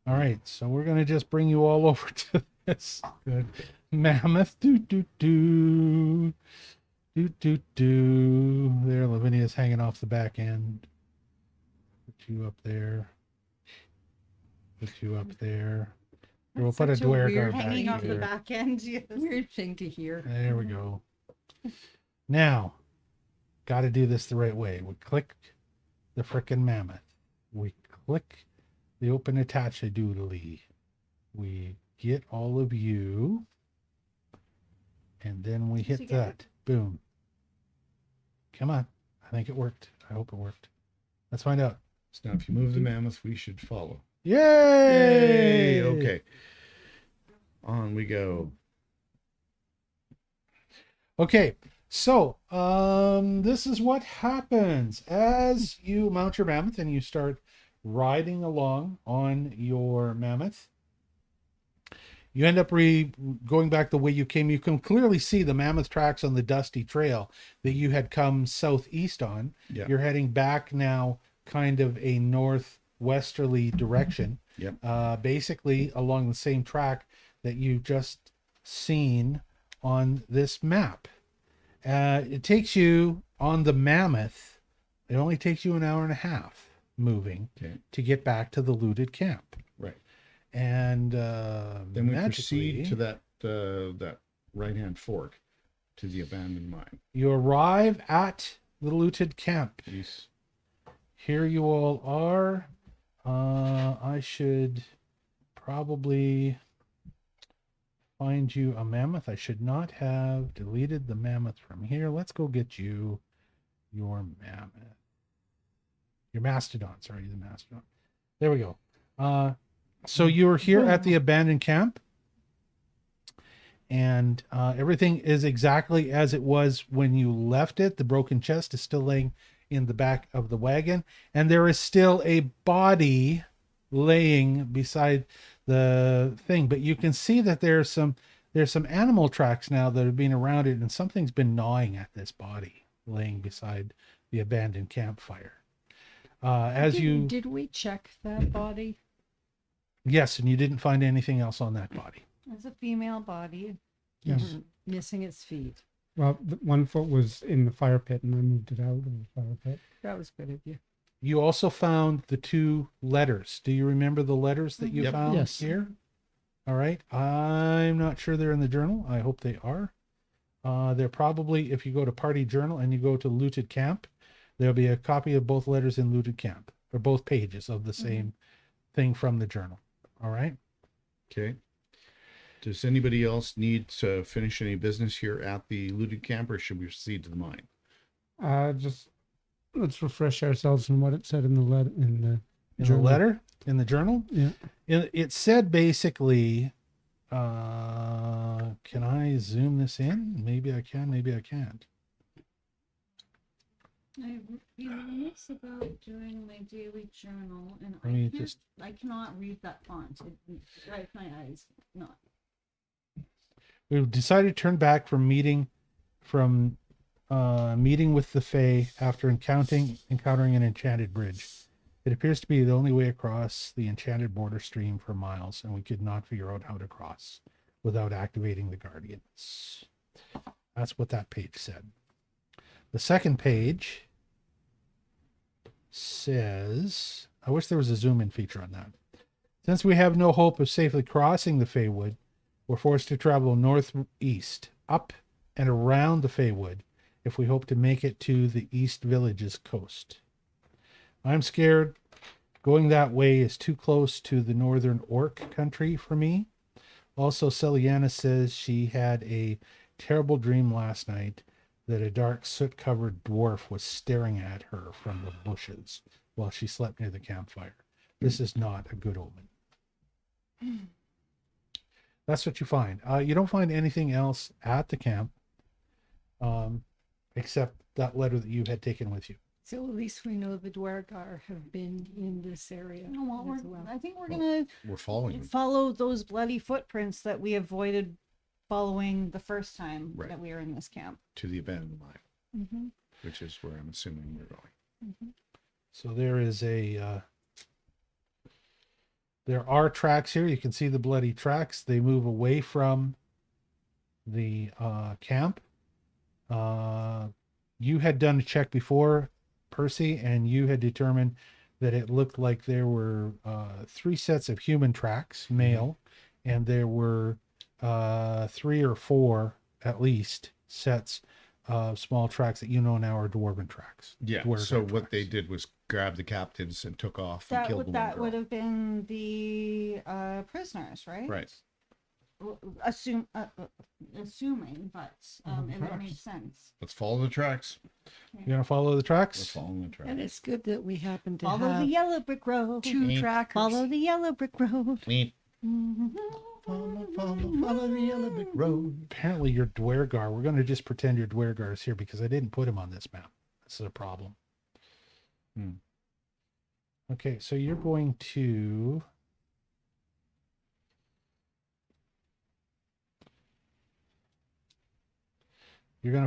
[SPEAKER 1] All right, so we're gonna just bring you all over to this good mammoth. Do. There, Lavinia's hanging off the back end. Put you up there. Put you up there. Here, we'll put a
[SPEAKER 5] Such a weird
[SPEAKER 1] Duergar back
[SPEAKER 2] Hanging off the
[SPEAKER 1] here.
[SPEAKER 2] back end. Yes.
[SPEAKER 5] Weird thing to hear.
[SPEAKER 1] There we go. Now, got to do this the right way. We click the frickin' mammoth. We click the open attach a doodly. We get all of you. And then we hit
[SPEAKER 2] Together.
[SPEAKER 1] that. Boom. Come on. I think it worked. I hope it worked. Let's find out.
[SPEAKER 3] so now if you move the mammoth, we should follow.
[SPEAKER 1] Yay!
[SPEAKER 3] Okay. On we go.
[SPEAKER 1] Okay, so this is what happens as you mount your mammoth and you start riding along on your mammoth. You end up going back the way you came. You can clearly see the mammoth tracks on the dusty trail that you had come southeast on.
[SPEAKER 3] Yeah.
[SPEAKER 1] You're heading back now, kind of a northwesterly direction.
[SPEAKER 3] Yep.
[SPEAKER 1] Basically along the same track that you just seen on this map. It takes you on the mammoth. It only takes you an hour and a half moving to get back to the looted camp.
[SPEAKER 3] Right.
[SPEAKER 1] And
[SPEAKER 3] Then we
[SPEAKER 1] magically,
[SPEAKER 3] proceed to that right-hand fork to the abandoned mine.
[SPEAKER 1] you arrive at the looted camp.
[SPEAKER 3] Yes.
[SPEAKER 1] Here you all are. I should probably find you a mammoth. I should not have deleted the mammoth from here. Let's go get you your mammoth. Your mastodon. Sorry, the mastodon. There we go. So you're here at the abandoned camp. And everything is exactly as it was when you left it. The broken chest is still laying in the back of the wagon. And there is still a body laying beside the thing. But you can see that there's there's some animal tracks now that have been around it, and something's been gnawing at this body laying beside the abandoned campfire.
[SPEAKER 5] Did we check that body?
[SPEAKER 1] Yes, and you didn't find anything else on that body.
[SPEAKER 2] It's a female body.
[SPEAKER 4] Yes.
[SPEAKER 5] Missing its feet.
[SPEAKER 4] Well, one foot was in the fire pit, and I moved it out of the fire pit.
[SPEAKER 5] That was good of you.
[SPEAKER 1] You also found the 2 letters. Do you remember the letters that you
[SPEAKER 3] Yep.
[SPEAKER 1] found
[SPEAKER 6] Yes.
[SPEAKER 1] here? All right. I'm not sure they're in the journal. I hope they are. They're probably, if you go to party journal and you go to looted camp, there'll be a copy of both letters in looted camp, or both pages of the same thing from the journal. All right.
[SPEAKER 3] Okay. Does anybody else need to finish any business here at the looted camp, or should we proceed to the mine?
[SPEAKER 4] Just let's refresh ourselves on what it said in the letter.
[SPEAKER 1] In the letter, in the journal,
[SPEAKER 4] Yeah.
[SPEAKER 1] it said basically, can I zoom this in? Maybe I can, maybe I can't.
[SPEAKER 2] I reminisce about doing my daily journal, and
[SPEAKER 1] Let me just-
[SPEAKER 2] I cannot read that font. It drives my eyes not.
[SPEAKER 1] We've decided to turn back from meeting with the Fae after encountering an enchanted bridge. It appears to be the only way across the enchanted border stream for miles, and we could not figure out how to cross without activating the guardians. That's what that page said. The second page says, I wish there was a zoom in feature on that. Since we have no hope of safely crossing the Faewoode, we're forced to travel northeast, up and around the Faewoode, if we hope to make it to the East Village's coast. I'm scared. Going that way is too close to the northern orc country for me. Also, Celiana says she had a terrible dream last night that a dark soot-covered dwarf was staring at her from the bushes while she slept near the campfire. This is not a good omen. That's what you find. You don't find anything else at the camp, except that letter that you had taken with you.
[SPEAKER 5] So at least we know the Duergar have been in this area as well.
[SPEAKER 2] I think we're gonna
[SPEAKER 3] We're following them.
[SPEAKER 2] follow those bloody footprints that we avoided following the first time
[SPEAKER 3] Right.
[SPEAKER 2] that we were in this camp.
[SPEAKER 3] To the abandoned mine,
[SPEAKER 5] Mm-hmm.
[SPEAKER 3] which is where I'm assuming we're going.
[SPEAKER 1] So there is there are tracks here. You can see the bloody tracks. They move away from the camp. You had done a check before, Percy, and you had determined that it looked like there were 3 sets of human tracks, male, and there were 3 or 4 at least sets of small tracks that now are dwarven tracks.
[SPEAKER 3] Yeah.
[SPEAKER 1] Duergar
[SPEAKER 3] So what
[SPEAKER 1] tracks.
[SPEAKER 3] they did was grab the captives and took off and
[SPEAKER 2] That
[SPEAKER 3] killed
[SPEAKER 2] would
[SPEAKER 3] the one girl.
[SPEAKER 2] have been the prisoners, right?
[SPEAKER 3] Right.
[SPEAKER 2] Assuming, but it would make sense.
[SPEAKER 3] Let's follow the tracks.
[SPEAKER 1] You're gonna follow the
[SPEAKER 3] We're
[SPEAKER 1] tracks?
[SPEAKER 3] following the tracks.
[SPEAKER 5] And it's good that we happen to
[SPEAKER 2] Follow
[SPEAKER 5] have
[SPEAKER 2] the yellow brick road.
[SPEAKER 5] 2 trackers.
[SPEAKER 2] Follow the yellow brick road.
[SPEAKER 3] Meep. Follow the yellow brick road.
[SPEAKER 1] Apparently you're Duergar. We're gonna just pretend you're Duergar is here because I didn't put him on this map. This is a problem. Okay, so you're going to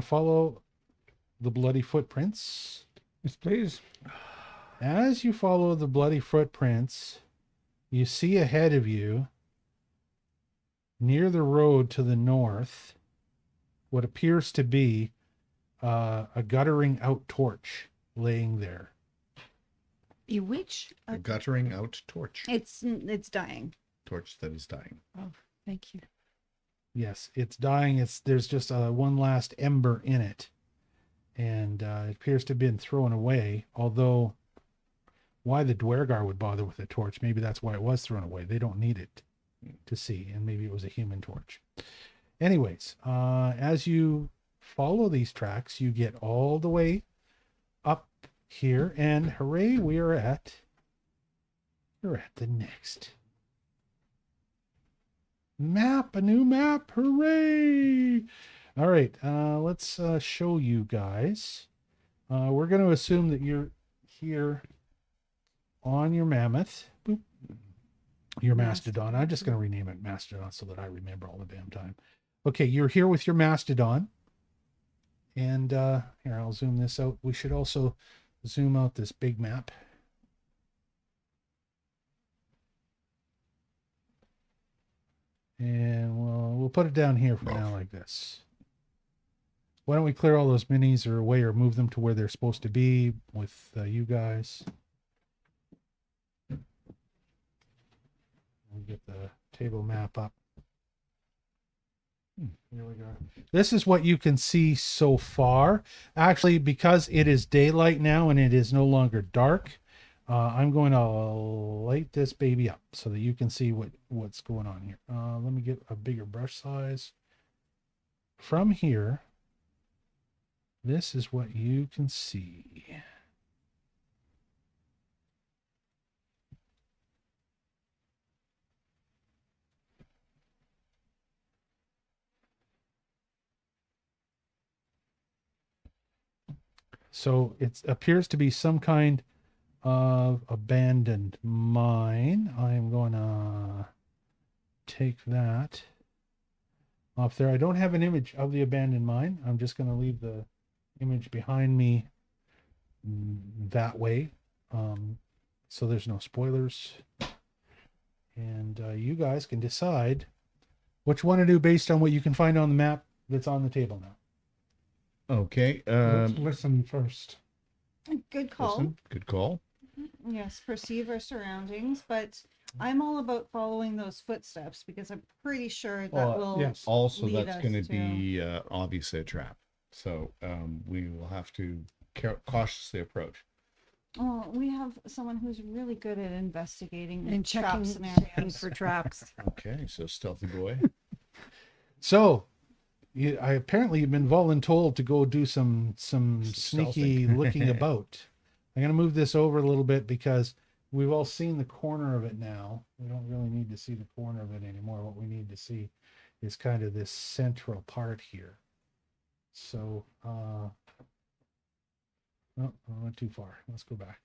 [SPEAKER 1] follow the bloody footprints.
[SPEAKER 4] Yes, please.
[SPEAKER 1] As you follow the bloody footprints, you see ahead of you, near the road to the north, what appears to be a guttering out torch laying there.
[SPEAKER 5] Which?
[SPEAKER 3] A guttering out torch.
[SPEAKER 2] It's dying.
[SPEAKER 3] Torch that is dying.
[SPEAKER 5] Oh, thank you.
[SPEAKER 1] Yes, it's dying. There's just one last ember in it, and it appears to have been thrown away. Although, why the Duergar would bother with a torch? Maybe that's why it was thrown away. They don't need it to see, and maybe it was a human torch. Anyways, as you follow these tracks, you get all the way up here, and hooray, we're at the next map, a new map. Hooray! All right, let's show you guys. We're going to assume that you're here on your mammoth. Boop. Your mastodon. I'm just going to rename it mastodon so that I remember all the damn time. Okay, you're here with your mastodon. And here, I'll zoom this out. We should also zoom out this big map. And we'll put it down here for now like this. Why don't we clear all those minis or away or move them to where they're supposed to be with you guys. We'll get the table map up. Here we go. This is what you can see so far. Actually, because it is daylight now and it is no longer dark, I'm going to light this baby up so that you can see what's going on here. Let me get a bigger brush size. From here, this is what you can see. So it appears to be some kind of abandoned mine. I'm going to take that off there. I don't have an image of the abandoned mine. I'm just going to leave the image behind me that way. So there's no spoilers. And you guys can decide what you want to do based on what you can find on the map that's on the table now.
[SPEAKER 3] Okay.
[SPEAKER 4] Let's listen first.
[SPEAKER 2] Good call.
[SPEAKER 3] Listen, good call.
[SPEAKER 2] Yes, perceive our surroundings, but I'm all about following those footsteps because I'm pretty sure that will
[SPEAKER 4] yes.
[SPEAKER 3] Also,
[SPEAKER 2] lead
[SPEAKER 3] that's
[SPEAKER 2] us
[SPEAKER 3] going to
[SPEAKER 2] to-
[SPEAKER 3] be obviously a trap. So we will have to cautiously approach.
[SPEAKER 2] Oh, we have someone who's really good at investigating
[SPEAKER 5] And
[SPEAKER 2] trap
[SPEAKER 5] checking
[SPEAKER 2] scenarios.
[SPEAKER 5] for traps.
[SPEAKER 3] Okay, so stealthy boy.
[SPEAKER 1] So, apparently you've been voluntold to go do some sneaky looking about. I'm going to move this over a little bit because we've all seen the corner of it now. We don't really need to see the corner of it anymore. What we need to see is kind of this central part here. So, oh, I went too far. Let's go back.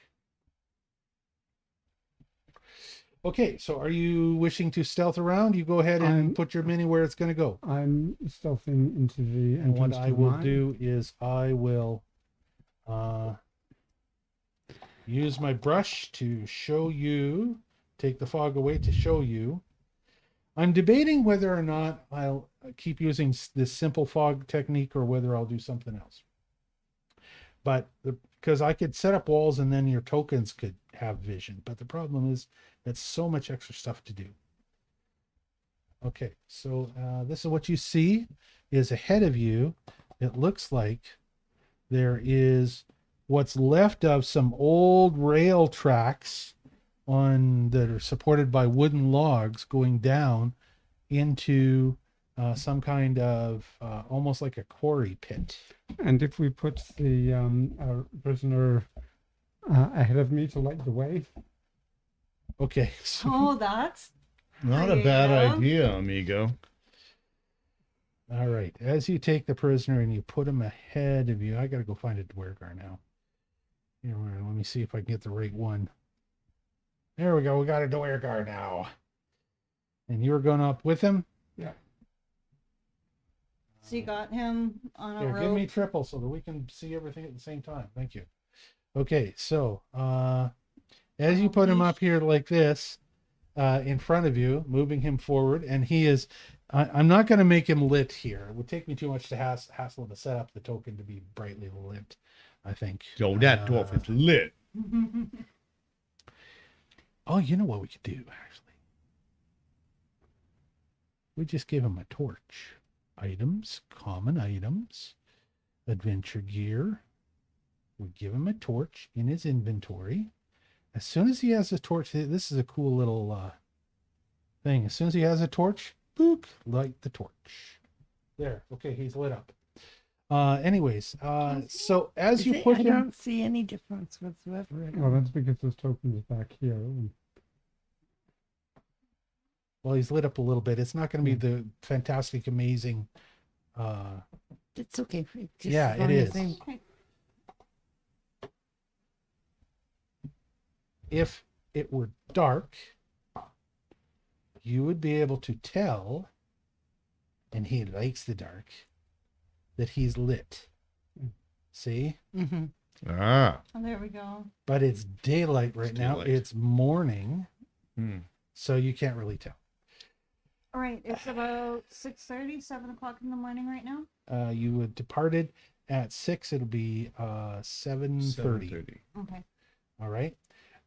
[SPEAKER 1] Okay, so are you wishing to stealth around? You go ahead and put your mini where it's going to go.
[SPEAKER 4] I'm stealthing into the
[SPEAKER 1] And what
[SPEAKER 4] entrance
[SPEAKER 1] I
[SPEAKER 4] to
[SPEAKER 1] will
[SPEAKER 4] mine.
[SPEAKER 1] do is I will use my brush to show you, take the fog away to show you. I'm debating whether or not I'll keep using this simple fog technique or whether I'll do something else. But because I could set up walls and then your tokens could have vision. But the problem is that's so much extra stuff to do. Okay, so this is what you see is ahead of you. It looks like there is what's left of some old rail tracks that are supported by wooden logs going down into some kind of almost like a quarry pit.
[SPEAKER 4] And if we put the our prisoner ahead of me to light the way,
[SPEAKER 1] Okay, so,
[SPEAKER 2] Oh, that's
[SPEAKER 3] Not a bad
[SPEAKER 2] Creative.
[SPEAKER 3] idea, amigo.
[SPEAKER 1] all right. As you take the prisoner and you put him ahead of you, I got to go find a Duergar now. Here, let me see if I can get the right one. There we go. We got a Duergar now. And you were going up with him?
[SPEAKER 4] yeah.
[SPEAKER 2] so you got him on a
[SPEAKER 1] Here,
[SPEAKER 2] rope.
[SPEAKER 1] give me triple so that we can see everything at the same time. Thank you. Okay, so as you put him up here like this, in front of you, moving him forward, and he is. I'm not going to make him lit here. It would take me too much to hassle to set up the token to be brightly lit, I think.
[SPEAKER 3] Yo, that dwarf is lit.
[SPEAKER 1] Oh, you know what we could do, actually? We just give him a torch. Items, common items, adventure gear. We give him a torch in his inventory. As soon as he has a torch, this is a cool little thing. As soon as he has a torch, boop, light the torch. There. Okay, he's lit up. Anyways, so as you push
[SPEAKER 5] I
[SPEAKER 1] him,
[SPEAKER 5] don't see any difference whatsoever.
[SPEAKER 4] Well, that's because this token is back here.
[SPEAKER 1] well, he's lit up a little bit. It's not going to be the fantastic, amazing.
[SPEAKER 5] It's okay. Just
[SPEAKER 1] Yeah,
[SPEAKER 5] as
[SPEAKER 1] it
[SPEAKER 5] long as
[SPEAKER 1] is.
[SPEAKER 5] I'm-
[SPEAKER 1] If it were dark, you would be able to tell and he likes the dark, that he's lit. See?
[SPEAKER 5] Mm-hmm.
[SPEAKER 3] Ah.
[SPEAKER 2] Oh, there we go.
[SPEAKER 1] But it's daylight right now.
[SPEAKER 3] daylight.
[SPEAKER 1] It's morning,
[SPEAKER 3] Hmm.
[SPEAKER 1] so you can't really tell.
[SPEAKER 2] All right, it's about 6:30, 7 o'clock in the morning right now.
[SPEAKER 1] You would departed at 6. It'll be 7:30.
[SPEAKER 3] 7:30.
[SPEAKER 2] Okay.
[SPEAKER 1] All right.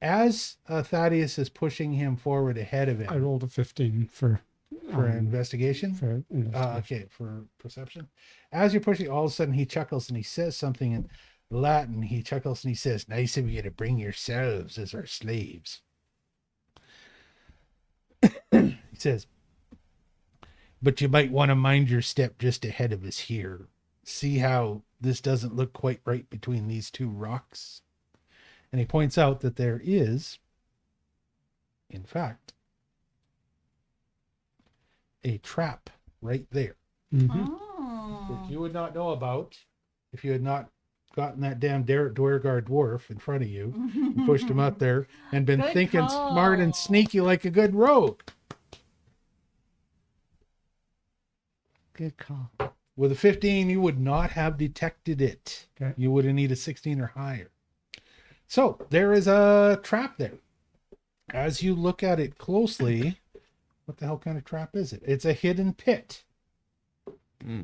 [SPEAKER 1] As Thaddeus is pushing him forward ahead of
[SPEAKER 4] I
[SPEAKER 1] him
[SPEAKER 4] rolled a 15 for
[SPEAKER 1] investigation.
[SPEAKER 4] For investigation.
[SPEAKER 1] Okay, for perception. As you're pushing, all of a sudden he chuckles and he says something in Latin. He chuckles and he says, "Nice of you to bring yourselves as our slaves." He says, "But you might want to mind your step just ahead of us here. See how this doesn't look quite right between these two rocks?" And he points out that there is, in fact, a trap right there
[SPEAKER 4] Mhm.
[SPEAKER 2] Oh.
[SPEAKER 1] that you would not know about if you had not gotten that damn Duergar dwarf in front of you and pushed him out there and been
[SPEAKER 2] Good
[SPEAKER 1] thinking
[SPEAKER 2] call.
[SPEAKER 1] smart and sneaky like a good rogue.
[SPEAKER 5] Good call.
[SPEAKER 1] With a 15, you would not have detected it.
[SPEAKER 4] Okay.
[SPEAKER 1] You would have needed 16 or higher. So there is a trap there. As you look at it closely, what the hell kind of trap is it? It's a hidden pit.
[SPEAKER 3] Hmm.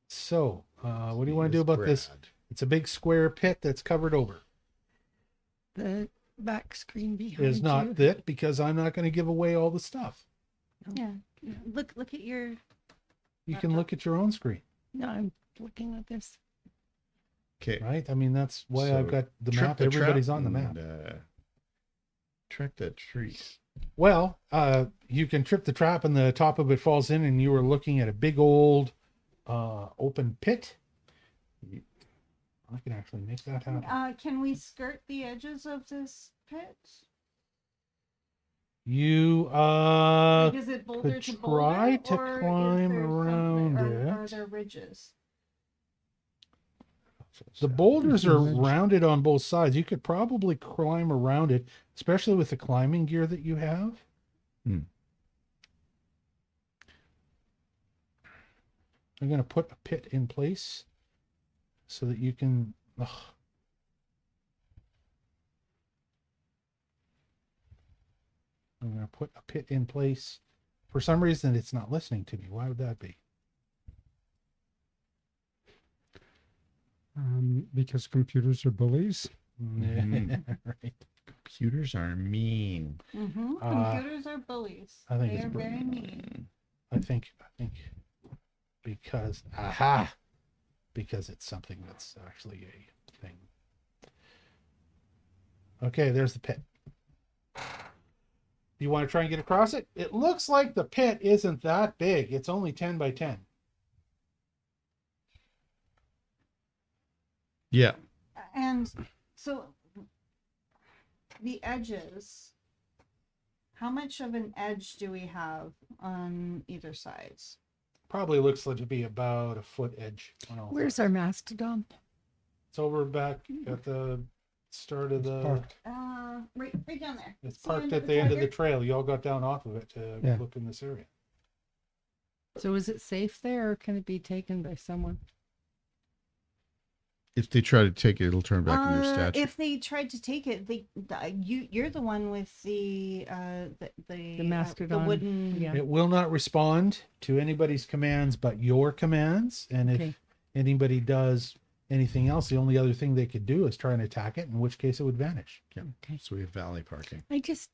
[SPEAKER 1] So, what do you want to do about this? It's a big square pit that's covered over.
[SPEAKER 5] The back screen behind
[SPEAKER 1] Is not
[SPEAKER 5] you.
[SPEAKER 1] that because I'm not going to give away all the stuff.
[SPEAKER 2] Yeah. Look at your.
[SPEAKER 1] You can look at your own screen,
[SPEAKER 5] No, I'm looking at this.
[SPEAKER 3] Okay.
[SPEAKER 1] right? I mean, that's why
[SPEAKER 3] So
[SPEAKER 1] I've got the
[SPEAKER 3] trip
[SPEAKER 1] map.
[SPEAKER 3] the trap
[SPEAKER 1] Everybody's on the map.
[SPEAKER 3] and, track that tree.
[SPEAKER 1] Well, you can trip the trap and the top of it falls in, and you are looking at a big old open pit. I can actually make that happen.
[SPEAKER 2] Can we skirt the edges of this pit?
[SPEAKER 1] You
[SPEAKER 2] Like, is it boulder
[SPEAKER 1] could
[SPEAKER 2] to
[SPEAKER 1] try
[SPEAKER 2] boulder,
[SPEAKER 1] to
[SPEAKER 2] or
[SPEAKER 1] climb
[SPEAKER 2] is there
[SPEAKER 1] around
[SPEAKER 2] something, or are
[SPEAKER 1] it.
[SPEAKER 2] there ridges?
[SPEAKER 1] The boulders are
[SPEAKER 4] Ledge.
[SPEAKER 1] rounded on both sides. You could probably climb around it, especially with the climbing gear that you have.
[SPEAKER 3] Hmm.
[SPEAKER 1] I'm going to put a pit in place so that you can. Ugh. I'm going to put a pit in place. For some reason, it's not listening to me. Why would that be?
[SPEAKER 4] Because computers are bullies.
[SPEAKER 1] Right.
[SPEAKER 3] Computers are mean.
[SPEAKER 2] Mm-hmm.
[SPEAKER 1] Uh,
[SPEAKER 2] Computers are bullies.
[SPEAKER 1] I think
[SPEAKER 2] They
[SPEAKER 1] it's
[SPEAKER 2] are
[SPEAKER 1] br-
[SPEAKER 2] very mean.
[SPEAKER 1] I think because because it's something that's actually a thing. Okay, there's the pit. Do you want to try and get across it? It looks like the pit isn't that big. It's only 10 by 10.
[SPEAKER 3] Yeah.
[SPEAKER 2] And so the edges, how much of an edge do we have on either sides?
[SPEAKER 1] Probably looks like to be about a foot edge on all
[SPEAKER 5] Where's
[SPEAKER 1] sides.
[SPEAKER 5] our mastodon?
[SPEAKER 1] It's over back at the start of the.
[SPEAKER 4] Parked.
[SPEAKER 2] Right down there.
[SPEAKER 1] It's
[SPEAKER 2] See
[SPEAKER 1] parked at the end of the
[SPEAKER 2] trail?
[SPEAKER 1] trail. You all got down off of it to
[SPEAKER 4] Yeah.
[SPEAKER 1] look in this area.
[SPEAKER 5] So is it safe there, or can it be taken by someone?
[SPEAKER 3] If they try to take it, it'll turn back into a statue.
[SPEAKER 2] If they tried to take it, you're the one with the the
[SPEAKER 5] mastodon,
[SPEAKER 2] wooden.
[SPEAKER 5] yeah.
[SPEAKER 1] It will not respond to anybody's commands but your commands. And if
[SPEAKER 5] Okay.
[SPEAKER 1] anybody does anything else, the only other thing they could do is try and attack it, in which case it would vanish.
[SPEAKER 3] Yeah.
[SPEAKER 5] Okay.
[SPEAKER 3] So we have valley parking.
[SPEAKER 5] I just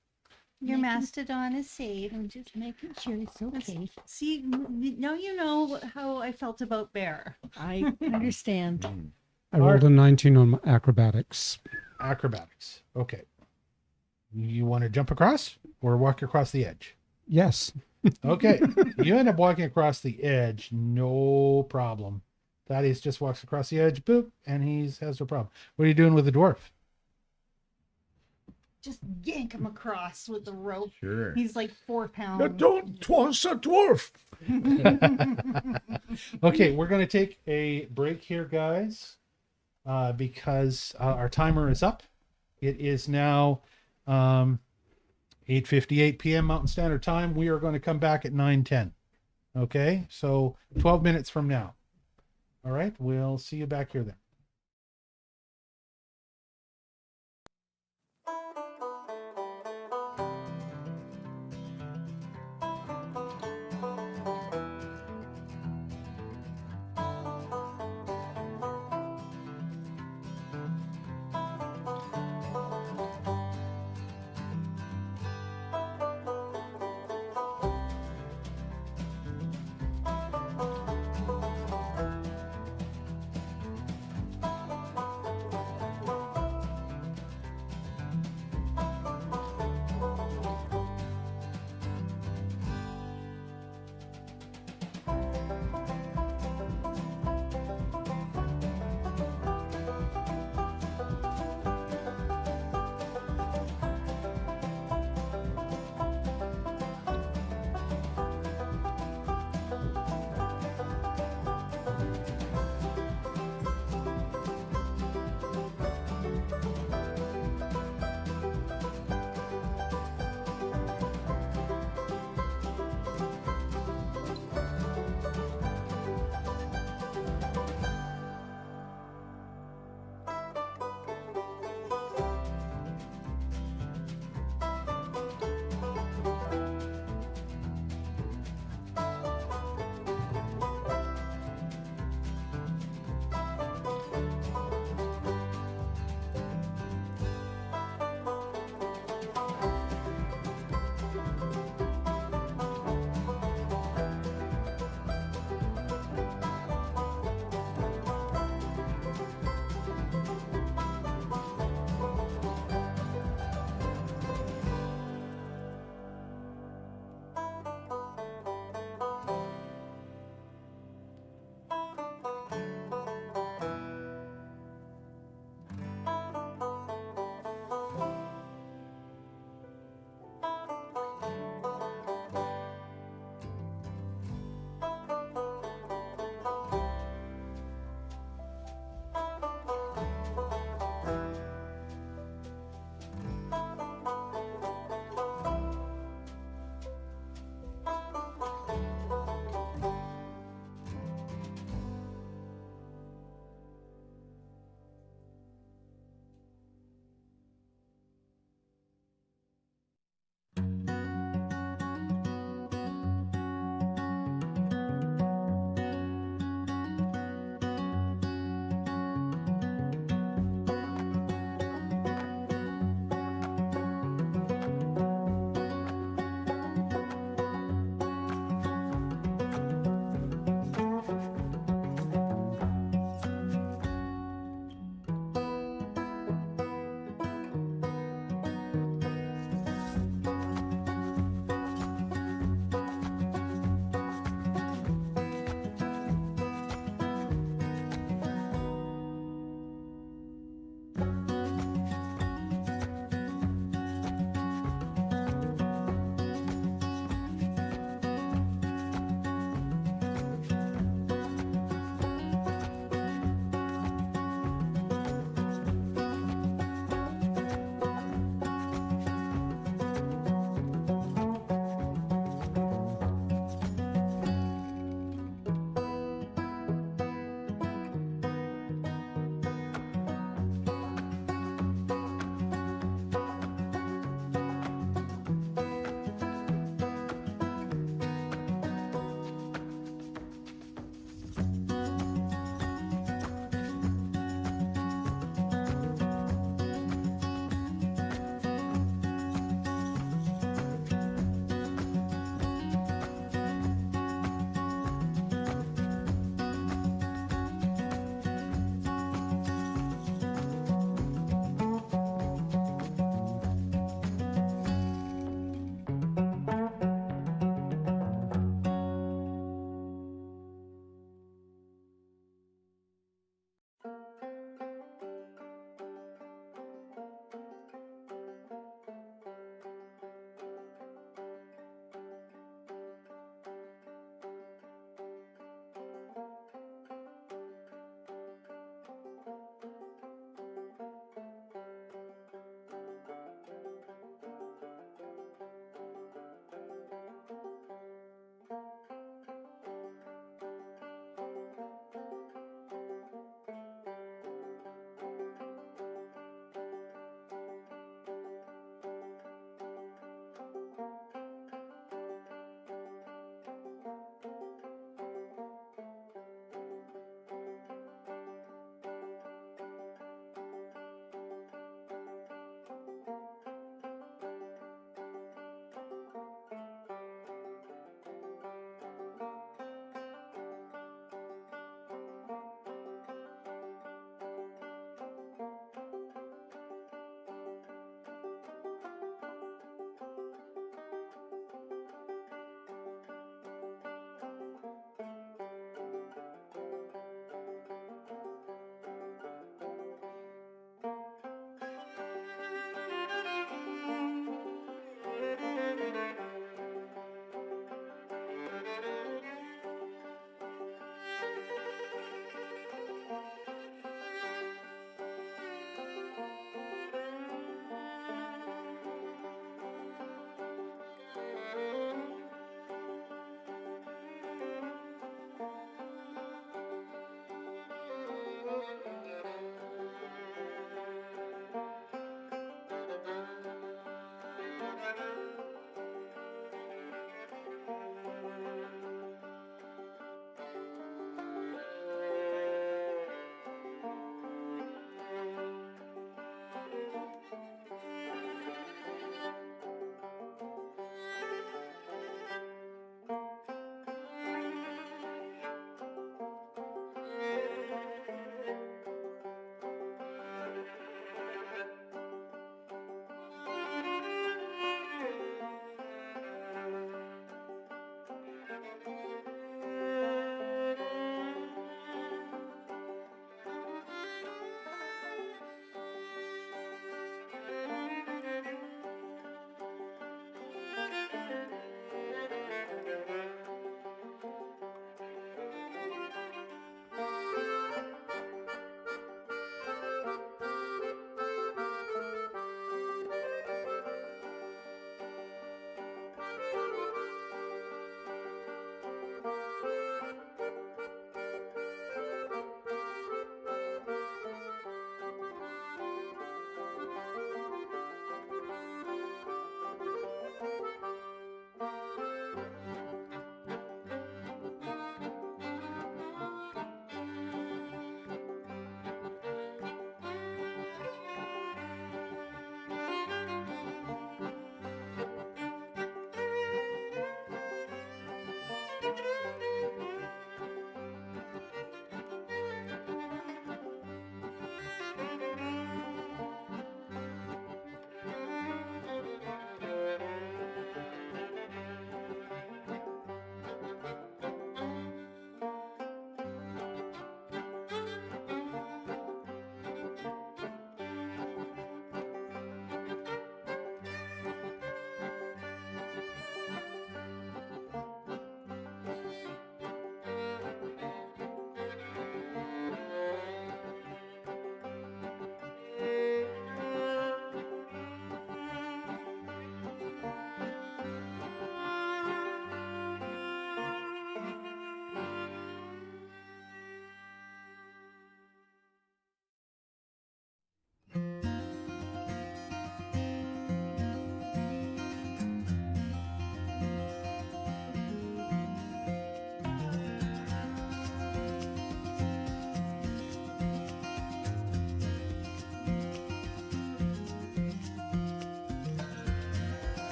[SPEAKER 2] Your
[SPEAKER 5] making-
[SPEAKER 2] mastodon is safe.
[SPEAKER 5] I'm just making sure it's okay.
[SPEAKER 2] See, now you know how I felt about Bear.
[SPEAKER 5] I understand.
[SPEAKER 3] Mm.
[SPEAKER 4] I rolled a 19 on my acrobatics.
[SPEAKER 1] Acrobatics. Okay. You want to jump across or walk across the edge?
[SPEAKER 4] Yes.
[SPEAKER 1] Okay. You end up walking across the edge, no problem. Thaddeus just walks across the edge, boop, and he has no problem. What are you doing with the dwarf?
[SPEAKER 2] Just yank him across with the rope.
[SPEAKER 3] Sure.
[SPEAKER 2] He's like 4 pounds.
[SPEAKER 3] don't toss a dwarf.
[SPEAKER 1] Okay, we're going to take a break here, guys, because our timer is up. It is now 8:58 p.m. Mountain Standard Time. We are going to come back at 9:10. Okay, so 12 minutes from now. All right, we'll see you back here then.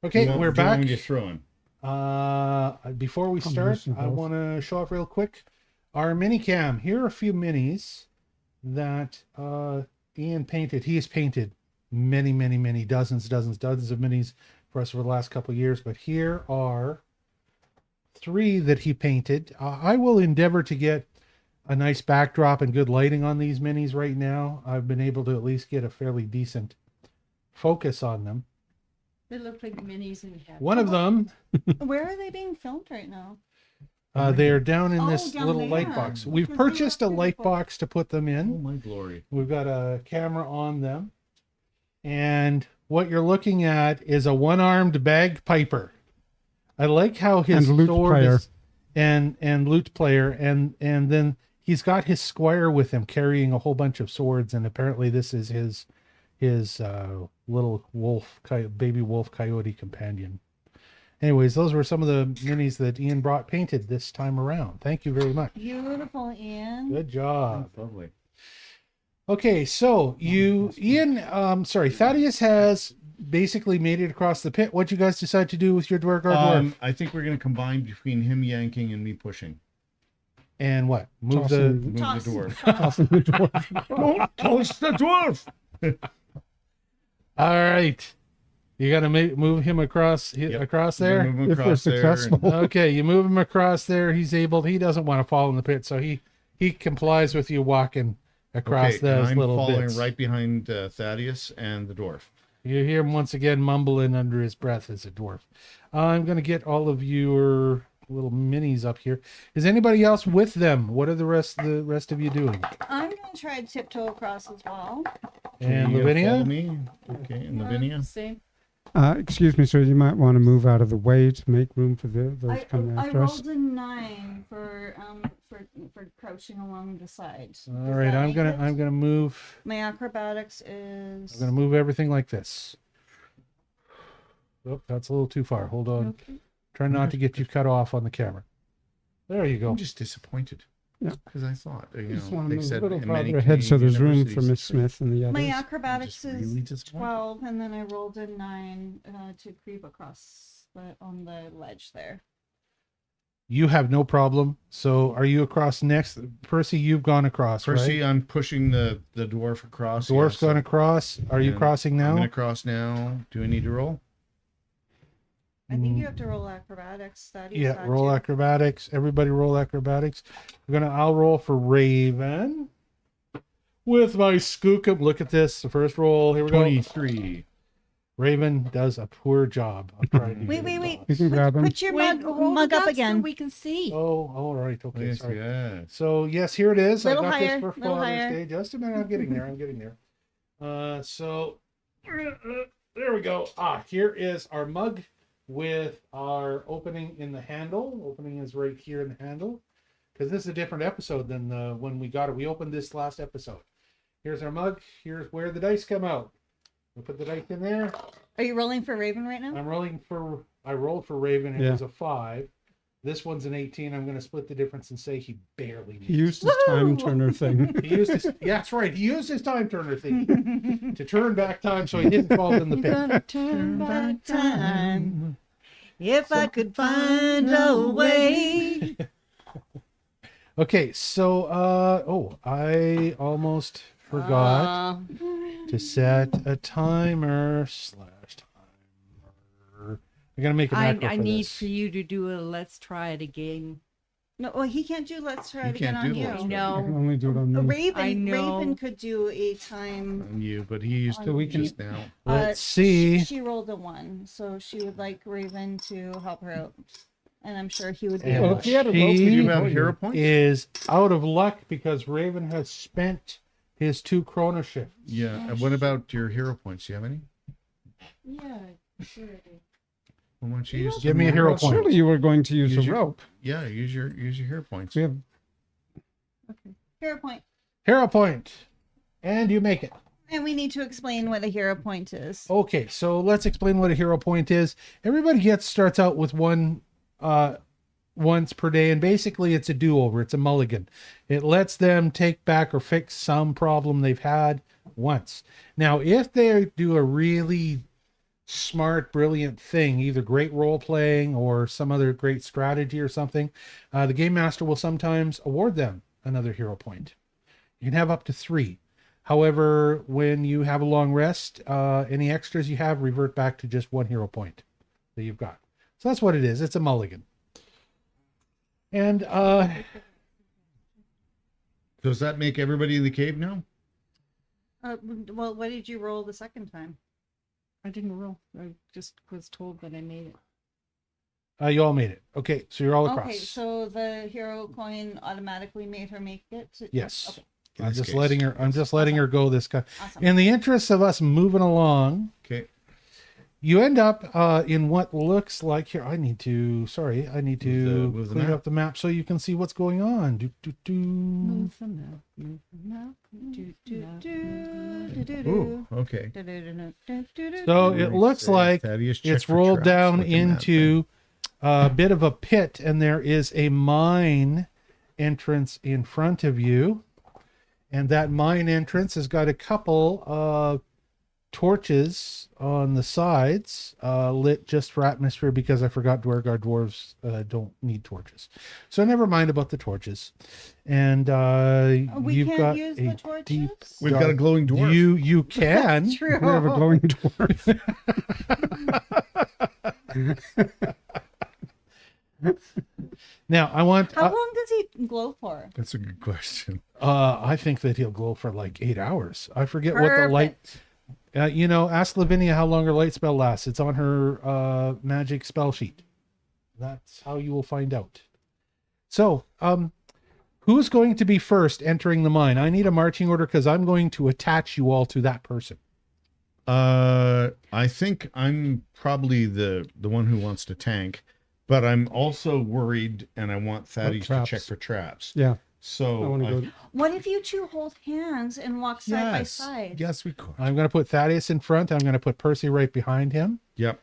[SPEAKER 1] Okay, we're back.
[SPEAKER 3] You're throwing.
[SPEAKER 1] Before we start,
[SPEAKER 4] Combination of
[SPEAKER 1] I
[SPEAKER 4] both.
[SPEAKER 1] want to show off real quick our mini cam. Here are a few minis that Ian painted. He has painted many dozens of minis for us over the last couple of years, but here are 3 that he painted. I will endeavor to get a nice backdrop and good lighting on these minis right now. I've been able to at least get a fairly decent focus on them.
[SPEAKER 5] They look like minis in heaven.
[SPEAKER 1] One of them,
[SPEAKER 2] Where are they being filmed right now?
[SPEAKER 1] they are down in
[SPEAKER 2] Oh,
[SPEAKER 1] this
[SPEAKER 2] down
[SPEAKER 1] little light
[SPEAKER 2] there.
[SPEAKER 1] box. We've
[SPEAKER 2] Because they
[SPEAKER 1] purchased
[SPEAKER 2] are
[SPEAKER 1] a light
[SPEAKER 2] beautiful.
[SPEAKER 1] box to put them
[SPEAKER 3] Oh
[SPEAKER 1] in.
[SPEAKER 3] my glory!
[SPEAKER 1] We've got a camera on them. And what you're looking at is a one-armed bagpiper. I like how his
[SPEAKER 4] And lute
[SPEAKER 1] sword
[SPEAKER 4] player.
[SPEAKER 1] is and lute player, and then he's got his squire with him carrying a whole bunch of swords, and apparently this is his little baby wolf coyote companion. Anyways, those were some of the minis that Ian brought painted this time around. Thank you very much.
[SPEAKER 2] Beautiful, Ian.
[SPEAKER 1] Good job.
[SPEAKER 3] That's lovely.
[SPEAKER 1] Okay, so Thaddeus has basically made it across the pit. What'd you guys decide to do with your Duergar dwarf?
[SPEAKER 3] I think we're going to combine between him yanking and me pushing.
[SPEAKER 1] And what? Move
[SPEAKER 4] Tossing-
[SPEAKER 3] Move
[SPEAKER 2] Toss.
[SPEAKER 3] the dwarf.
[SPEAKER 4] Tossing the dwarf.
[SPEAKER 3] Don't toss the dwarf.
[SPEAKER 1] All right. You got to move him across across there.
[SPEAKER 3] Move him
[SPEAKER 4] If we're
[SPEAKER 3] across there and-
[SPEAKER 4] successful.
[SPEAKER 1] Okay, you move him across there. He doesn't want to fall in the pit, so he complies with you walking across
[SPEAKER 3] Okay, and
[SPEAKER 1] those
[SPEAKER 3] I'm
[SPEAKER 1] little
[SPEAKER 3] following
[SPEAKER 1] bits.
[SPEAKER 3] right behind Thaddeus and the dwarf.
[SPEAKER 1] You hear him once again mumbling under his breath as a dwarf. I'm going to get all of your little minis up here. Is anybody else with them? What are the rest of you doing?
[SPEAKER 2] I'm going to try to tiptoe across as well.
[SPEAKER 1] And
[SPEAKER 3] Can you follow
[SPEAKER 1] Lavinia?
[SPEAKER 3] me? Okay, and Lavinia.
[SPEAKER 5] Same.
[SPEAKER 4] Excuse me, sir. You might want to move out of the way to make room for those coming
[SPEAKER 2] I
[SPEAKER 4] after us.
[SPEAKER 2] rolled a 9 for crouching along the sides.
[SPEAKER 1] All right, I'm gonna move.
[SPEAKER 2] My acrobatics is.
[SPEAKER 1] I'm gonna move everything like this. Oh, that's a little too far. Hold on.
[SPEAKER 5] Okay.
[SPEAKER 1] Try not to get you cut off on the camera. There you go.
[SPEAKER 3] I'm just disappointed.
[SPEAKER 4] Yeah.
[SPEAKER 3] Because I thought,
[SPEAKER 4] I just want
[SPEAKER 3] they
[SPEAKER 4] to move a
[SPEAKER 3] said
[SPEAKER 4] little
[SPEAKER 3] in many
[SPEAKER 4] farther ahead so there's room for
[SPEAKER 3] universities
[SPEAKER 4] Miss Smith and the others.
[SPEAKER 2] My acrobatics
[SPEAKER 3] just
[SPEAKER 2] is
[SPEAKER 3] really disappointed.
[SPEAKER 2] 12, and then I rolled a 9 to creep across on the ledge there.
[SPEAKER 1] You have no problem. So, are you across next? Percy, you've gone across,
[SPEAKER 3] Percy,
[SPEAKER 1] right?
[SPEAKER 3] I'm pushing the dwarf across.
[SPEAKER 1] Dwarf's
[SPEAKER 3] yes.
[SPEAKER 1] gone across. Are you
[SPEAKER 3] And
[SPEAKER 1] crossing
[SPEAKER 3] I'm
[SPEAKER 1] now?
[SPEAKER 3] going to cross now. Do I need to roll?
[SPEAKER 2] I think you have to roll acrobatics.
[SPEAKER 1] Yeah, roll acrobatics. Everybody roll acrobatics. I'll roll for Raven. With my skookum. Look at this. The first roll. Here we go.
[SPEAKER 3] 23.
[SPEAKER 1] Raven does a poor job of trying to
[SPEAKER 2] Wait,
[SPEAKER 1] get
[SPEAKER 2] wait.
[SPEAKER 1] it
[SPEAKER 4] You can grab him.
[SPEAKER 2] Put your mug up
[SPEAKER 5] So
[SPEAKER 2] again.
[SPEAKER 5] we can see.
[SPEAKER 1] Oh, all right. Okay,
[SPEAKER 3] Yes,
[SPEAKER 1] sorry.
[SPEAKER 3] yes.
[SPEAKER 1] So, yes, here it is.
[SPEAKER 2] Little
[SPEAKER 1] I got
[SPEAKER 2] higher,
[SPEAKER 1] this for
[SPEAKER 2] little
[SPEAKER 1] Father's
[SPEAKER 2] higher.
[SPEAKER 1] Day. Just a minute. I'm getting there. There we go. Here is our mug with our opening in the handle. Opening is right here in the handle. Because this is a different episode than when we got it. We opened this last episode. Here's our mug. Here's where the dice come out. We'll put the dice in there.
[SPEAKER 2] Are you rolling for Raven right now?
[SPEAKER 1] I rolled for Raven. It
[SPEAKER 4] Yeah.
[SPEAKER 1] was a 5. This one's an 18. I'm going to split the difference and say he barely
[SPEAKER 4] He
[SPEAKER 1] made it.
[SPEAKER 4] used his time turner thing.
[SPEAKER 1] He used his, yeah, that's right. He used his time turner thing to turn back time so he didn't fall in the
[SPEAKER 5] You're
[SPEAKER 1] pit.
[SPEAKER 5] gonna turn back
[SPEAKER 2] time. If I could find a way.
[SPEAKER 1] Okay, so I almost forgot to set a timer /timer. I gotta make a macro
[SPEAKER 5] I
[SPEAKER 1] for
[SPEAKER 5] need
[SPEAKER 1] this.
[SPEAKER 5] for you to do a let's try it again.
[SPEAKER 2] No, well, he can't do let's try
[SPEAKER 3] You
[SPEAKER 2] it again
[SPEAKER 3] can't
[SPEAKER 2] on
[SPEAKER 3] do
[SPEAKER 2] you.
[SPEAKER 3] Let's
[SPEAKER 4] I
[SPEAKER 3] Try.
[SPEAKER 4] can
[SPEAKER 5] No.
[SPEAKER 4] only do it on me.
[SPEAKER 2] Raven,
[SPEAKER 5] know.
[SPEAKER 2] Raven could do a time.
[SPEAKER 3] On you, but he used
[SPEAKER 2] On
[SPEAKER 3] to
[SPEAKER 2] me.
[SPEAKER 3] just now.
[SPEAKER 1] Let's see.
[SPEAKER 2] She rolled a 1, so she would like Raven to help her out, and I'm sure he would be.
[SPEAKER 1] And
[SPEAKER 4] Well,
[SPEAKER 2] able
[SPEAKER 4] if he had a rope,
[SPEAKER 1] she
[SPEAKER 4] would
[SPEAKER 3] Do you
[SPEAKER 4] you
[SPEAKER 3] have
[SPEAKER 4] know
[SPEAKER 3] hero
[SPEAKER 4] you?
[SPEAKER 3] points?
[SPEAKER 1] is out of luck because Raven has spent his 2 chrono shifts.
[SPEAKER 3] Yeah. And what about your hero points? Do you have any?
[SPEAKER 5] Yeah, sure.
[SPEAKER 3] Well, why don't you use
[SPEAKER 1] Give me a
[SPEAKER 3] some
[SPEAKER 1] hero
[SPEAKER 3] points?
[SPEAKER 1] point.
[SPEAKER 4] Surely you were going to use
[SPEAKER 3] Use
[SPEAKER 4] a
[SPEAKER 3] your-
[SPEAKER 4] rope.
[SPEAKER 3] Yeah, use your hero points.
[SPEAKER 4] We have
[SPEAKER 2] Hero point.
[SPEAKER 1] Hero point. And you make it.
[SPEAKER 2] And we need to explain what a hero point is.
[SPEAKER 1] Okay, so let's explain what a hero point is. Everybody starts out with one once per day, and basically it's a do-over. It's a mulligan. It lets them take back or fix some problem they've had once. Now, if they do a really smart, brilliant thing, either great role playing or some other great strategy or something, the game master will sometimes award them another hero point. You can have up to 3. However, when you have a long rest, any extras you have revert back to just 1 hero point that you've got. So that's what it is. It's a mulligan. And
[SPEAKER 3] Does that make everybody in the cave now?
[SPEAKER 2] Well, what did you roll the second time?
[SPEAKER 5] I didn't roll. I just was told that I made it.
[SPEAKER 1] you all made it. Okay, so you're all across.
[SPEAKER 2] Okay, so the hero coin automatically made her make it.
[SPEAKER 1] Yes.
[SPEAKER 2] Okay.
[SPEAKER 3] In
[SPEAKER 1] I'm
[SPEAKER 3] this
[SPEAKER 1] just
[SPEAKER 3] case.
[SPEAKER 1] letting her. I'm just letting her go. This guy.
[SPEAKER 2] Awesome.
[SPEAKER 1] In the interest of us moving along,
[SPEAKER 3] Okay.
[SPEAKER 1] you end up in what looks like here. I need to
[SPEAKER 3] Move the
[SPEAKER 1] clean
[SPEAKER 3] map.
[SPEAKER 1] up the map so you can see what's going on.
[SPEAKER 5] Move the map. Move the map.
[SPEAKER 2] Do, do,
[SPEAKER 5] map,
[SPEAKER 2] do,
[SPEAKER 5] move the
[SPEAKER 2] do,
[SPEAKER 5] map.
[SPEAKER 2] do,
[SPEAKER 3] Ooh, okay.
[SPEAKER 2] do, do, do, do, do, do.
[SPEAKER 1] So it looks like
[SPEAKER 3] Thaddeus, check
[SPEAKER 1] it's
[SPEAKER 3] for
[SPEAKER 1] rolled
[SPEAKER 3] traps,
[SPEAKER 1] down
[SPEAKER 3] looking at that
[SPEAKER 1] into a bit of a pit, and there is a mine entrance in front of you. And that mine entrance has got a couple of torches on the sides, lit just for atmosphere, because I forgot Duergar dwarves don't need torches. So never mind about the torches. And
[SPEAKER 2] We
[SPEAKER 1] you've
[SPEAKER 2] can't
[SPEAKER 1] got
[SPEAKER 2] use
[SPEAKER 1] a
[SPEAKER 2] the torches?
[SPEAKER 1] deep
[SPEAKER 3] We've got a glowing dwarf.
[SPEAKER 1] You can.
[SPEAKER 2] That's true.
[SPEAKER 4] We have a glowing dwarf.
[SPEAKER 1] Now I want.
[SPEAKER 2] How long does he glow for?
[SPEAKER 3] That's a good question.
[SPEAKER 1] I think that he'll glow for like 8 hours. I forget what the light.
[SPEAKER 2] Perfect.
[SPEAKER 1] Ask Lavinia how long her light spell lasts. It's on her magic spell sheet. That's how you will find out. So, who's going to be first entering the mine? I need a marching order because I'm going to attach you all to that person.
[SPEAKER 3] I think I'm probably the one who wants to tank, but I'm also worried, and I want Thaddeus to
[SPEAKER 1] traps.
[SPEAKER 3] check for traps.
[SPEAKER 4] Yeah.
[SPEAKER 3] So
[SPEAKER 4] I want to go.
[SPEAKER 2] What if you two hold hands and walk side by
[SPEAKER 3] yes,
[SPEAKER 2] side?
[SPEAKER 3] yes, we could.
[SPEAKER 1] I'm going to put Thaddeus in front. I'm going to put Percy right behind him.
[SPEAKER 3] Yep.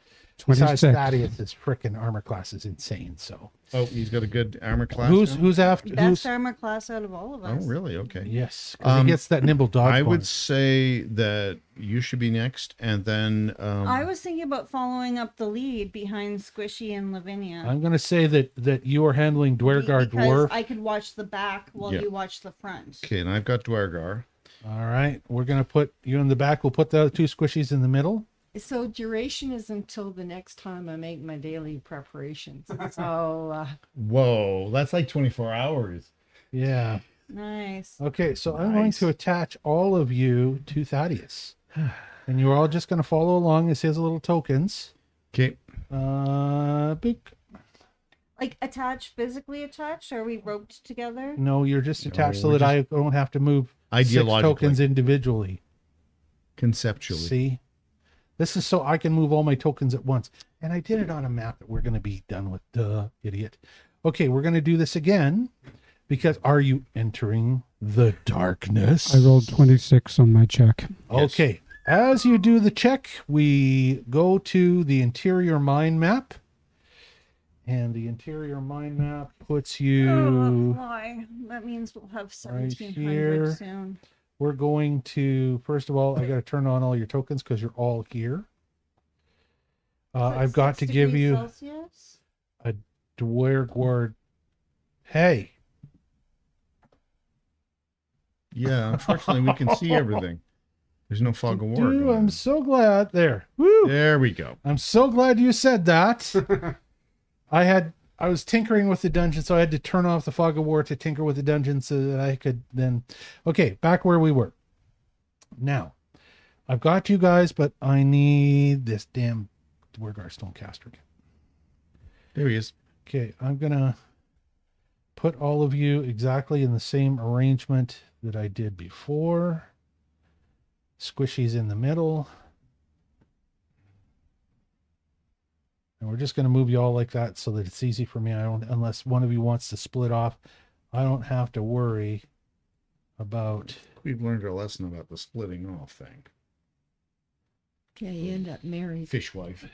[SPEAKER 1] Besides,
[SPEAKER 4] 26.
[SPEAKER 1] Thaddeus' freaking armor class is insane. So,
[SPEAKER 3] Oh, he's got a good armor class.
[SPEAKER 1] who's
[SPEAKER 3] now?
[SPEAKER 1] who's after?
[SPEAKER 2] Best
[SPEAKER 1] Who's
[SPEAKER 2] armor class out of all of
[SPEAKER 3] Oh,
[SPEAKER 2] us.
[SPEAKER 3] really? Okay.
[SPEAKER 1] yes? 'Cause he gets that nimble dodge.
[SPEAKER 3] I would
[SPEAKER 1] bonus.
[SPEAKER 3] say that you should be next, and then
[SPEAKER 2] I was thinking about following up the lead behind Squishy and Lavinia.
[SPEAKER 1] I'm going to say that you are handling Duergar
[SPEAKER 2] because
[SPEAKER 1] dwarf.
[SPEAKER 2] I could watch the back while
[SPEAKER 3] Yeah.
[SPEAKER 2] you watch the front.
[SPEAKER 3] okay, and I've got Duergar.
[SPEAKER 1] All right, we're going to put you in the back. We'll put the other 2 squishies in the middle.
[SPEAKER 5] So duration is until the next time I make my daily preparations. So
[SPEAKER 3] Whoa, that's like 24 hours.
[SPEAKER 1] Yeah.
[SPEAKER 2] Nice.
[SPEAKER 1] Okay, so I'm going
[SPEAKER 3] Nice.
[SPEAKER 1] to attach all of you to Thaddeus. And you're all just going to follow along as his little tokens.
[SPEAKER 3] Okay.
[SPEAKER 1] Book.
[SPEAKER 2] Like physically attached? Are we roped together?
[SPEAKER 1] No, you're just attached so
[SPEAKER 3] we're
[SPEAKER 1] that I don't have to move 6
[SPEAKER 3] Ideologically.
[SPEAKER 1] tokens individually.
[SPEAKER 3] Conceptually.
[SPEAKER 1] See? This is so I can move all my tokens at once. And I did it on a map that we're going to be done with. Duh, idiot. Okay, we're going to do this again. Because are you entering the darkness?
[SPEAKER 4] I rolled 26 on my check.
[SPEAKER 1] Okay. As you do the check, we go to the interior mine map. And the interior mine map puts
[SPEAKER 2] Oh,
[SPEAKER 1] you.
[SPEAKER 2] why? That means we'll have
[SPEAKER 1] Right
[SPEAKER 2] 1700
[SPEAKER 1] here.
[SPEAKER 2] soon.
[SPEAKER 1] We're going to, first of all, I got to turn on all your tokens because you're all here. I've got to
[SPEAKER 2] 6
[SPEAKER 1] give
[SPEAKER 2] degrees
[SPEAKER 1] you
[SPEAKER 2] Celsius?
[SPEAKER 1] a Duergar. Hey,
[SPEAKER 3] Yeah, unfortunately, we can see everything. There's no fog of war.
[SPEAKER 1] dude,
[SPEAKER 3] going
[SPEAKER 1] I'm
[SPEAKER 3] on.
[SPEAKER 1] so glad. There. Woo!
[SPEAKER 3] There we go.
[SPEAKER 1] I'm so glad you said that. I was tinkering with the dungeon, so I had to turn off the fog of war to tinker with the dungeon so that I could then. Okay, back where we were. Now, I've got you guys, but I need this damn Duergar Stonecaster again.
[SPEAKER 3] There he is.
[SPEAKER 1] Okay, I'm gonna put all of you exactly in the same arrangement that I did before. Squishy's in the middle. And we're just going to move you all like that so that it's easy for me. I don't, unless one of you wants to split off, I don't have to worry about.
[SPEAKER 3] We've learned our lesson about the splitting off thing.
[SPEAKER 5] okay, you end up married.
[SPEAKER 3] Fishwife.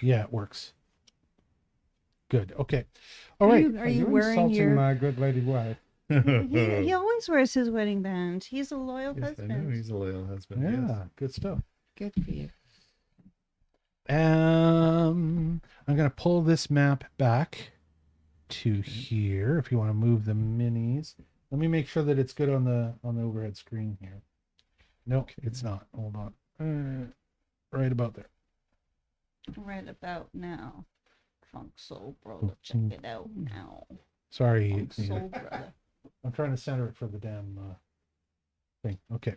[SPEAKER 1] Yeah, it works. Good. Okay. All right.
[SPEAKER 5] Are you
[SPEAKER 4] You're
[SPEAKER 5] wearing
[SPEAKER 4] insulting
[SPEAKER 5] your?
[SPEAKER 4] my good lady wife?
[SPEAKER 2] He always wears his wedding band. He's a loyal
[SPEAKER 3] Yes, I
[SPEAKER 2] husband.
[SPEAKER 3] know he's a loyal husband.
[SPEAKER 1] Yeah,
[SPEAKER 3] Yes.
[SPEAKER 1] good stuff.
[SPEAKER 5] Good for you.
[SPEAKER 1] I'm gonna pull this map back to here. If you want to move the minis, let me make sure that it's good on the overhead screen here. Nope, it's not. Hold on. Right about there.
[SPEAKER 2] Right about now. Funk Soul Brother, check it out now.
[SPEAKER 1] Sorry,
[SPEAKER 2] Funk Soul Brother.
[SPEAKER 1] I'm trying to center it for the damn thing. Okay.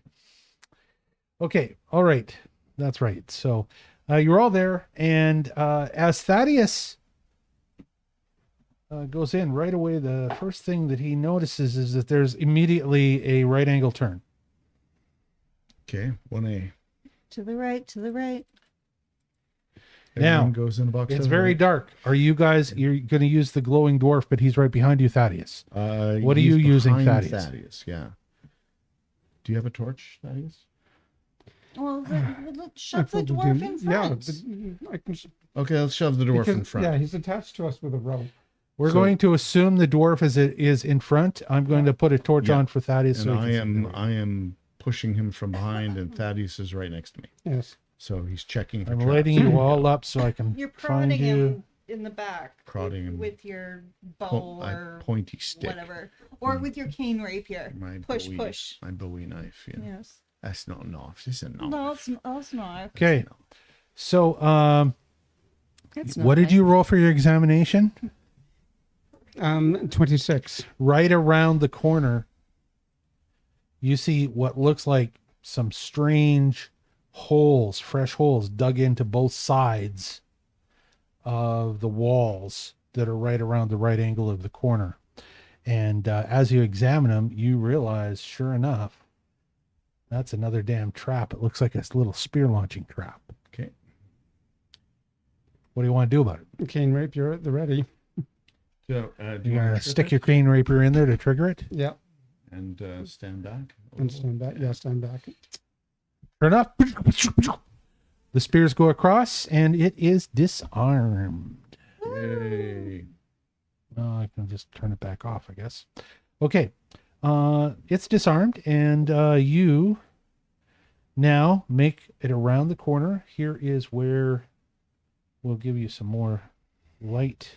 [SPEAKER 1] Okay. All right. That's right. So you're all there, and as Thaddeus goes in right away, the first thing that he notices is that there's immediately a right angle turn.
[SPEAKER 3] Okay, 1A.
[SPEAKER 2] To the right, to the right.
[SPEAKER 1] Now,
[SPEAKER 3] Everyone goes in a box.
[SPEAKER 1] It's
[SPEAKER 3] to the
[SPEAKER 1] very
[SPEAKER 3] right.
[SPEAKER 1] dark. Are you guys? You're going to use the glowing dwarf, but he's right behind you, Thaddeus. What are
[SPEAKER 3] he's
[SPEAKER 1] you using,
[SPEAKER 3] behind
[SPEAKER 1] Thaddeus?
[SPEAKER 3] Yeah. Do you have a torch, Thaddeus?
[SPEAKER 2] Well, shove
[SPEAKER 4] I
[SPEAKER 2] the
[SPEAKER 4] thought we
[SPEAKER 2] dwarf
[SPEAKER 4] did-
[SPEAKER 2] in
[SPEAKER 4] Yeah,
[SPEAKER 2] front.
[SPEAKER 4] but I can,
[SPEAKER 3] Okay, let's shove the dwarf in
[SPEAKER 4] because-
[SPEAKER 3] front.
[SPEAKER 4] Yeah, he's attached to us with a rope.
[SPEAKER 1] We're
[SPEAKER 3] So-
[SPEAKER 1] going to assume the dwarf is in front. I'm going to put a torch
[SPEAKER 3] Yeah.
[SPEAKER 1] on for Thaddeus.
[SPEAKER 3] And
[SPEAKER 1] so he can see the way.
[SPEAKER 3] I am pushing him from behind, and Thaddeus is right next to me.
[SPEAKER 4] Yes.
[SPEAKER 3] So he's checking for
[SPEAKER 1] I'm
[SPEAKER 3] traps.
[SPEAKER 1] lighting you all up so I can
[SPEAKER 2] You're
[SPEAKER 1] find
[SPEAKER 2] prodding
[SPEAKER 1] you.
[SPEAKER 2] him in the back.
[SPEAKER 3] Prodding him.
[SPEAKER 2] with your bow
[SPEAKER 3] A
[SPEAKER 2] or
[SPEAKER 3] pointy stick.
[SPEAKER 2] whatever. Or with your cane rapier.
[SPEAKER 3] My
[SPEAKER 2] Push,
[SPEAKER 3] Bowie,
[SPEAKER 2] push.
[SPEAKER 3] My Bowie knife. Yeah.
[SPEAKER 2] Yes.
[SPEAKER 3] That's not a knife. This is a knife.
[SPEAKER 2] No, it's not.
[SPEAKER 1] Okay. So,
[SPEAKER 5] That's
[SPEAKER 1] what did you roll for your examination?
[SPEAKER 4] 26.
[SPEAKER 1] Right around the corner, you see what looks like some strange holes, fresh holes dug into both sides of the walls that are right around the right angle of the corner. And as you examine them, you realize, sure enough, that's another damn trap. It looks like a little spear launching trap.
[SPEAKER 3] Okay.
[SPEAKER 1] What do you want to do about it?
[SPEAKER 4] Cane rapier at the ready.
[SPEAKER 3] So, do
[SPEAKER 1] You're
[SPEAKER 3] you
[SPEAKER 1] going
[SPEAKER 3] want
[SPEAKER 1] to stick your crane rapier in there to trigger it?
[SPEAKER 4] Yeah.
[SPEAKER 3] and stand back?
[SPEAKER 4] And stand back. Yeah, stand back.
[SPEAKER 1] Sure enough, the spears go across and it is disarmed.
[SPEAKER 3] Yay.
[SPEAKER 1] Oh, I can just turn it back off, I guess. Okay. It's disarmed, and you now make it around the corner. Here is where we'll give you some more light.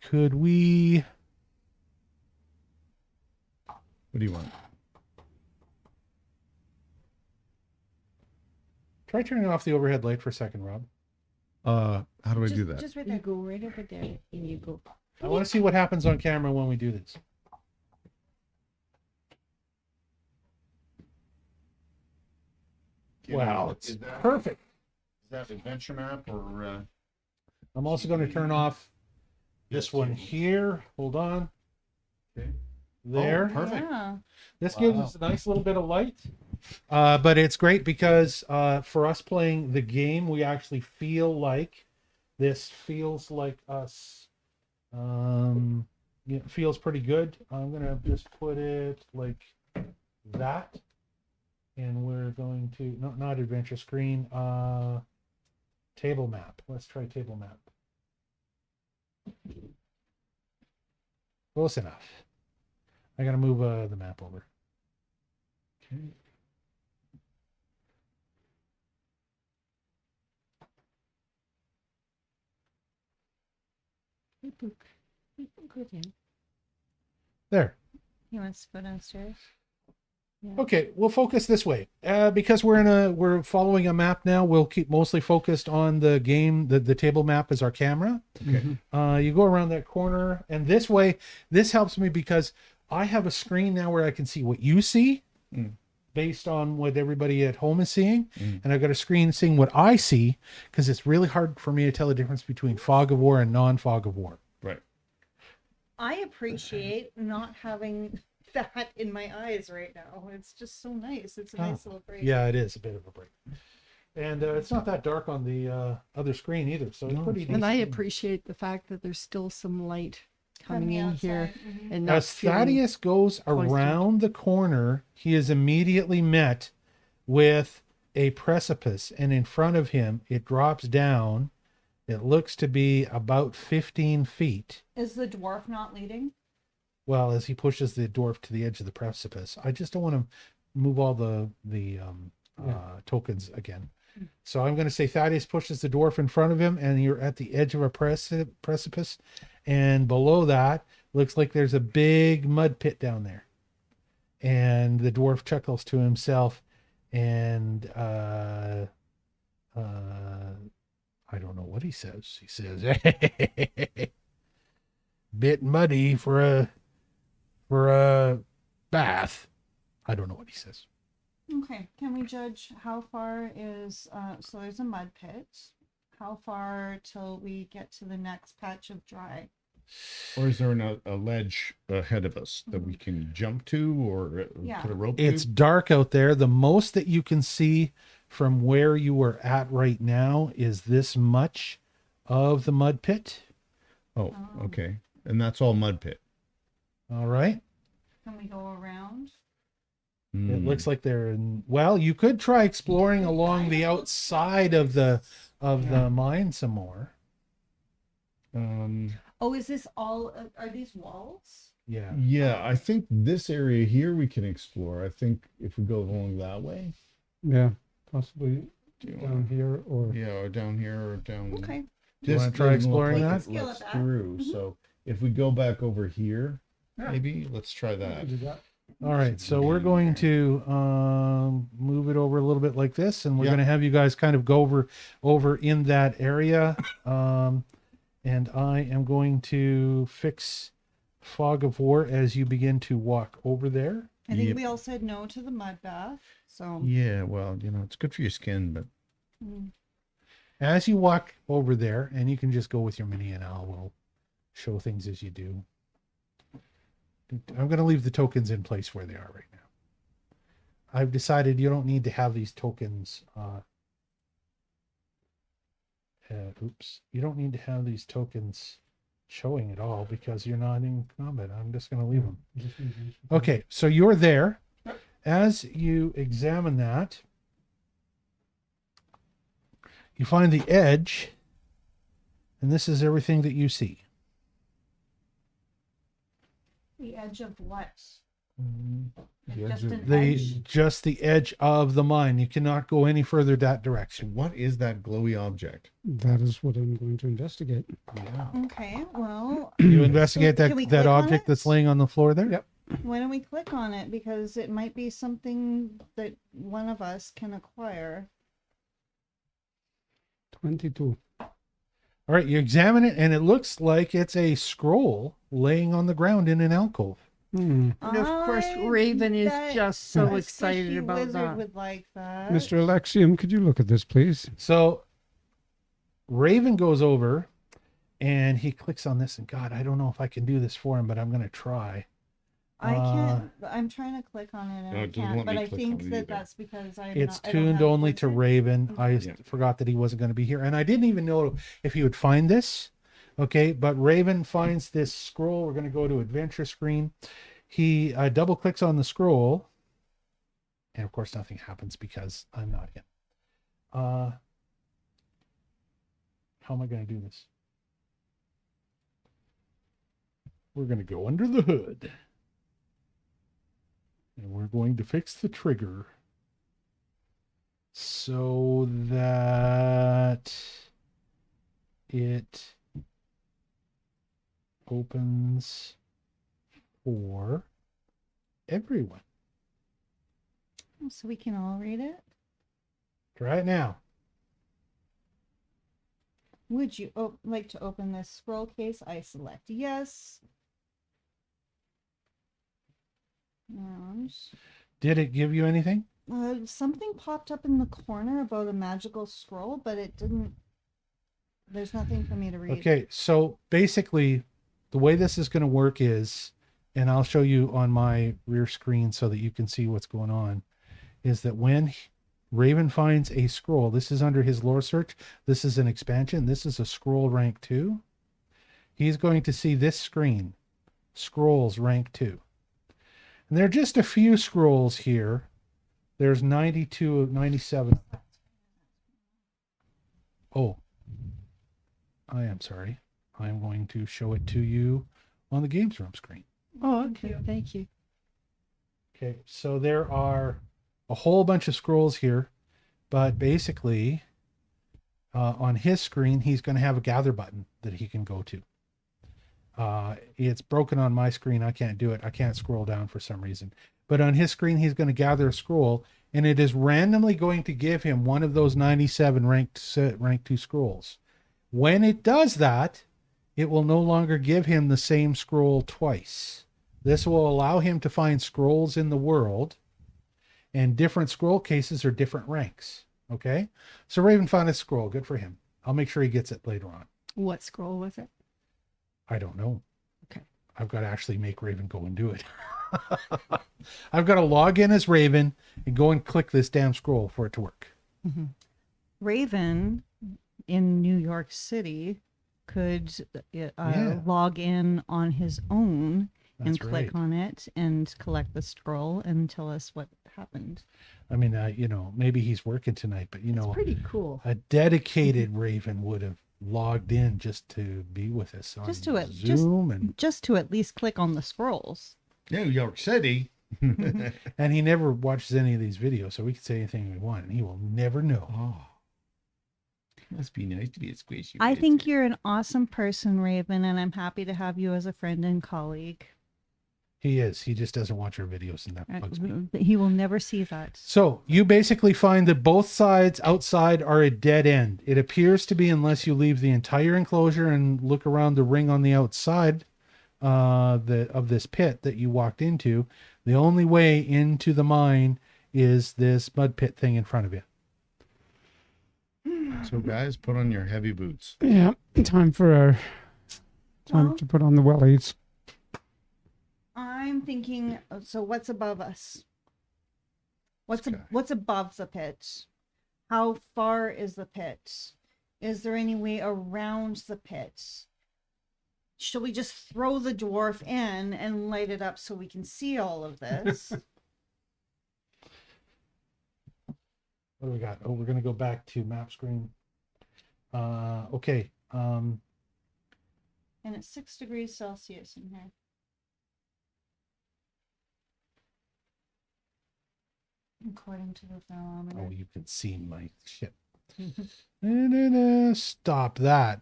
[SPEAKER 1] Could we...
[SPEAKER 3] What do you want?
[SPEAKER 1] Try turning off the overhead light for a second, Rob.
[SPEAKER 3] How do I do that?
[SPEAKER 2] Just right
[SPEAKER 5] You
[SPEAKER 2] there.
[SPEAKER 5] go right over there and you go.
[SPEAKER 1] I want to see what happens on camera when we do this. Wow, it's perfect.
[SPEAKER 3] Is that adventure map or?
[SPEAKER 1] I'm also going to turn off this one here. Hold on.
[SPEAKER 3] Okay.
[SPEAKER 1] There.
[SPEAKER 3] Oh, perfect.
[SPEAKER 2] Yeah.
[SPEAKER 1] This gives us a nice little bit of light. But it's great because for us playing the game, we actually feel like this feels like us. It feels pretty good. I'm going to just put it like that. And we're going to, not adventure screen, table map. Let's try table map. Close enough. I got to move the map over.
[SPEAKER 3] Okay.
[SPEAKER 5] Go down.
[SPEAKER 1] There.
[SPEAKER 2] He wants to go downstairs.
[SPEAKER 1] Okay, we'll focus this way. Because we're following a map now, we'll keep mostly focused on the game. The table map is our camera.
[SPEAKER 3] Okay.
[SPEAKER 1] You go around that corner, and this way, this helps me because I have a screen now where I can see what you see based on what everybody at home is seeing. And I've got a screen seeing what I see because it's really hard for me to tell the difference between fog of war and non-fog of war.
[SPEAKER 3] Right.
[SPEAKER 2] I appreciate not having that in my eyes right now. It's just so nice. It's a nice little break.
[SPEAKER 1] Yeah, it is a bit of a break. And it's not that dark on the other screen either, so it's pretty
[SPEAKER 5] And I
[SPEAKER 1] decent.
[SPEAKER 5] appreciate the fact that there's still some light coming
[SPEAKER 2] Coming
[SPEAKER 5] in here.
[SPEAKER 2] outside. Mhm.
[SPEAKER 5] And not
[SPEAKER 1] As
[SPEAKER 5] feeling-
[SPEAKER 1] Thaddeus goes
[SPEAKER 5] cloistered.
[SPEAKER 1] around the corner, he is immediately met with a precipice, and in front of him, it drops down. It looks to be about 15 feet.
[SPEAKER 2] Is the dwarf not leading?
[SPEAKER 1] well, as he pushes the dwarf to the edge of the precipice. I just don't want to move all the tokens again. So I'm going to say Thaddeus pushes the dwarf in front of him, and you're at the edge of a precipice. And below that looks like there's a big mud pit down there. And the dwarf chuckles to himself, and I don't know what he says. He says, "Bit muddy for a bath." I don't know what he says.
[SPEAKER 2] Okay, can we judge how far is, so there's a mud pit. How far till we get to the next patch of dry?
[SPEAKER 3] Or is there a ledge ahead of us that we can jump to, or
[SPEAKER 2] Yeah.
[SPEAKER 3] put a rope
[SPEAKER 1] It's
[SPEAKER 3] to?
[SPEAKER 1] dark out there. The most that you can see from where you are at right now is this much of the mud pit.
[SPEAKER 3] Oh, okay. And that's all mud pit.
[SPEAKER 1] All right.
[SPEAKER 2] Can we go around?
[SPEAKER 1] It looks like they're in, well, you could try exploring along the outside of the mine some more.
[SPEAKER 2] Oh, is this all, are these walls?
[SPEAKER 1] Yeah.
[SPEAKER 3] Yeah, I think this area here we can explore. I think if we go along that way.
[SPEAKER 4] Yeah, possibly
[SPEAKER 3] Do you
[SPEAKER 4] down
[SPEAKER 3] want,
[SPEAKER 4] here or
[SPEAKER 3] yeah, or down here or down.
[SPEAKER 2] Okay.
[SPEAKER 1] You wanna try
[SPEAKER 3] doesn't look
[SPEAKER 1] exploring
[SPEAKER 3] like
[SPEAKER 1] that?
[SPEAKER 3] it
[SPEAKER 2] Scale
[SPEAKER 3] lets
[SPEAKER 2] it back.
[SPEAKER 3] through. So if we go back over here,
[SPEAKER 4] Yeah.
[SPEAKER 3] maybe let's try that.
[SPEAKER 4] do that.
[SPEAKER 1] All right. So we're going to move it over a little bit like this, and we're
[SPEAKER 3] Yeah.
[SPEAKER 1] going to have you guys kind of go over in that area. And I am going to fix Fog of War as you begin to walk over there.
[SPEAKER 2] I think
[SPEAKER 3] Yep.
[SPEAKER 2] we all said no to the mud bath, so.
[SPEAKER 3] Yeah, well, it's good for your skin, but
[SPEAKER 2] Mm.
[SPEAKER 1] As you walk over there, and you can just go with your mini, and we'll show things as you do. I'm going to leave the tokens in place where they are right now. I've decided you don't need to have these tokens. You don't need to have these tokens showing at all because you're not in combat. I'm just going to leave them. Okay, so you're there. As you examine that, you find the edge, and this is everything that you see.
[SPEAKER 2] The edge of what?
[SPEAKER 3] the
[SPEAKER 2] Just
[SPEAKER 3] edge
[SPEAKER 2] an
[SPEAKER 3] of-
[SPEAKER 2] edge?
[SPEAKER 1] Just the edge of the mine. You cannot go any further that direction.
[SPEAKER 3] what is that glowy object?
[SPEAKER 4] That is what I'm going to investigate.
[SPEAKER 3] Yeah.
[SPEAKER 2] Okay, well,
[SPEAKER 1] You investigate
[SPEAKER 2] Can we
[SPEAKER 1] that
[SPEAKER 2] click on
[SPEAKER 1] object
[SPEAKER 2] it?
[SPEAKER 1] that's laying on the floor there?
[SPEAKER 4] Yep.
[SPEAKER 2] why don't we click on it? Because it might be something that one of us can acquire.
[SPEAKER 4] 22.
[SPEAKER 1] All right, you examine it, and it looks like it's a scroll laying on the ground in an alcove.
[SPEAKER 4] Hmm.
[SPEAKER 5] And of course,
[SPEAKER 2] I
[SPEAKER 5] Raven is
[SPEAKER 2] bet
[SPEAKER 5] just so
[SPEAKER 2] a
[SPEAKER 5] excited
[SPEAKER 2] squishy
[SPEAKER 5] about
[SPEAKER 2] wizard
[SPEAKER 5] that.
[SPEAKER 2] would like that.
[SPEAKER 4] Mr. Alexium, could you look at this, please?
[SPEAKER 1] So Raven goes over, and he clicks on this, and God, I don't know if I can do this for him, but I'm going to try.
[SPEAKER 2] I can't. I'm trying to click on it and
[SPEAKER 3] No,
[SPEAKER 2] I
[SPEAKER 3] it doesn't
[SPEAKER 2] can't.
[SPEAKER 3] let
[SPEAKER 2] But
[SPEAKER 3] me
[SPEAKER 2] I
[SPEAKER 3] click
[SPEAKER 2] think
[SPEAKER 3] on it
[SPEAKER 2] that
[SPEAKER 3] either.
[SPEAKER 2] that's because I'm.
[SPEAKER 1] It's
[SPEAKER 2] not, I don't
[SPEAKER 1] tuned
[SPEAKER 2] have
[SPEAKER 1] only to
[SPEAKER 2] wizard.
[SPEAKER 1] Raven. I
[SPEAKER 3] Yeah.
[SPEAKER 1] forgot that he wasn't going to be here, and I didn't even know if he would find this. Okay, but Raven finds this scroll. We're going to go to adventure screen. He double clicks on the scroll, and of course nothing happens because I'm not in. How am I going to do this? We're going to go under the hood. And we're going to fix the trigger so that it opens for everyone.
[SPEAKER 2] So we can all read it.
[SPEAKER 1] Try it now.
[SPEAKER 2] Would you like to open this scroll case? I select yes. And
[SPEAKER 1] Did it give you anything?
[SPEAKER 2] something popped up in the corner about a magical scroll, but it didn't. There's nothing for me to read.
[SPEAKER 1] Okay, so basically, the way this is going to work is, and I'll show you on my rear screen so that you can see what's going on, is that when Raven finds a scroll, this is under his lore search, this is an expansion, this is a scroll rank 2, he's going to see this screen, scrolls rank 2. And there are just a few scrolls here. There's 92, 97. Oh, I am sorry. I'm going to show it to you on the games room screen.
[SPEAKER 5] Oh, okay. Thank you.
[SPEAKER 1] Okay, so there are a whole bunch of scrolls here, but basically, on his screen, he's going to have a gather button that he can go to. It's broken on my screen. I can't do it. I can't scroll down for some reason. But on his screen, he's going to gather a scroll, and it is randomly going to give him one of those 97 rank 2 scrolls. When it does that, it will no longer give him the same scroll twice. This will allow him to find scrolls in the world, and different scroll cases are different ranks. Okay? So Raven found a scroll. Good for him. I'll make sure he gets it later on.
[SPEAKER 5] What scroll was it?
[SPEAKER 1] I don't know.
[SPEAKER 5] Okay.
[SPEAKER 1] I've got to actually make Raven go and do it. I've got to log in as Raven and go and click this damn scroll for it to work.
[SPEAKER 5] Mm-hmm.
[SPEAKER 2] Raven in New York City could log in on his own and
[SPEAKER 1] That's
[SPEAKER 2] click
[SPEAKER 1] right.
[SPEAKER 2] on it and collect the scroll and tell us what happened.
[SPEAKER 1] I mean, maybe he's working tonight, but
[SPEAKER 5] It's pretty cool.
[SPEAKER 1] a dedicated Raven would have logged in just to be with us on Zoom, and
[SPEAKER 2] at least click on the scrolls.
[SPEAKER 3] New York City.
[SPEAKER 1] and he never watches any of these videos, so we can say anything we want, and he will never know.
[SPEAKER 3] Oh, must be nice to be a squishy.
[SPEAKER 2] I think you're an awesome person, Raven, and I'm happy to have you as a friend and colleague.
[SPEAKER 1] He is. He just doesn't watch our videos, and that bugs me.
[SPEAKER 2] He will never see that.
[SPEAKER 1] So you basically find that both sides outside are a dead end. It appears to be, unless you leave the entire enclosure and look around the ring on the outside of this pit that you walked into. The only way into the mine is this mud pit thing in front of you.
[SPEAKER 3] So, guys, put on your heavy boots.
[SPEAKER 4] Yeah, time to put on the wellies.
[SPEAKER 2] I'm thinking, so what's above us? What's
[SPEAKER 3] Sky.
[SPEAKER 2] what's above the pit? How far is the pit? Is there any way around the pit? Should we just throw the dwarf in and light it up so we can see all of this?
[SPEAKER 1] What do we got? Oh, we're going to go back to map screen. Okay.
[SPEAKER 2] And it's 6 degrees Celsius in here. According to the thermometer.
[SPEAKER 1] Oh, you can see my shit. Stop that,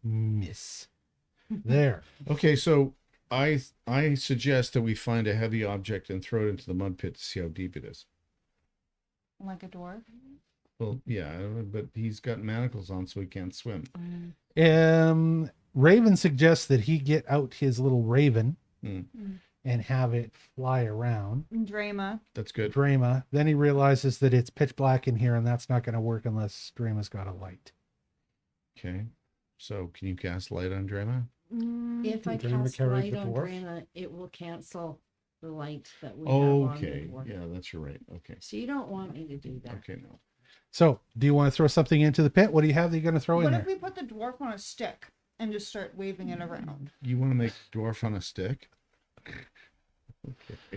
[SPEAKER 1] miss. There.
[SPEAKER 3] Okay, so I suggest that we find a heavy object and throw it into the mud pit to see how deep it is.
[SPEAKER 2] Like a dwarf?
[SPEAKER 3] Well, yeah, but he's got manacles on, so he can't swim.
[SPEAKER 1] Raven suggests that he get out his little raven
[SPEAKER 3] Hmm.
[SPEAKER 1] and have it fly around.
[SPEAKER 2] Drama.
[SPEAKER 3] That's good.
[SPEAKER 1] Drama. Then he realizes that it's pitch black in here, and that's not going to work unless Drama's got a light.
[SPEAKER 3] Okay, so can you cast light on Drama?
[SPEAKER 5] If I
[SPEAKER 1] Drama
[SPEAKER 5] cast
[SPEAKER 1] carries
[SPEAKER 5] light
[SPEAKER 1] the
[SPEAKER 5] on
[SPEAKER 1] dwarf?
[SPEAKER 5] Drama, it will cancel the light that we have on
[SPEAKER 3] Okay,
[SPEAKER 5] the dwarf.
[SPEAKER 3] yeah, that's your right. Okay,
[SPEAKER 5] So you don't want me to do that.
[SPEAKER 3] okay, no.
[SPEAKER 1] So, do you want to throw something into the pit? What do you have that you're going to throw in
[SPEAKER 2] What
[SPEAKER 1] there?
[SPEAKER 2] if we put the dwarf on a stick and just start waving it around?
[SPEAKER 3] You want to make dwarf on a stick?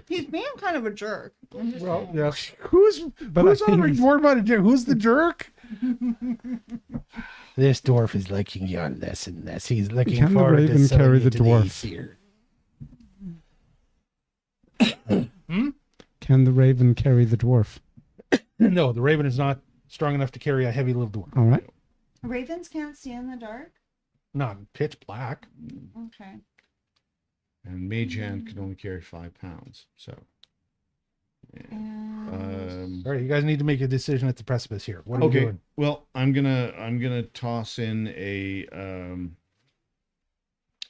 [SPEAKER 2] He's being kind of a jerk. I'm just
[SPEAKER 1] Well,
[SPEAKER 2] saying.
[SPEAKER 1] yeah. Who's
[SPEAKER 4] But
[SPEAKER 1] who's
[SPEAKER 4] I think
[SPEAKER 1] on board about a jerk? Who's the jerk? This dwarf is liking your lesson. He's looking
[SPEAKER 4] Can the
[SPEAKER 1] forward to
[SPEAKER 4] raven
[SPEAKER 1] selling
[SPEAKER 4] carry
[SPEAKER 1] you
[SPEAKER 4] the
[SPEAKER 1] to
[SPEAKER 4] dwarf?
[SPEAKER 1] Aesir.
[SPEAKER 4] Can the raven carry the dwarf?
[SPEAKER 1] No, the raven is not strong enough to carry a heavy little dwarf.
[SPEAKER 4] All right.
[SPEAKER 2] Ravens can't see in the dark?
[SPEAKER 1] Not pitch black.
[SPEAKER 2] Okay.
[SPEAKER 3] And Mage Hand can only carry 5 pounds. So,
[SPEAKER 2] And
[SPEAKER 1] All right, you guys need to make a decision at the precipice here. What are we
[SPEAKER 3] okay.
[SPEAKER 1] doing?
[SPEAKER 3] Well, I'm gonna toss in a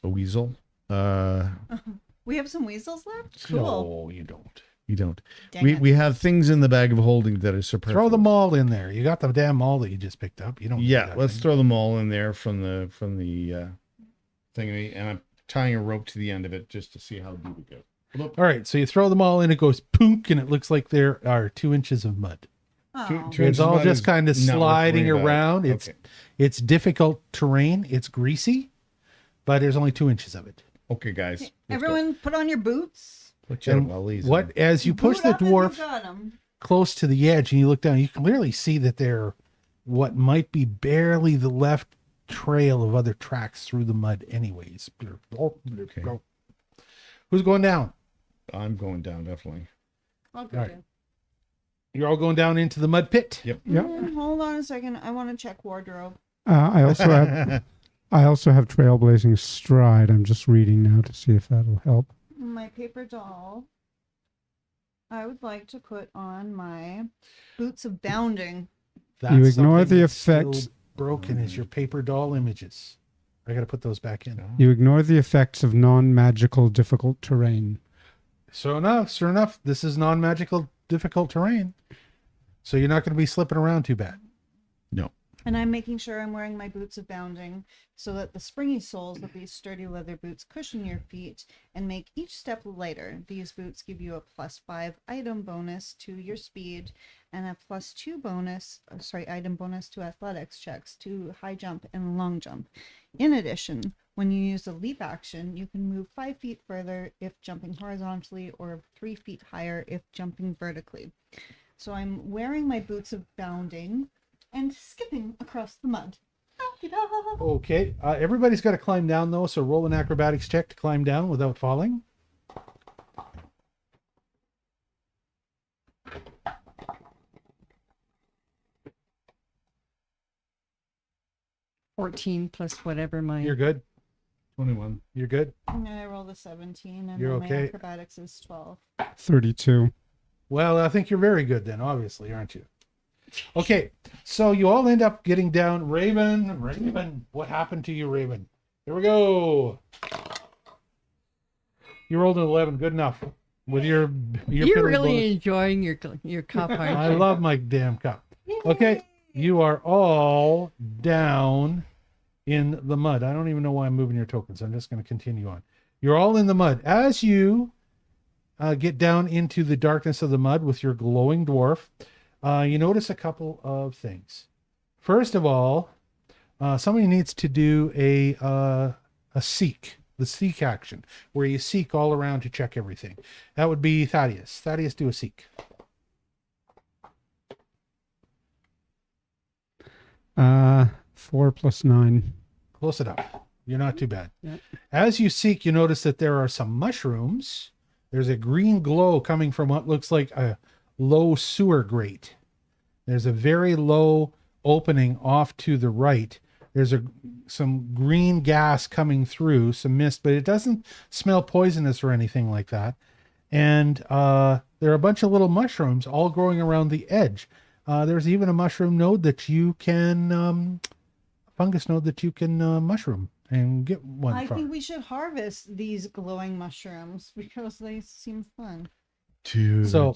[SPEAKER 3] weasel.
[SPEAKER 2] we have some weasels left?
[SPEAKER 1] No, you don't.
[SPEAKER 3] You don't.
[SPEAKER 2] Dang
[SPEAKER 3] We
[SPEAKER 2] it.
[SPEAKER 3] we have things in the bag of holding that are superfluous.
[SPEAKER 1] Throw them all in there. You got the damn mall that you just picked up. You don't. need
[SPEAKER 3] Yeah,
[SPEAKER 1] that
[SPEAKER 3] let's
[SPEAKER 1] thing.
[SPEAKER 3] throw them all in there from the thingy, and I'm tying a rope to the end of it just to see how deep it goes.
[SPEAKER 1] All right, so you throw them all in. It goes punk, and it looks like there are 2 inches of mud.
[SPEAKER 2] Oh.
[SPEAKER 3] Two
[SPEAKER 1] It's
[SPEAKER 3] inches
[SPEAKER 1] all
[SPEAKER 3] mud
[SPEAKER 1] just
[SPEAKER 3] is
[SPEAKER 1] kind of
[SPEAKER 3] not worth
[SPEAKER 1] sliding
[SPEAKER 3] worrying about.
[SPEAKER 1] around.
[SPEAKER 3] Okay.
[SPEAKER 1] It's difficult terrain. It's greasy, but there's only 2 inches of it.
[SPEAKER 3] Okay, guys. let's go.
[SPEAKER 2] Everyone put on your boots.
[SPEAKER 3] Put your
[SPEAKER 1] And
[SPEAKER 3] wellies
[SPEAKER 1] what
[SPEAKER 3] on.
[SPEAKER 1] as you push
[SPEAKER 2] Boot
[SPEAKER 1] the
[SPEAKER 2] up if you
[SPEAKER 1] dwarf
[SPEAKER 2] got 'em.
[SPEAKER 1] close to the edge and you look down, you can clearly see that there what might be barely the left trail of other tracks through the mud anyways.
[SPEAKER 3] Okay.
[SPEAKER 1] Who's going down?
[SPEAKER 3] I'm going down, definitely.
[SPEAKER 2] I'll go
[SPEAKER 1] All right.
[SPEAKER 2] do.
[SPEAKER 1] You're all going down into the mud pit.
[SPEAKER 3] Yep.
[SPEAKER 4] Yeah.
[SPEAKER 2] Hold on a second. I want to check wardrobe.
[SPEAKER 4] I also have Trailblazing Stride. I'm just reading now to see if that'll help.
[SPEAKER 2] My paper doll. I would like to put on my boots of bounding.
[SPEAKER 4] You ignore
[SPEAKER 1] something
[SPEAKER 4] the
[SPEAKER 1] that's still
[SPEAKER 4] effects.
[SPEAKER 1] broken is your paper doll images. I got to put those back in.
[SPEAKER 4] You ignore the effects of non-magical difficult terrain.
[SPEAKER 1] Sure enough, this is non-magical difficult terrain. So you're not going to be slipping around too bad.
[SPEAKER 3] No.
[SPEAKER 2] And I'm making sure I'm wearing my boots of bounding so that the springy soles of these sturdy leather boots cushion your feet and make each step lighter. These boots give you a +5 item bonus to your speed and a +2 item bonus to athletics checks, to high jump and long jump. In addition, when you use the leap action, you can move 5 feet further if jumping horizontally or 3 feet higher if jumping vertically. So I'm wearing my boots of bounding and skipping across the mud.
[SPEAKER 1] Okay. Everybody's got to climb down, though, so roll an acrobatics check to climb down without falling.
[SPEAKER 5] $14 plus whatever my
[SPEAKER 1] You're good.
[SPEAKER 3] 21.
[SPEAKER 1] You're good.
[SPEAKER 2] And then I rolled a 17, and
[SPEAKER 1] You're
[SPEAKER 2] then
[SPEAKER 1] okay.
[SPEAKER 2] my acrobatics is 12.
[SPEAKER 4] 32.
[SPEAKER 1] Well, I think you're very good then, obviously, aren't you? Okay, so you all end up getting down. Raven, what happened to you, Raven? Here we go. You rolled an 11, good enough. With your
[SPEAKER 5] You're
[SPEAKER 1] piddly
[SPEAKER 5] really
[SPEAKER 1] bonus.
[SPEAKER 5] enjoying your cup, aren't
[SPEAKER 1] I
[SPEAKER 5] you?
[SPEAKER 1] love my damn cup. Okay, you are all down in the mud. I don't even know why I'm moving your tokens. I'm just going to continue on. You're all in the mud. As you get down into the darkness of the mud with your glowing dwarf, you notice a couple of things. First of all, somebody needs to do a seek, the seek action, where you seek all around to check everything. That would be Thaddeus. Thaddeus, do a seek.
[SPEAKER 4] 4 plus 9.
[SPEAKER 1] Close enough. You're not too bad.
[SPEAKER 4] Yeah.
[SPEAKER 1] As you seek, you notice that there are some mushrooms. There's a green glow coming from what looks like a low sewer grate. There's a very low opening off to the right. There's some green gas coming through, some mist, but it doesn't smell poisonous or anything like that. And there are a bunch of little mushrooms all growing around the edge. There's even a mushroom node that you can, fungus node that you can mushroom and get one
[SPEAKER 2] I
[SPEAKER 1] from.
[SPEAKER 2] think we should harvest these glowing mushrooms because they seem fun.
[SPEAKER 1] So,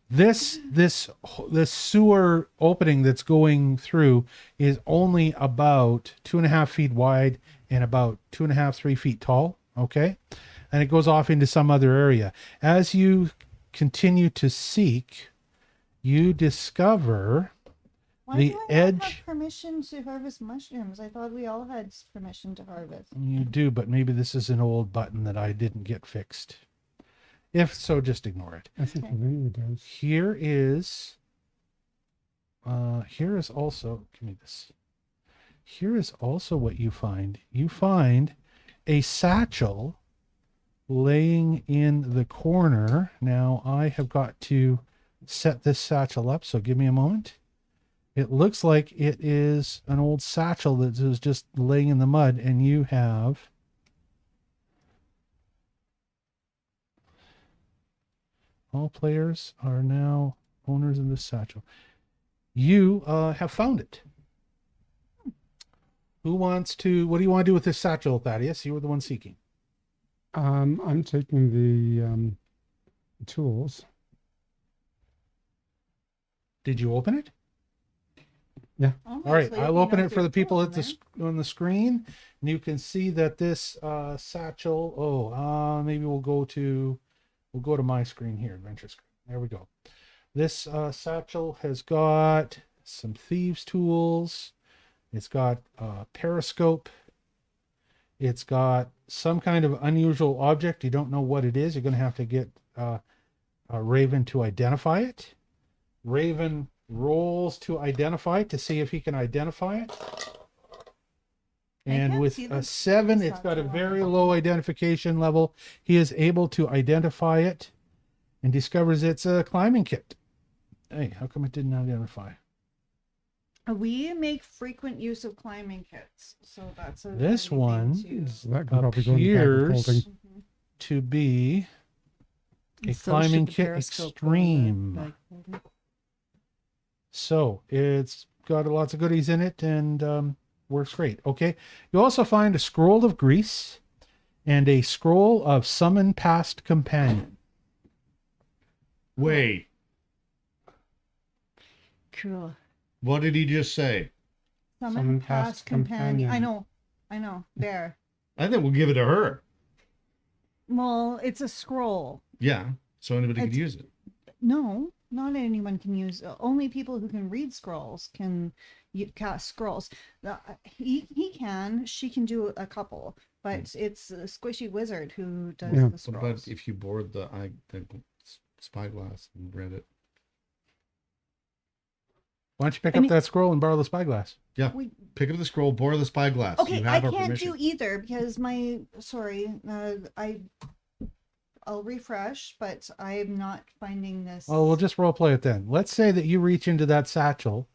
[SPEAKER 1] this sewer opening that's going through is only about 2.5 feet wide and about 2.5, 3 feet tall. Okay. And it goes off into some other area. As you continue to seek, you discover
[SPEAKER 2] Why
[SPEAKER 1] the
[SPEAKER 2] do I not
[SPEAKER 1] edge.
[SPEAKER 2] have permission to harvest mushrooms? I thought we all had permission to harvest.
[SPEAKER 1] You do, but maybe this is an old button that I didn't get fixed. If so, just ignore it.
[SPEAKER 4] I think Lavinia does.
[SPEAKER 1] Here is also, give me this. Here is also what you find. You find a satchel laying in the corner. Now I have got to set this satchel up, so give me a moment. It looks like it is an old satchel that is just laying in the mud, and you have all players are now owners of this satchel. You have found it. Who wants to, what do you want to do with this satchel, Thaddeus? You were the one seeking.
[SPEAKER 4] I'm taking the tools.
[SPEAKER 1] Did you open it?
[SPEAKER 2] Oh,
[SPEAKER 1] All right,
[SPEAKER 2] so
[SPEAKER 1] I'll
[SPEAKER 2] you
[SPEAKER 1] open
[SPEAKER 2] know
[SPEAKER 1] it for the
[SPEAKER 2] there's
[SPEAKER 1] people
[SPEAKER 2] four
[SPEAKER 1] at
[SPEAKER 2] there.
[SPEAKER 1] on the screen, and you can see that this satchel. Maybe we'll go to my screen here, adventure screen. There we go. This satchel has got some thieves' tools. It's got a periscope. It's got some kind of unusual object. You don't know what it is. You're going to have to get a Raven to identify it. Raven rolls to identify it to see if he can identify it. And
[SPEAKER 2] can't
[SPEAKER 1] with
[SPEAKER 2] see
[SPEAKER 1] a
[SPEAKER 2] the
[SPEAKER 1] 7, it's got a
[SPEAKER 2] satchel.
[SPEAKER 1] very low identification level. He is able to identify it and discovers it's a climbing kit. Hey, how come it didn't identify?
[SPEAKER 2] We make frequent use of climbing kits, so that's a
[SPEAKER 1] This
[SPEAKER 2] handy
[SPEAKER 1] one
[SPEAKER 2] thing
[SPEAKER 4] So that can probably go in the bag of
[SPEAKER 1] appears
[SPEAKER 4] holding.
[SPEAKER 1] to be a
[SPEAKER 5] So
[SPEAKER 1] climbing
[SPEAKER 5] should the
[SPEAKER 1] kit
[SPEAKER 5] periscope go in the
[SPEAKER 1] extreme.
[SPEAKER 5] bag holder?
[SPEAKER 1] So it's got lots of goodies in it and works great. Okay. You also find a scroll of grease and a scroll of summon past companion.
[SPEAKER 3] Wait,
[SPEAKER 5] Cool.
[SPEAKER 3] what did he just say?
[SPEAKER 2] Summon past companion. I know. There.
[SPEAKER 3] I think we'll give it to her.
[SPEAKER 2] Well, it's a scroll.
[SPEAKER 3] Yeah, so anybody could
[SPEAKER 2] It's-
[SPEAKER 3] use it.
[SPEAKER 2] No, not anyone can use. Only people who can read scrolls can cast scrolls. He can. She can do a couple, but it's a squishy wizard who does
[SPEAKER 4] Yeah.
[SPEAKER 2] the scrolls.
[SPEAKER 3] But if you board the spyglass and read it,
[SPEAKER 1] Why don't you pick
[SPEAKER 2] I
[SPEAKER 1] up
[SPEAKER 2] mean-
[SPEAKER 1] that scroll and borrow the spyglass?
[SPEAKER 3] yeah,
[SPEAKER 2] We-
[SPEAKER 3] pick up the scroll, borrow the spyglass.
[SPEAKER 2] Okay,
[SPEAKER 3] you
[SPEAKER 2] I
[SPEAKER 3] have our
[SPEAKER 2] can't
[SPEAKER 3] permission.
[SPEAKER 2] do either because I'll refresh, but I'm not finding this.
[SPEAKER 1] Oh, we'll just role play it then. Let's say that you reach into that satchel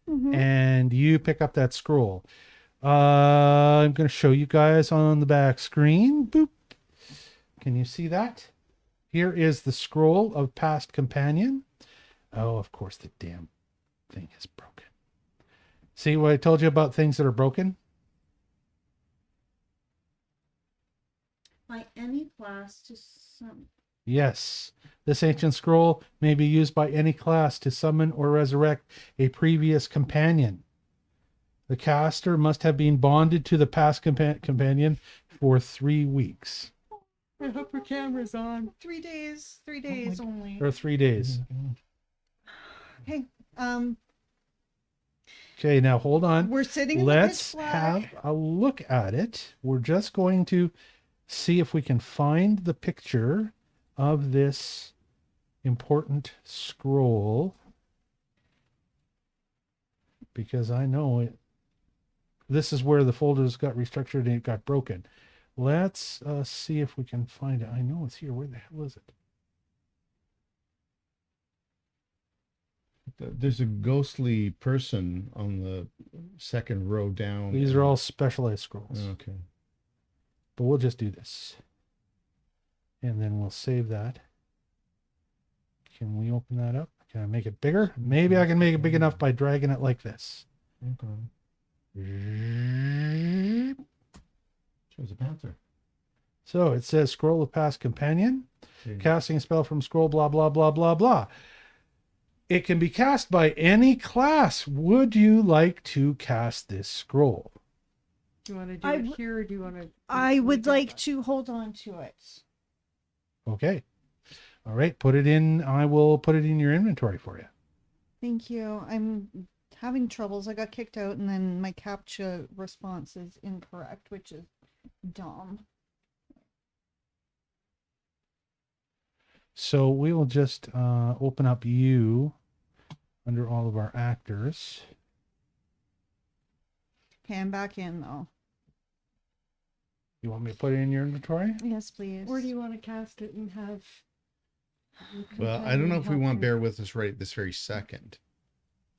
[SPEAKER 2] Mhm.
[SPEAKER 1] and you pick up that scroll. I'm going to show you guys on the back screen. Boop. Can you see that? Here is the scroll of past companion. Oh, of course, the damn thing is broken. See what I told you about things that are broken?
[SPEAKER 2] By any class to some.
[SPEAKER 1] Yes. This ancient scroll may be used by any class to summon or resurrect a previous companion. The caster must have been bonded to the past companion for 3 weeks.
[SPEAKER 5] I hope your camera's on.
[SPEAKER 2] 3 days. 3 days only.
[SPEAKER 1] Or 3 days.
[SPEAKER 2] Okay.
[SPEAKER 1] Okay, now hold on.
[SPEAKER 2] We're sitting in
[SPEAKER 1] Let's
[SPEAKER 2] the pitch black.
[SPEAKER 1] have a look at it. We're just going to see if we can find the picture of this important scroll. Because I know it. This is where the folders got restructured and it got broken. Let's see if we can find it. I know it's here. Where the hell is it?
[SPEAKER 3] There's a ghostly person on the second row down.
[SPEAKER 1] These are all specialized scrolls.
[SPEAKER 3] Okay.
[SPEAKER 1] But we'll just do this. And then we'll save that. Can we open that up? Can I make it bigger? Maybe I can make it big enough by dragging it like this.
[SPEAKER 3] Okay. Shows a panther.
[SPEAKER 1] So it says scroll of past companion,
[SPEAKER 3] Okay.
[SPEAKER 1] casting a spell from scroll, blah, blah, blah, blah, blah. It can be cast by any class. Would you like to cast this scroll?
[SPEAKER 5] Do you want to do
[SPEAKER 2] I
[SPEAKER 5] it
[SPEAKER 2] w-
[SPEAKER 5] here or do you want to?
[SPEAKER 2] I would like to hold on to it.
[SPEAKER 1] Okay. All right. Put it in. I will put it in your inventory for you.
[SPEAKER 2] Thank you. I'm having troubles. I got kicked out and then my CAPTCHA response is incorrect, which is dumb.
[SPEAKER 1] So we will just open up you under all of our actors.
[SPEAKER 2] Okay, I'm back in though.
[SPEAKER 1] You want me to put it in your inventory?
[SPEAKER 2] Yes, please.
[SPEAKER 5] Or do you want to cast it and have?
[SPEAKER 3] Well, I don't know if we
[SPEAKER 5] help
[SPEAKER 3] want
[SPEAKER 5] you?
[SPEAKER 3] bear with us right this very second,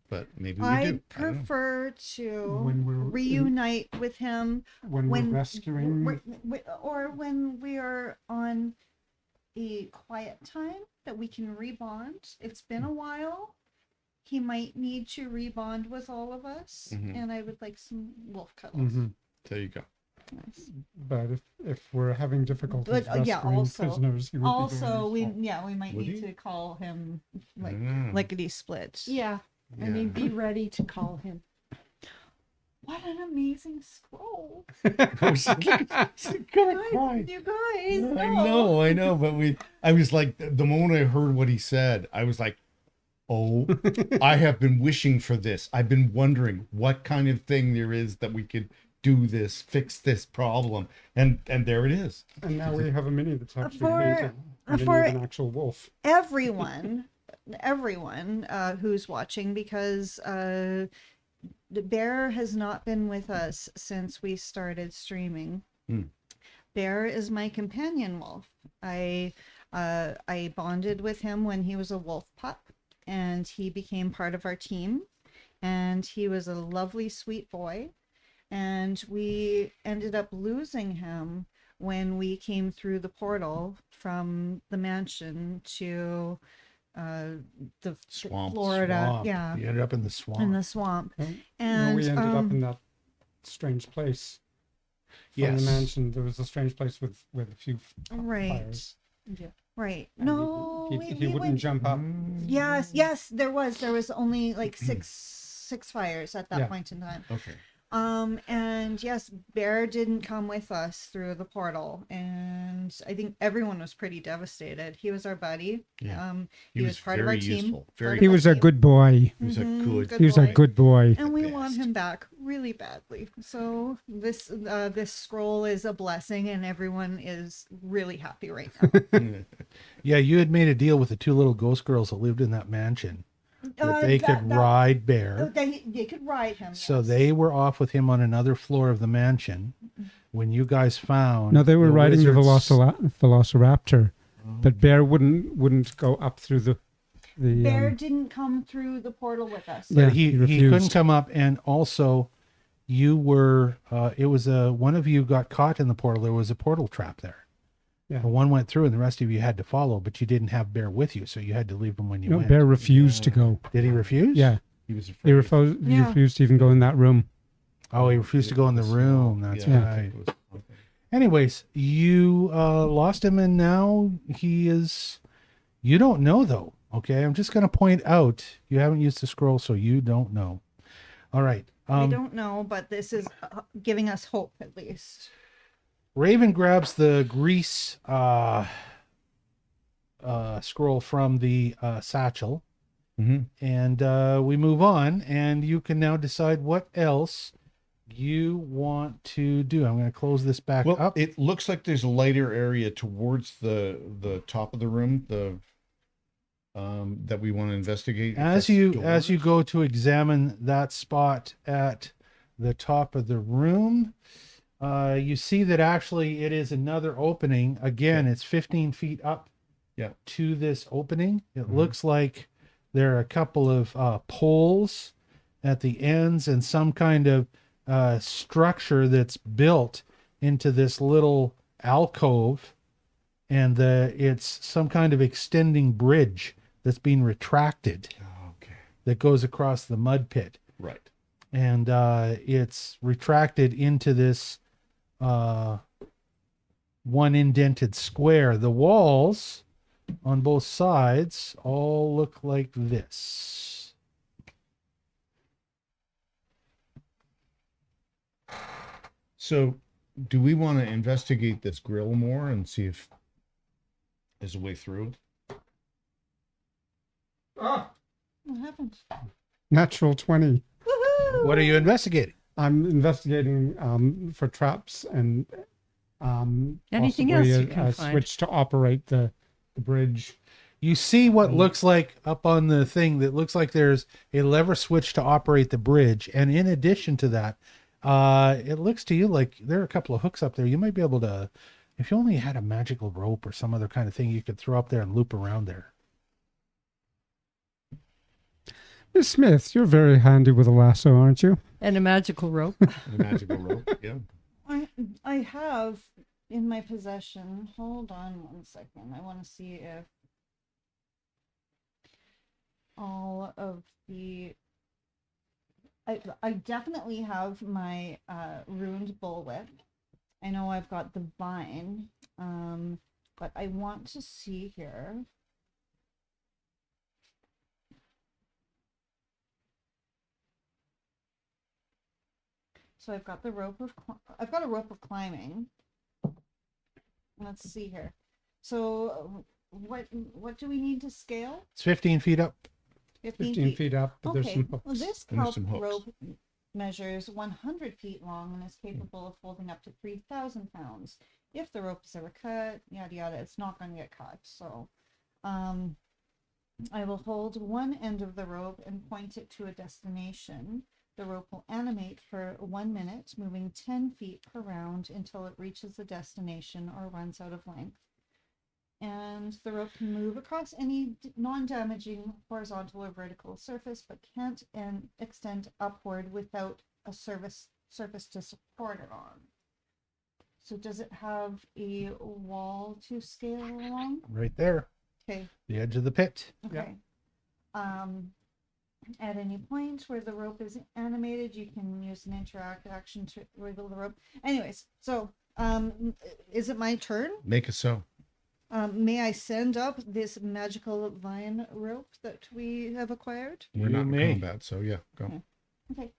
[SPEAKER 3] but maybe we
[SPEAKER 2] I
[SPEAKER 3] do. I don't know.
[SPEAKER 2] prefer to
[SPEAKER 4] When we're
[SPEAKER 2] reunite with him
[SPEAKER 4] when we're rescuing.
[SPEAKER 2] or when we are on a quiet time that we can rebond. It's been a while. He might need to rebond with all of us,
[SPEAKER 3] Mhm.
[SPEAKER 2] and I would like some wolf cuddles.
[SPEAKER 4] Mhm.
[SPEAKER 3] There you go.
[SPEAKER 2] Nice.
[SPEAKER 4] But if we're having difficulties
[SPEAKER 2] But,
[SPEAKER 4] rescuing
[SPEAKER 2] yeah, also-
[SPEAKER 4] prisoners, he would be
[SPEAKER 2] Also, we
[SPEAKER 4] very useful.
[SPEAKER 2] we might
[SPEAKER 3] Would
[SPEAKER 2] need
[SPEAKER 3] he?
[SPEAKER 2] to call him like
[SPEAKER 3] Mm.
[SPEAKER 2] lickety split.
[SPEAKER 5] Yeah, I
[SPEAKER 3] Yeah.
[SPEAKER 5] mean, be ready to call him.
[SPEAKER 2] What an amazing scroll!
[SPEAKER 3] Guys,
[SPEAKER 2] You guys,
[SPEAKER 3] I know, but I was like, the moment I heard what he said, I was like, oh, I have been wishing for this. I've been wondering what kind of thing there is that we could do this, fix this problem, and there it is.
[SPEAKER 4] And now we have a mini that's actually
[SPEAKER 2] For-
[SPEAKER 4] painted. A mini
[SPEAKER 2] for-
[SPEAKER 4] of an actual wolf.
[SPEAKER 2] everyone who's watching, because the Bear has not been with us since we started streaming. Bear is my companion wolf. I bonded with him when he was a wolf pup, and he became part of our team. And he was a lovely, sweet boy. And we ended up losing him when we came through the portal from the mansion to the
[SPEAKER 3] Swamp.
[SPEAKER 2] Florida.
[SPEAKER 1] Swamp.
[SPEAKER 2] Yeah,
[SPEAKER 1] You ended up in the swamp.
[SPEAKER 2] in the swamp.
[SPEAKER 4] No,
[SPEAKER 2] And
[SPEAKER 4] we ended up in that strange place. From
[SPEAKER 1] Yes.
[SPEAKER 4] the mansion, there was a strange place with a few
[SPEAKER 2] right,
[SPEAKER 4] fires.
[SPEAKER 2] right.
[SPEAKER 4] And
[SPEAKER 2] No,
[SPEAKER 4] he
[SPEAKER 2] we
[SPEAKER 4] wouldn't
[SPEAKER 2] went.
[SPEAKER 4] jump up.
[SPEAKER 2] Yes, there was only like six fires at that
[SPEAKER 4] Yeah.
[SPEAKER 2] point in time.
[SPEAKER 3] Okay.
[SPEAKER 2] And yes, Bear didn't come with us through the portal, and I think everyone was pretty devastated. He was our buddy.
[SPEAKER 3] Yeah.
[SPEAKER 2] He was part of our
[SPEAKER 3] very
[SPEAKER 2] team.
[SPEAKER 3] useful.
[SPEAKER 2] part
[SPEAKER 3] Very
[SPEAKER 2] of
[SPEAKER 4] He
[SPEAKER 2] our
[SPEAKER 4] was a
[SPEAKER 2] team.
[SPEAKER 4] good boy.
[SPEAKER 3] He was a
[SPEAKER 2] Mhm,
[SPEAKER 3] good.
[SPEAKER 4] He was a
[SPEAKER 2] boy.
[SPEAKER 4] good boy.
[SPEAKER 2] And we
[SPEAKER 3] best.
[SPEAKER 2] want him back really badly. So this scroll is a blessing, and everyone is really happy right now.
[SPEAKER 1] Yeah, you had made a deal with the two little ghost girls that lived in that mansion that they could ride Bear.
[SPEAKER 2] They could ride him.
[SPEAKER 1] So
[SPEAKER 2] yes.
[SPEAKER 1] they were off with him on another floor of the mansion. When you guys found,
[SPEAKER 4] No, they were riding the
[SPEAKER 1] wizards-
[SPEAKER 4] Velociraptor, but Bear wouldn't go up through the
[SPEAKER 2] Bear didn't come through the portal with us.
[SPEAKER 1] But
[SPEAKER 4] Yeah,
[SPEAKER 1] he
[SPEAKER 4] he
[SPEAKER 1] couldn't
[SPEAKER 4] refused.
[SPEAKER 1] come up, and also you were. It was one of you got caught in the portal. There was a portal trap there.
[SPEAKER 4] Yeah.
[SPEAKER 1] One went through, and the rest of you had to follow, but you didn't have Bear with you, so you had to leave him when you
[SPEAKER 4] No,
[SPEAKER 1] went.
[SPEAKER 4] Bear refused to go.
[SPEAKER 1] Did he refuse?
[SPEAKER 4] Yeah,
[SPEAKER 3] He was
[SPEAKER 4] he
[SPEAKER 3] afraid.
[SPEAKER 4] refused. He
[SPEAKER 2] Yeah.
[SPEAKER 4] refused to even go in that room.
[SPEAKER 1] Oh, he refused to go in the room. That's
[SPEAKER 3] Yeah, I
[SPEAKER 1] right.
[SPEAKER 3] think it was- okay.
[SPEAKER 1] Anyways, you lost him, and now he is. You don't know though. Okay, I'm just going to point out you haven't used the scroll, so you don't know. All right.
[SPEAKER 2] We don't know, but this is giving us hope at least.
[SPEAKER 1] Raven grabs the grease scroll from the satchel,
[SPEAKER 3] Mhm.
[SPEAKER 1] and we move on. And you can now decide what else you want to do. I'm going to close this back
[SPEAKER 3] Well,
[SPEAKER 1] up.
[SPEAKER 3] it looks like there's a lighter area towards the top of the room, that we want to investigate. If
[SPEAKER 1] As
[SPEAKER 3] that's
[SPEAKER 1] you
[SPEAKER 3] doors.
[SPEAKER 1] go to examine that spot at the top of the room, you see that actually it is another opening. Again, it's 15 feet up
[SPEAKER 3] Yeah.
[SPEAKER 1] to this opening. It
[SPEAKER 3] Mhm.
[SPEAKER 1] looks like there are a couple of poles at the ends and some kind of structure that's built into this little alcove, and it's some kind of extending bridge that's being retracted
[SPEAKER 3] Okay.
[SPEAKER 1] that goes across the mud pit,
[SPEAKER 3] Right.
[SPEAKER 1] and it's retracted into this one indented square. The walls on both sides all look like this.
[SPEAKER 3] So, do we want to investigate this grill more and see if there's a way through?
[SPEAKER 2] What happened?
[SPEAKER 4] Natural 20.
[SPEAKER 2] Woohoo!
[SPEAKER 1] What are you investigating?
[SPEAKER 4] I'm investigating for traps and
[SPEAKER 5] Anything
[SPEAKER 4] possibly
[SPEAKER 5] else you can
[SPEAKER 4] a
[SPEAKER 5] find.
[SPEAKER 4] switch to operate the bridge.
[SPEAKER 1] You see what looks like up on the thing that looks like there's a lever switch to operate the bridge. And in addition to that, it looks to you like there are a couple of hooks up there. You might be able to, if you only had a magical rope or some other kind of thing, you could throw up there and loop around there.
[SPEAKER 4] Miss Smith, you're very handy with a lasso, aren't you?
[SPEAKER 5] And a magical rope.
[SPEAKER 3] The magical rope. Yeah.
[SPEAKER 2] I have in my possession. Hold on 1 second. I want to see if all of the. I definitely have my ruined bullwhip. I know I've got the vine, but I want to see here. So I've got the rope of I've got a rope of climbing. Let's see here. So what do we need to scale?
[SPEAKER 1] It's 15 feet up.
[SPEAKER 4] 15 feet up, but there's
[SPEAKER 2] Okay.
[SPEAKER 4] some
[SPEAKER 2] Well,
[SPEAKER 4] hooks.
[SPEAKER 2] this
[SPEAKER 3] And there's
[SPEAKER 2] kelp
[SPEAKER 3] some hooks.
[SPEAKER 2] rope measures 100 feet long and is capable of holding up to 3,000 pounds. If the rope is ever cut, yada yada, it's not going to get cut. So, I will hold one end of the rope and point it to a destination. The rope will animate for 1 minute, moving 10 feet per round until it reaches the destination or runs out of length. And the rope can move across any non-damaging horizontal or vertical surface, but can't extend upward without a surface to support it on. So does it have a wall to scale along?
[SPEAKER 1] Right there,
[SPEAKER 2] Okay.
[SPEAKER 1] the edge of the pit.
[SPEAKER 2] Okay. At any point where the rope is animated, you can use an interact action to wiggle the rope. Anyways, so is it my turn?
[SPEAKER 3] Make it so.
[SPEAKER 2] May I send up this magical vine rope that we have acquired?
[SPEAKER 3] We're
[SPEAKER 1] You
[SPEAKER 3] not in
[SPEAKER 1] may.
[SPEAKER 3] combat, so yeah, go.
[SPEAKER 2] Okay.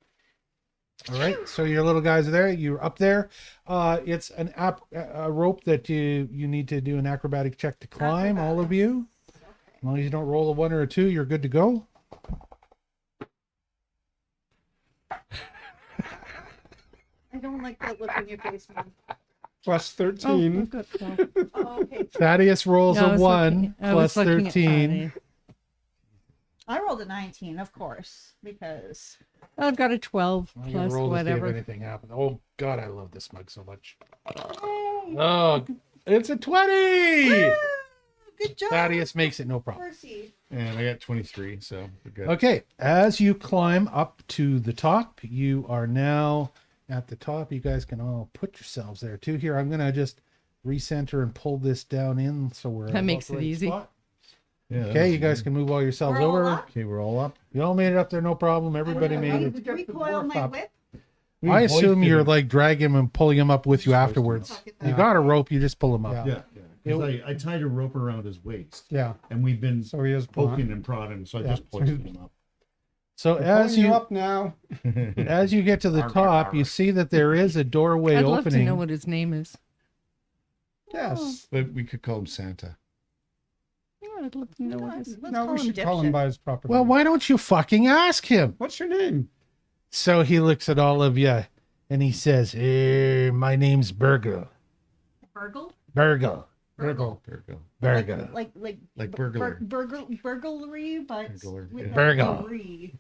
[SPEAKER 1] All right, so your little guys are there. You're up there. It's a rope that you need to do an acrobatic check to climb. All of you. As long as you don't roll a 1 or a 2, you're good to go.
[SPEAKER 2] I don't like that look on your face, man.
[SPEAKER 4] Plus
[SPEAKER 5] Oh,
[SPEAKER 4] 13.
[SPEAKER 5] I've got 12.
[SPEAKER 2] Oh, okay.
[SPEAKER 1] Thaddeus rolls
[SPEAKER 5] No, I
[SPEAKER 1] a
[SPEAKER 5] was
[SPEAKER 1] 1
[SPEAKER 5] looking- I
[SPEAKER 1] plus
[SPEAKER 5] was looking at
[SPEAKER 1] 13.
[SPEAKER 5] Patty.
[SPEAKER 2] I rolled a 19, of course, because
[SPEAKER 5] I've got a 12
[SPEAKER 1] I'm gonna
[SPEAKER 5] plus
[SPEAKER 1] roll to see if
[SPEAKER 5] whatever.
[SPEAKER 1] anything happened. Oh God, I love this mug so much. Oh, it's a 20.
[SPEAKER 2] good job,
[SPEAKER 1] Thaddeus makes it no problem.
[SPEAKER 2] Percy.
[SPEAKER 3] And I got 23, so we're good.
[SPEAKER 1] Okay, as you climb up to the top, you are now at the top. You guys can all put yourselves there too. Here, I'm gonna just recenter and pull this down in so we're
[SPEAKER 5] That
[SPEAKER 1] about
[SPEAKER 5] makes
[SPEAKER 1] the
[SPEAKER 5] it
[SPEAKER 1] right
[SPEAKER 5] easy.
[SPEAKER 1] spot.
[SPEAKER 3] Yeah, that
[SPEAKER 1] Okay,
[SPEAKER 3] was
[SPEAKER 1] you guys
[SPEAKER 3] good.
[SPEAKER 1] can move all yourselves
[SPEAKER 2] We're all
[SPEAKER 1] over.
[SPEAKER 2] up?
[SPEAKER 3] Okay, we're all up.
[SPEAKER 1] You all made it up there, no problem. Everybody
[SPEAKER 2] I
[SPEAKER 1] made it.
[SPEAKER 2] recoil my whip.
[SPEAKER 1] I assume
[SPEAKER 3] hoisted
[SPEAKER 1] you're
[SPEAKER 3] him.
[SPEAKER 1] like dragging him and pulling him up with you
[SPEAKER 3] Just hoisted him
[SPEAKER 1] afterwards.
[SPEAKER 2] up.
[SPEAKER 1] You got a rope, you just pull him up.
[SPEAKER 4] Yeah.
[SPEAKER 3] Yeah, yeah. 'Cause I tied a rope around his waist,
[SPEAKER 4] Yeah.
[SPEAKER 3] and we've been
[SPEAKER 4] So he is
[SPEAKER 3] poking and prodding, so I
[SPEAKER 4] Yeah.
[SPEAKER 3] just hoisted him up.
[SPEAKER 1] So as you
[SPEAKER 4] up now.
[SPEAKER 1] as you get to the top, you see that there is a doorway
[SPEAKER 5] I'd love to
[SPEAKER 1] opening.
[SPEAKER 5] know what his name is.
[SPEAKER 4] Yes.
[SPEAKER 3] But we could call him Santa.
[SPEAKER 5] Yeah, I'd love to know what his
[SPEAKER 2] Let's
[SPEAKER 4] No,
[SPEAKER 2] call
[SPEAKER 4] we
[SPEAKER 2] him
[SPEAKER 4] should call him
[SPEAKER 2] Dipshit.
[SPEAKER 4] by his proper
[SPEAKER 1] Well,
[SPEAKER 4] name.
[SPEAKER 1] why don't you fucking ask him?
[SPEAKER 4] What's your name?
[SPEAKER 1] So he looks at all of you and he says, my name's Burgle.
[SPEAKER 2] Burgle?
[SPEAKER 1] Burgle.
[SPEAKER 4] Virgo.
[SPEAKER 3] There we go.
[SPEAKER 1] Burgle.
[SPEAKER 3] Like burglar.
[SPEAKER 2] Burglary, but
[SPEAKER 3] Burglar,
[SPEAKER 2] with
[SPEAKER 3] yeah.
[SPEAKER 2] a
[SPEAKER 1] Burgle.
[SPEAKER 2] re.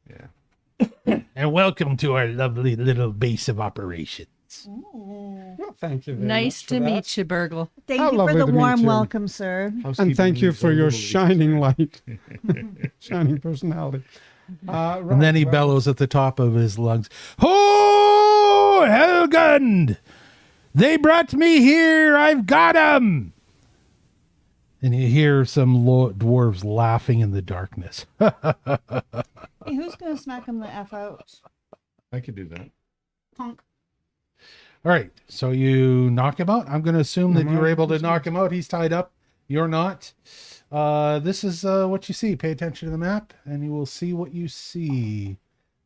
[SPEAKER 3] Yeah.
[SPEAKER 1] And welcome to our lovely little base of operations.
[SPEAKER 2] Ooh.
[SPEAKER 4] Well, thank you. Very
[SPEAKER 5] Nice
[SPEAKER 4] much
[SPEAKER 5] to
[SPEAKER 4] for that.
[SPEAKER 5] meet you, Burgle.
[SPEAKER 2] Thank
[SPEAKER 4] How
[SPEAKER 2] you for
[SPEAKER 4] lovely
[SPEAKER 2] the
[SPEAKER 4] to meet
[SPEAKER 2] warm
[SPEAKER 4] you.
[SPEAKER 2] welcome, sir.
[SPEAKER 4] And thank you for your shining light,
[SPEAKER 3] shining.
[SPEAKER 4] shining personality.
[SPEAKER 1] And then he bellows at the top of his lungs, Ho, Helgund! They brought me here. I've got 'em. And you hear some dwarves laughing in the darkness.
[SPEAKER 2] Hey, who's gonna smack him the F out?
[SPEAKER 3] I could do that.
[SPEAKER 2] Punk.
[SPEAKER 1] All right, so you knock him out. I'm going to assume that you're able to knock him out. He's tied up. You're not. This is what you see. Pay attention to the map, and you will see what you see.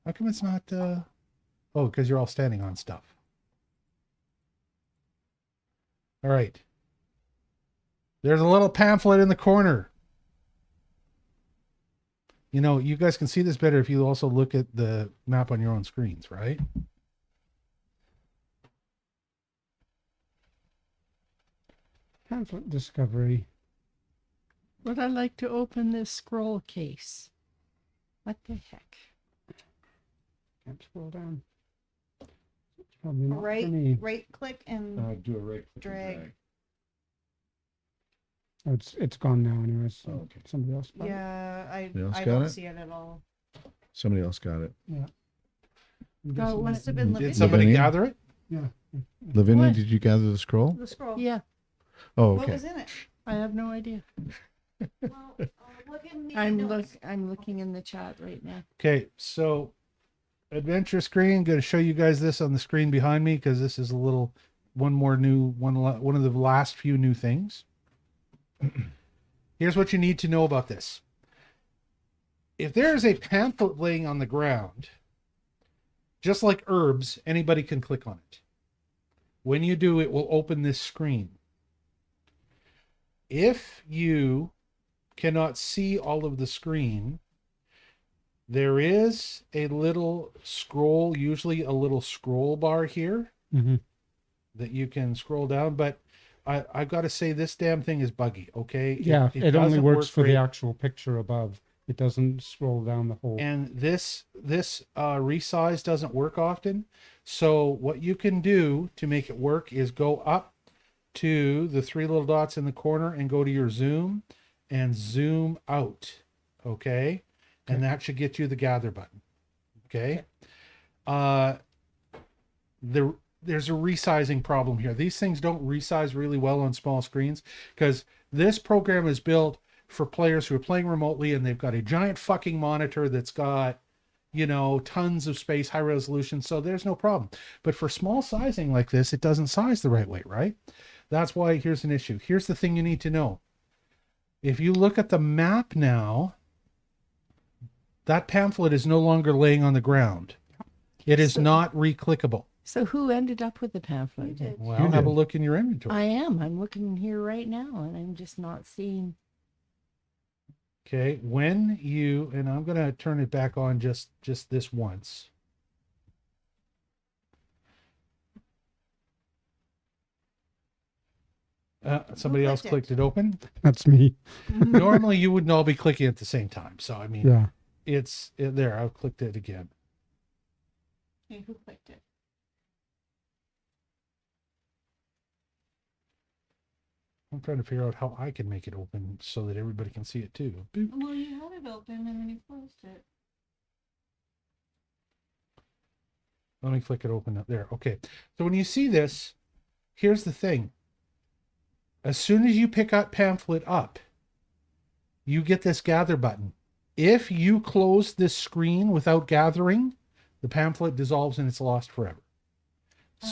[SPEAKER 1] How come it's not? Oh, because you're all standing on stuff. All right. There's a little pamphlet in the corner. You know, you guys can see this better if you also look at the map on your own screens, right?
[SPEAKER 4] Pamphlet discovery.
[SPEAKER 5] Would I like to open this scroll case? What the heck?
[SPEAKER 4] Can't scroll down. Probably not for me.
[SPEAKER 2] Right click and
[SPEAKER 3] Do a right click and
[SPEAKER 2] Drag.
[SPEAKER 4] Oh, it's gone now anyway. So
[SPEAKER 3] Oh, okay.
[SPEAKER 4] somebody else. got it.
[SPEAKER 2] yeah,
[SPEAKER 3] Anyone else
[SPEAKER 2] I
[SPEAKER 3] got
[SPEAKER 2] don't
[SPEAKER 3] it?
[SPEAKER 2] see it at all.
[SPEAKER 3] Somebody else got it.
[SPEAKER 4] I'm
[SPEAKER 2] Oh, it
[SPEAKER 4] guessing
[SPEAKER 2] must
[SPEAKER 4] that-
[SPEAKER 2] have been
[SPEAKER 1] Did
[SPEAKER 2] Lavinia.
[SPEAKER 1] somebody
[SPEAKER 3] Lavinia?
[SPEAKER 1] gather it?
[SPEAKER 4] Yeah.
[SPEAKER 3] Lavinia,
[SPEAKER 5] What?
[SPEAKER 3] did you gather the scroll?
[SPEAKER 2] The scroll.
[SPEAKER 5] Yeah,
[SPEAKER 3] Oh,
[SPEAKER 2] What
[SPEAKER 3] okay.
[SPEAKER 2] was in it?
[SPEAKER 5] I have no idea.
[SPEAKER 2] Well, look in the
[SPEAKER 5] I'm
[SPEAKER 2] notes.
[SPEAKER 5] looking in the chat right now.
[SPEAKER 1] Okay, so adventure screen. Going to show you guys this on the screen behind me because this is a little one of the last few new things. Here's what you need to know about this. If there is a pamphlet laying on the ground, just like herbs, anybody can click on it. When you do, it will open this screen. If you cannot see all of the screen, there is a little scroll, usually a little scroll bar here
[SPEAKER 4] Mhm.
[SPEAKER 1] that you can scroll down, but I've got to say this damn thing is buggy, okay?
[SPEAKER 4] Yeah, it only
[SPEAKER 1] doesn't
[SPEAKER 4] works
[SPEAKER 1] work
[SPEAKER 4] for the
[SPEAKER 1] great.
[SPEAKER 4] actual picture above. It doesn't scroll down the whole.
[SPEAKER 1] And this resize doesn't work often. So what you can do to make it work is go up to the 3 little dots in the corner and go to your zoom and zoom out. Okay. And that should get you the gather button. Okay. There's a resizing problem here. These things don't resize really well on small screens because this program is built for players who are playing remotely and they've got a giant fucking monitor that's got, you know, tons of space, high resolution. So there's no problem. But for small sizing like this, it doesn't size the right way, right? That's why here's an issue. Here's the thing you need to know. If you look at the map now, that pamphlet is no longer laying on the ground. It is not re-clickable.
[SPEAKER 5] So who ended up with the pamphlet?
[SPEAKER 2] You did.
[SPEAKER 1] Well, have a look in your inventory.
[SPEAKER 5] I am. I'm looking here right now, and I'm just not seeing.
[SPEAKER 1] Okay, when you, and I'm going to turn it back on just this once. Somebody else clicked it open.
[SPEAKER 4] That's me.
[SPEAKER 1] Normally you wouldn't all be clicking at the same time. So, I mean,
[SPEAKER 4] Yeah.
[SPEAKER 1] it's there. I've clicked it again.
[SPEAKER 2] Okay, who clicked it?
[SPEAKER 1] I'm trying to figure out how I can make it open so that everybody can see it too. Boop.
[SPEAKER 2] Well, you had it open and then you closed it.
[SPEAKER 1] Let me click it open up there. Okay. So when you see this, here's the thing. As soon as you pick that pamphlet up, you get this gather button. If you close this screen without gathering, the pamphlet dissolves and it's lost forever.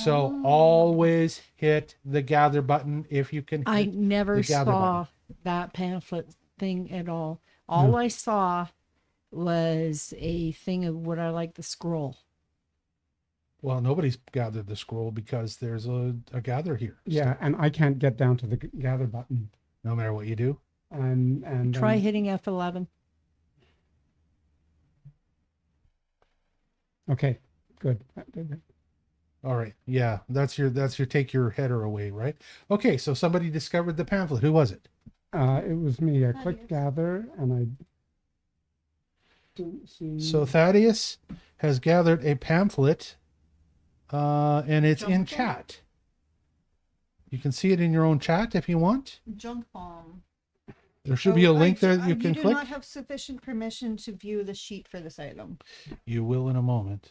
[SPEAKER 1] So always hit the gather button if you can.
[SPEAKER 5] I
[SPEAKER 1] hit
[SPEAKER 5] never
[SPEAKER 1] the gather
[SPEAKER 5] saw
[SPEAKER 1] button.
[SPEAKER 5] that pamphlet thing at all. All I saw was a thing of what I like the scroll.
[SPEAKER 1] Well, nobody's gathered the scroll because there's a gather here.
[SPEAKER 4] Yeah, and I can't get down to the gather button.
[SPEAKER 1] No matter what you do.
[SPEAKER 4] And
[SPEAKER 5] Try hitting F11.
[SPEAKER 4] Okay, good.
[SPEAKER 1] All right. Yeah, that's your take your header away, right? Okay, so somebody discovered the pamphlet. Who was it?
[SPEAKER 4] It was me. I clicked gather and I didn't see.
[SPEAKER 1] So Thaddeus has gathered a pamphlet, and it's in chat. You can see it in your own chat if you want.
[SPEAKER 2] Junk bomb.
[SPEAKER 1] There should be a link there that you can
[SPEAKER 2] do
[SPEAKER 1] click.
[SPEAKER 2] not have sufficient permission to view the sheet for this item.
[SPEAKER 1] You will in a moment.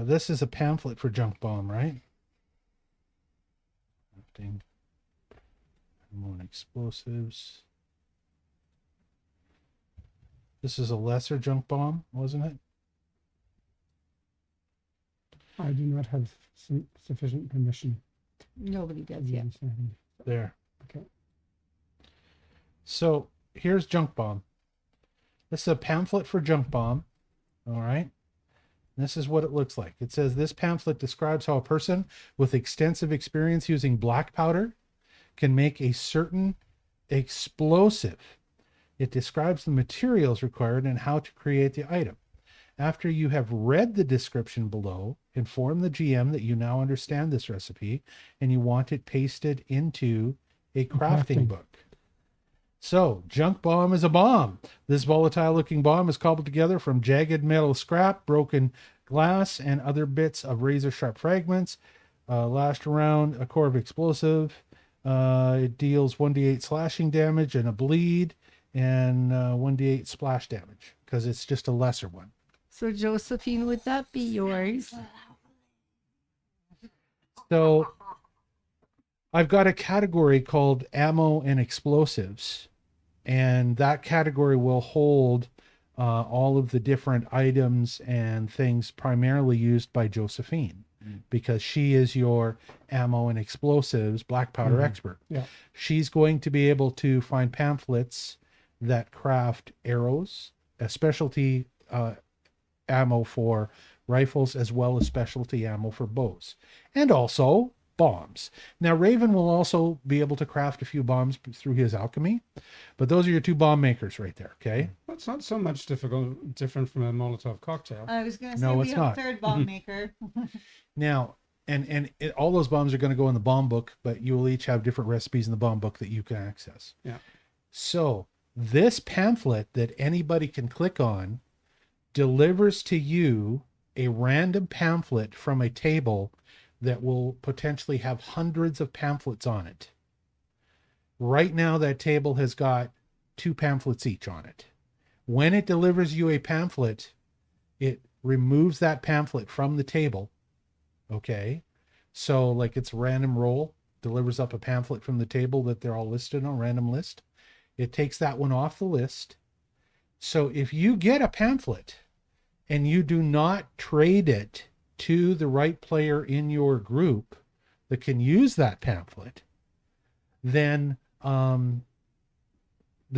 [SPEAKER 1] This is a pamphlet for Junk Bomb, right? Crafting. More explosives. This is a lesser Junk Bomb, wasn't it?
[SPEAKER 4] I do not have sufficient permission.
[SPEAKER 5] Nobody does yet.
[SPEAKER 1] There.
[SPEAKER 4] Okay.
[SPEAKER 1] So here's Junk Bomb. This is a pamphlet for Junk Bomb. All right. This is what it looks like. It says this pamphlet describes how a person with extensive experience using black powder can make a certain explosive. It describes the materials required and how to create the item. After you have read the description below, inform the GM that you now understand this recipe and you want it pasted into a crafting book. So, Junk Bomb is a bomb. This volatile-looking bomb is cobbled together from jagged metal scrap, broken glass, and other bits of razor-sharp fragments. Lashed around a core of explosive. It deals 1d8 slashing damage and a bleed, and 1d8 splash damage, because it's just a lesser one.
[SPEAKER 5] So, Josephine, would that be yours?
[SPEAKER 1] So, I've got a category called ammo and explosives, and that category will hold all of the different items and things primarily used by Josephine, because she is your ammo and explosives black powder expert.
[SPEAKER 4] Yeah.
[SPEAKER 1] She's going to be able to find pamphlets that craft arrows, a specialty ammo for rifles, as well as specialty ammo for bows, and also bombs. Now, Raven will also be able to craft a few bombs through his alchemy, but those are your two bomb makers right there. Okay.
[SPEAKER 4] That's not so much different from a Molotov cocktail.
[SPEAKER 2] I was going to say
[SPEAKER 1] No,
[SPEAKER 2] we
[SPEAKER 1] it's
[SPEAKER 2] have
[SPEAKER 1] not.
[SPEAKER 2] a third bomb maker.
[SPEAKER 1] Now, all those bombs are going to go in the bomb book, but you will each have different recipes in the bomb book that you can access.
[SPEAKER 4] Yeah.
[SPEAKER 1] So This pamphlet that anybody can click on delivers to you a random pamphlet from a table that will potentially have hundreds of pamphlets on it. Right now, that table has got 2 pamphlets each on it. When it delivers you a pamphlet, it removes that pamphlet from the table. Okay. So like it's a random roll, delivers up a pamphlet from the table that they're all listed on, random list. It takes that one off the list. So if you get a pamphlet and you do not trade it to the right player in your group that can use that pamphlet, then the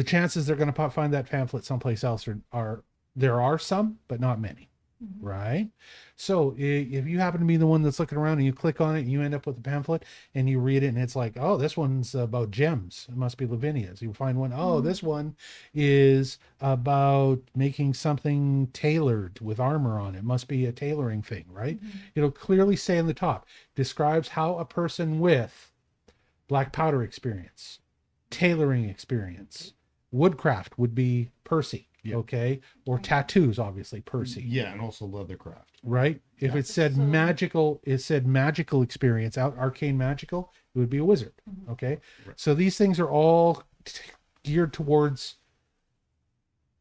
[SPEAKER 1] chances they're going to find that pamphlet someplace else are there are some, but not many. Right? So if you happen to be the one that's looking around and you click on it and you end up with the pamphlet and you read it and it's like, oh, this one's about gems. It must be Lavinia's. You find one, oh, this one is about making something tailored with armor on it. It must be a tailoring thing, right? It'll clearly say on the top, describes how a person with black powder experience, tailoring experience, woodcraft would be Percy.
[SPEAKER 3] Yeah.
[SPEAKER 1] Okay. Or tattoos, obviously, Percy.
[SPEAKER 3] Yeah, and also leathercraft.
[SPEAKER 1] Right. If it said magical experience, arcane magical, it would be a wizard. Okay.
[SPEAKER 3] Right.
[SPEAKER 1] So these things are all geared towards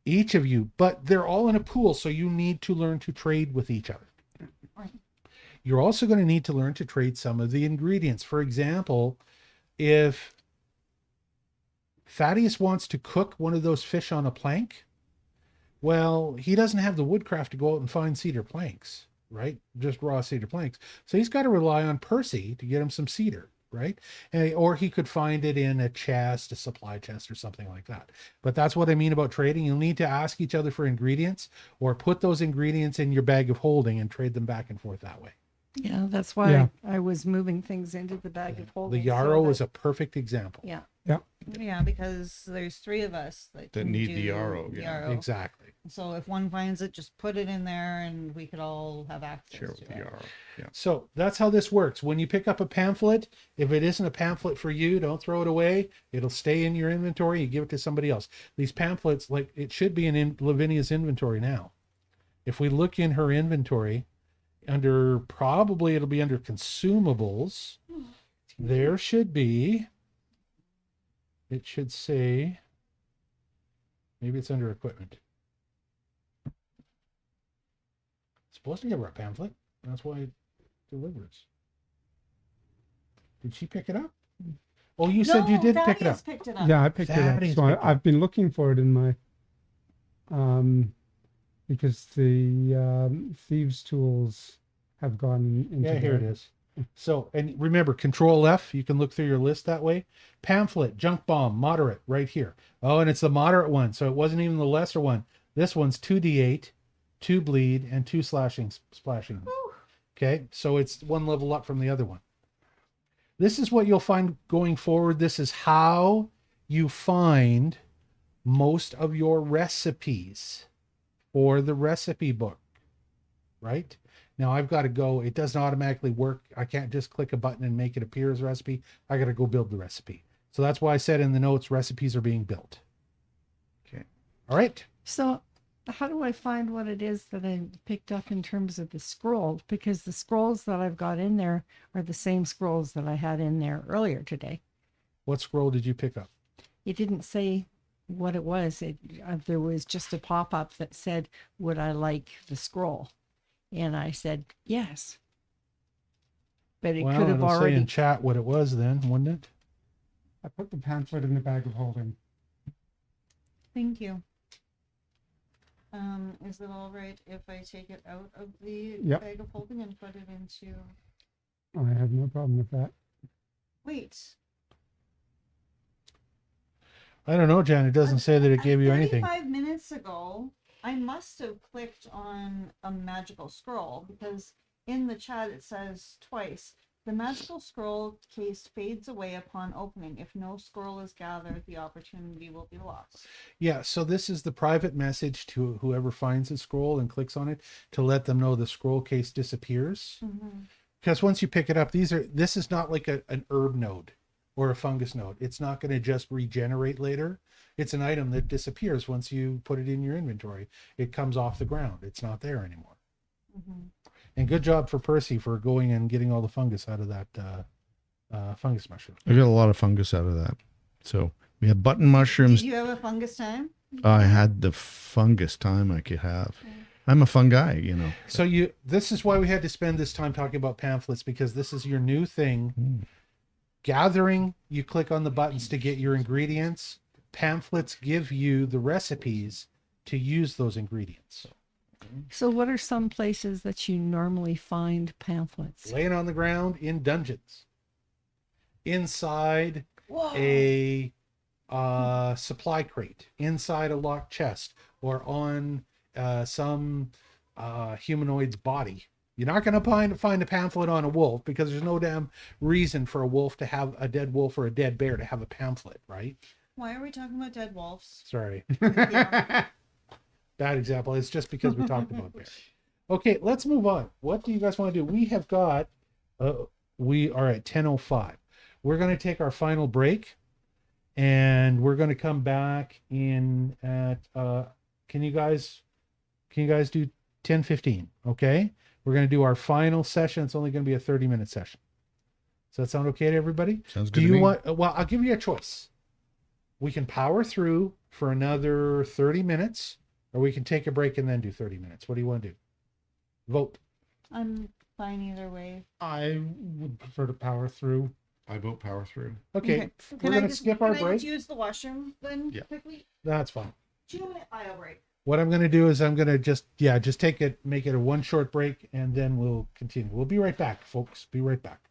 [SPEAKER 1] each of you, but they're all in a pool. So you need to learn to trade with each other.
[SPEAKER 2] Right.
[SPEAKER 1] You're also going to need to learn to trade some of the ingredients. For example, if Thaddeus wants to cook one of those fish on a plank, well, he doesn't have the woodcraft to go out and find cedar planks, right? Just raw cedar planks. So he's got to rely on Percy to get him some cedar, right? Or he could find it in a chest, a supply chest or something like that. But that's what I mean about trading. You'll need to ask each other for ingredients or put those ingredients in your bag of holding and trade them back and forth that way.
[SPEAKER 5] Yeah, that's why
[SPEAKER 4] Yeah.
[SPEAKER 5] I was moving things into the bag of holding.
[SPEAKER 1] The yarrow is a perfect example.
[SPEAKER 5] Yeah.
[SPEAKER 2] Yeah, because there's 3 of us that can
[SPEAKER 3] need the
[SPEAKER 2] do
[SPEAKER 3] yarrow, yeah.
[SPEAKER 2] yarrow.
[SPEAKER 1] Exactly.
[SPEAKER 2] So if one finds it, just put it in there and we could all have access
[SPEAKER 3] Share
[SPEAKER 2] to
[SPEAKER 3] with
[SPEAKER 2] it.
[SPEAKER 3] the yarrow. Yeah.
[SPEAKER 1] So that's how this works. When you pick up a pamphlet, if it isn't a pamphlet for you, don't throw it away. It'll stay in your inventory. You give it to somebody else. These pamphlets, like it should be in Lavinia's inventory now. If we look in her inventory, probably it'll be under consumables. There should be, it should say, maybe it's under equipment. It's supposed to give her a pamphlet. That's why it delivers. Did she pick it up? Oh, you said you did pick it up.
[SPEAKER 2] Thaddeus picked it up.
[SPEAKER 4] Yeah, I picked it up.
[SPEAKER 1] Thaddeus
[SPEAKER 4] So
[SPEAKER 1] picked it up.
[SPEAKER 4] I've been looking for it in my, because the thieves' tools have gone into.
[SPEAKER 1] Yeah, here it is. So, and remember, Control F, you can look through your list that way. Pamphlet, junk bomb, moderate, right here. Oh, and it's the moderate one. So it wasn't even the lesser one. This one's 2d8, 2 bleed, and 2 splashing. Okay, so it's 1 level up from the other one. This is what you'll find going forward. This is how you find most of your recipes for the recipe book, right? Now I've got to go, it doesn't automatically work. I can't just click a button and make it appear as a recipe. I got to go build the recipe. So that's why I said in the notes, recipes are being built. Okay. All right.
[SPEAKER 5] So how do I find what it is that I picked up in terms of the scroll? Because the scrolls that I've got in there are the same scrolls that I had in there earlier today.
[SPEAKER 1] What scroll did you pick up?
[SPEAKER 5] It didn't say what it was. There was just a pop-up that said, would I like the scroll? And I said, yes. But it could have
[SPEAKER 1] it'll say
[SPEAKER 5] already...
[SPEAKER 1] in chat what it was then, wouldn't it?
[SPEAKER 4] I put the pamphlet in the bag of holding.
[SPEAKER 2] Thank you. Is it all right if I take it out of the
[SPEAKER 4] Yep.
[SPEAKER 2] bag of holding and put it into...
[SPEAKER 4] I have no problem with that.
[SPEAKER 2] Wait.
[SPEAKER 1] I don't know, Jan. It doesn't say that it gave you anything.
[SPEAKER 2] 35 minutes ago, I must have clicked on a magical scroll because in the chat it says twice, the magical scroll case fades away upon opening. If no scroll is gathered, the opportunity will be lost.
[SPEAKER 1] Yeah, so this is the private message to whoever finds the scroll and clicks on it to let them know the scroll case disappears. Because once you pick it up, this is not like an herb node. or a fungus node. It's not going to just regenerate later. It's an item that disappears once you put it in your inventory. It comes off the ground. It's not there anymore.
[SPEAKER 2] Mm-hmm.
[SPEAKER 1] And good job for Percy for going and getting all the fungus out of that fungus mushroom.
[SPEAKER 3] I got a lot of fungus out of that. So we have button mushrooms.
[SPEAKER 2] Did you have a fungus time?
[SPEAKER 3] I had the fungus time I could have. I'm a fun guy, you know.
[SPEAKER 1] So this is why we had to spend this time talking about pamphlets, because this is your new thing. Gathering, you click on the buttons to get your ingredients. Pamphlets give you the recipes to use those ingredients.
[SPEAKER 5] So what are some places that you normally find pamphlets?
[SPEAKER 1] Laying on the ground in dungeons, inside a supply crate, inside a locked chest, or on some humanoid's body. You're not going to find a pamphlet on a wolf, because there's no damn reason for a wolf to have a dead wolf or a dead bear to have a pamphlet, right?
[SPEAKER 2] Why are we talking about dead wolves?
[SPEAKER 1] Sorry.
[SPEAKER 2] Yeah.
[SPEAKER 1] Bad example. It's just because we talked about bear. Okay, let's move on. What do you guys want to do? We have got, we are at 10:05. We're going to take our final break, and we're going to come back in at, can you guys do 10:15? Okay. We're going to do our final session. It's only going to be a 30-minute session. Does that sound okay to everybody?
[SPEAKER 3] Sounds good
[SPEAKER 1] Do
[SPEAKER 3] to
[SPEAKER 1] you
[SPEAKER 3] me.
[SPEAKER 1] want, well, I'll give you a choice. We can power through for another 30 minutes, or we can take a break and then do 30 minutes. What do you want to do? Vote.
[SPEAKER 2] I'm fine either way.
[SPEAKER 4] I would prefer to power through.
[SPEAKER 3] I vote power through.
[SPEAKER 1] Okay. We're going to skip our
[SPEAKER 2] Can I
[SPEAKER 1] break.
[SPEAKER 2] just use the washroom then quickly?
[SPEAKER 1] That's fine.
[SPEAKER 2] 2-minute aisle break.
[SPEAKER 1] What I'm going to do is I'm going to just take it, make it a one short break, and then we'll continue. We'll be right back, folks. Be right back.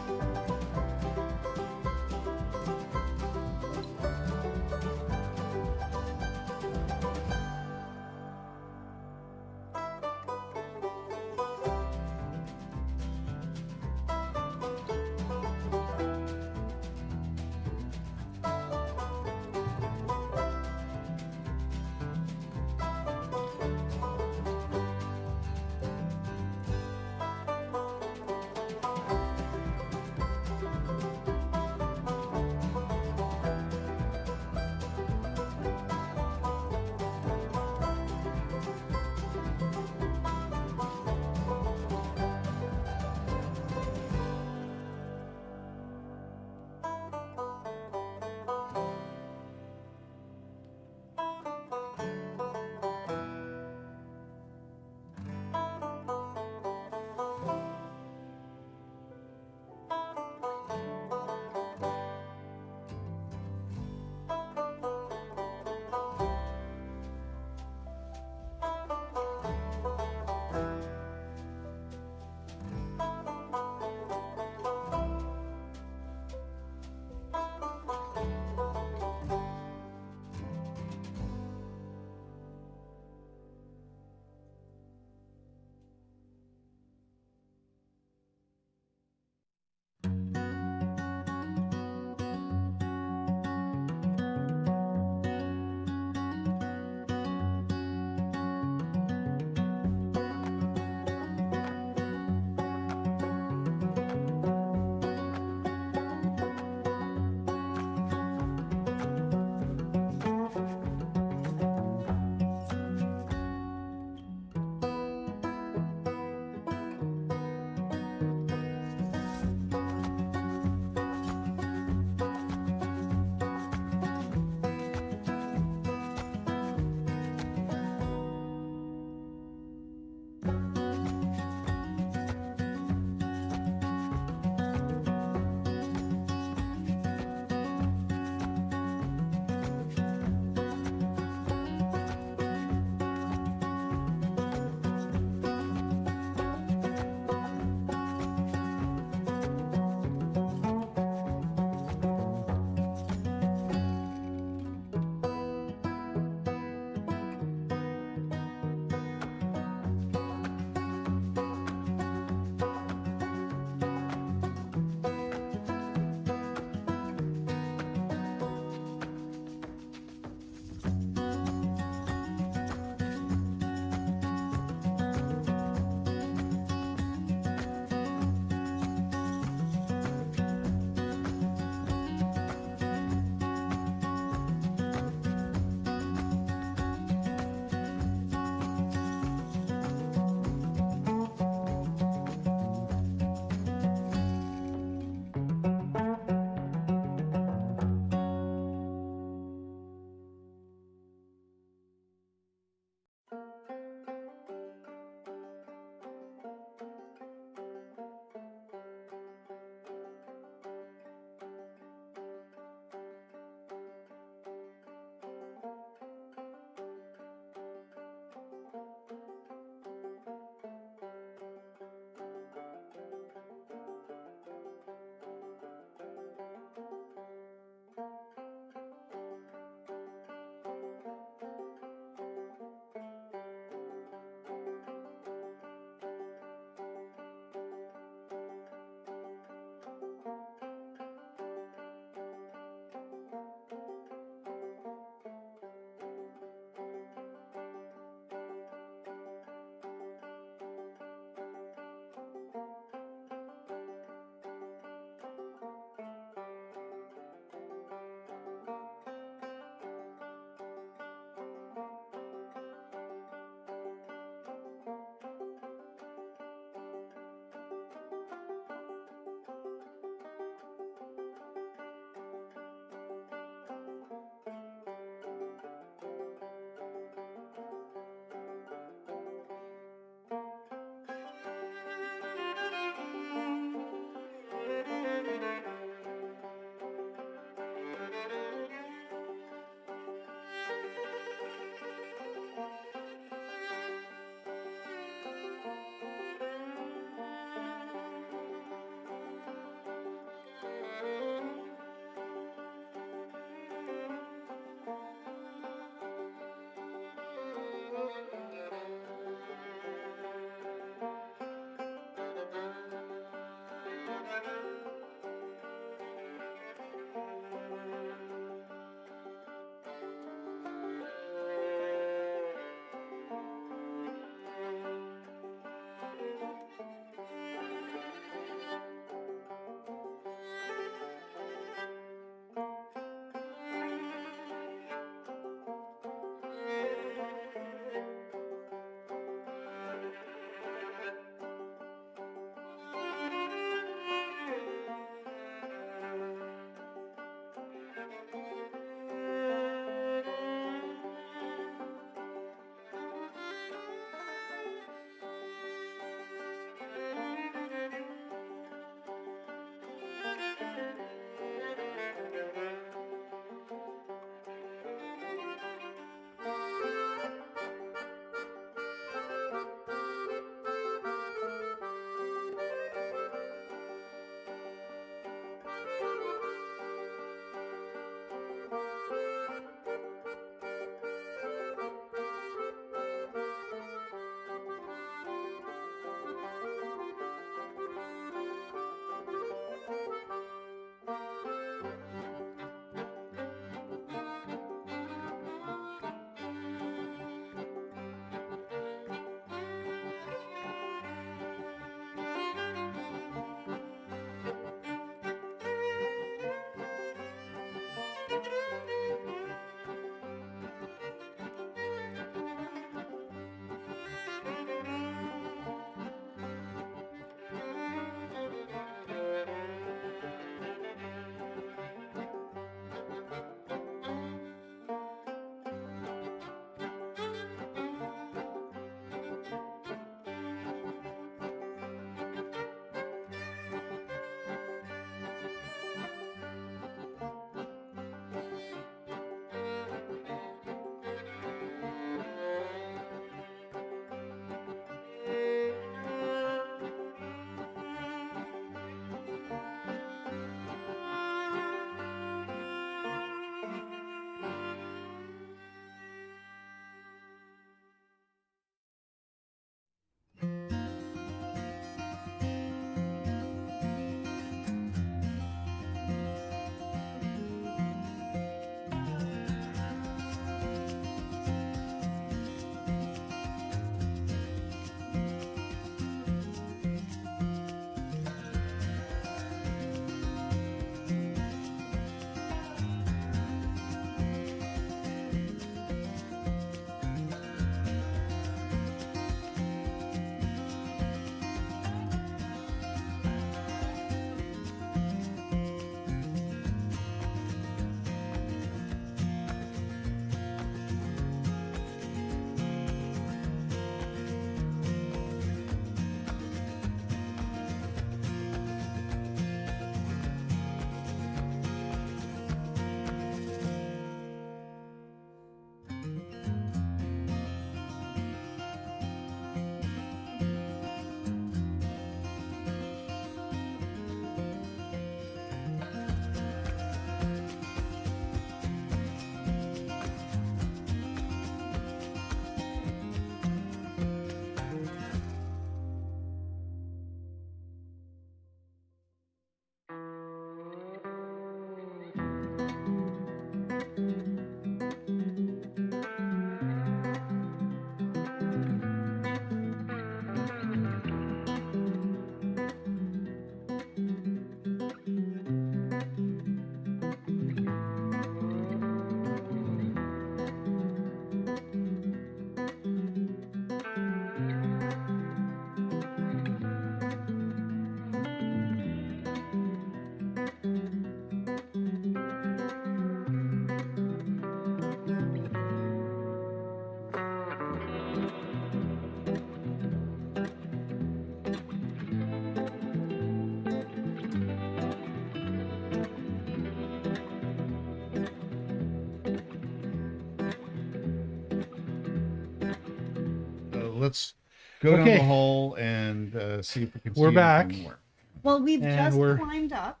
[SPEAKER 3] let's go down
[SPEAKER 1] Okay.
[SPEAKER 3] the hall and see if we can see
[SPEAKER 1] We're back.
[SPEAKER 3] anything more.
[SPEAKER 2] Well, we've
[SPEAKER 1] And
[SPEAKER 2] just
[SPEAKER 1] we're
[SPEAKER 2] climbed up,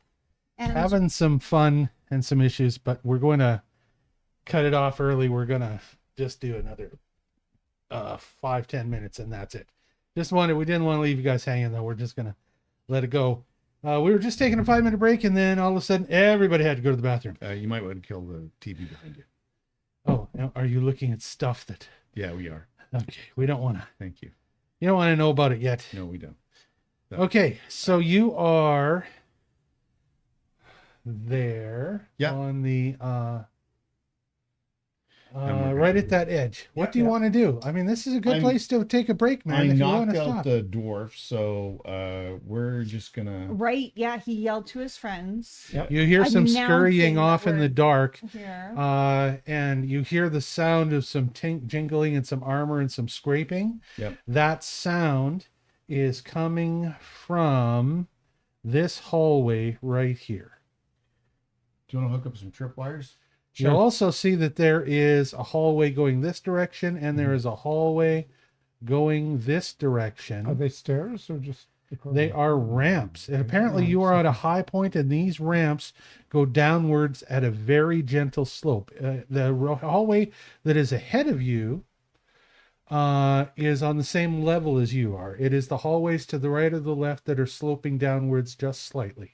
[SPEAKER 2] and
[SPEAKER 1] Having some fun and some issues, but we're going to cut it off early. We're going to just do another 5-10 minutes, and that's it. We didn't want to leave you guys hanging, though. We're just going to let it go. We were just taking a 5-minute break, and then all of a sudden, everybody had to go to the bathroom.
[SPEAKER 3] You might want to kill the TV behind you.
[SPEAKER 1] Oh, now are you looking at stuff that...
[SPEAKER 3] Yeah, we are.
[SPEAKER 1] Okay, we don't want to...
[SPEAKER 3] Thank you.
[SPEAKER 1] You don't want to know about it yet.
[SPEAKER 3] No, we don't. No.
[SPEAKER 1] Okay, so you are there
[SPEAKER 3] Yeah.
[SPEAKER 1] on the
[SPEAKER 3] we're
[SPEAKER 1] right
[SPEAKER 3] good.
[SPEAKER 1] at that edge. What
[SPEAKER 4] Yeah,
[SPEAKER 1] do you
[SPEAKER 4] yeah.
[SPEAKER 1] want to do? I mean, this is a good place to take a break, man.
[SPEAKER 3] I
[SPEAKER 1] if you
[SPEAKER 3] knocked
[SPEAKER 1] want to
[SPEAKER 3] out
[SPEAKER 1] stop.
[SPEAKER 3] the dwarf, so we're just gonna.
[SPEAKER 2] right, yeah, he yelled to his friends.
[SPEAKER 1] Yep. You hear some
[SPEAKER 2] Announcing
[SPEAKER 1] scurrying
[SPEAKER 2] that
[SPEAKER 1] off in
[SPEAKER 2] we're
[SPEAKER 1] the dark,
[SPEAKER 2] Here.
[SPEAKER 1] and you hear the sound of some jingling and some armor and some scraping.
[SPEAKER 3] Yep.
[SPEAKER 1] That sound is coming from this hallway right here.
[SPEAKER 3] Do you want to hook up some tripwires?
[SPEAKER 1] You'll also see that there is a hallway going this direction, and there is a hallway going this direction.
[SPEAKER 4] Are they stairs or just?
[SPEAKER 1] They are ramps. And apparently you are at a high point, and these ramps go downwards at a very gentle slope. The hallway that is ahead of you is on the same level as you are. It is the hallways to the right or the left that are sloping downwards just slightly.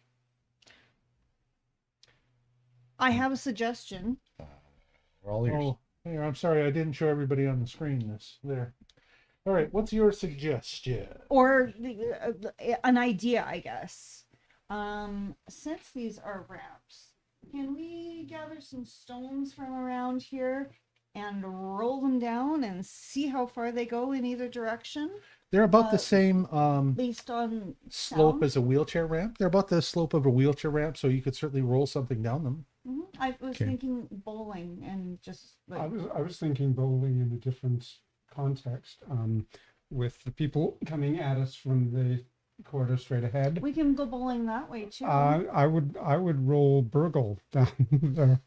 [SPEAKER 2] I have a suggestion.
[SPEAKER 3] We're all ears.
[SPEAKER 1] Oh, here, I'm sorry, I didn't show everybody on the screen this. There. All right, what's your suggestion?
[SPEAKER 2] Or an idea, I guess. Since these are ramps, can we gather some stones from around here and roll them down and see how far they go in either direction
[SPEAKER 1] They're about the same
[SPEAKER 2] based on
[SPEAKER 1] slope
[SPEAKER 2] sound?
[SPEAKER 1] as a wheelchair ramp. They're about the slope of a wheelchair ramp, so you could certainly roll something down them.
[SPEAKER 2] Mhm. I was
[SPEAKER 3] Okay.
[SPEAKER 2] thinking bowling and just like
[SPEAKER 4] I was thinking bowling in a different context, with the people coming at us from the corridor straight ahead.
[SPEAKER 2] we can go bowling that way too.
[SPEAKER 4] I would roll Burgle down there.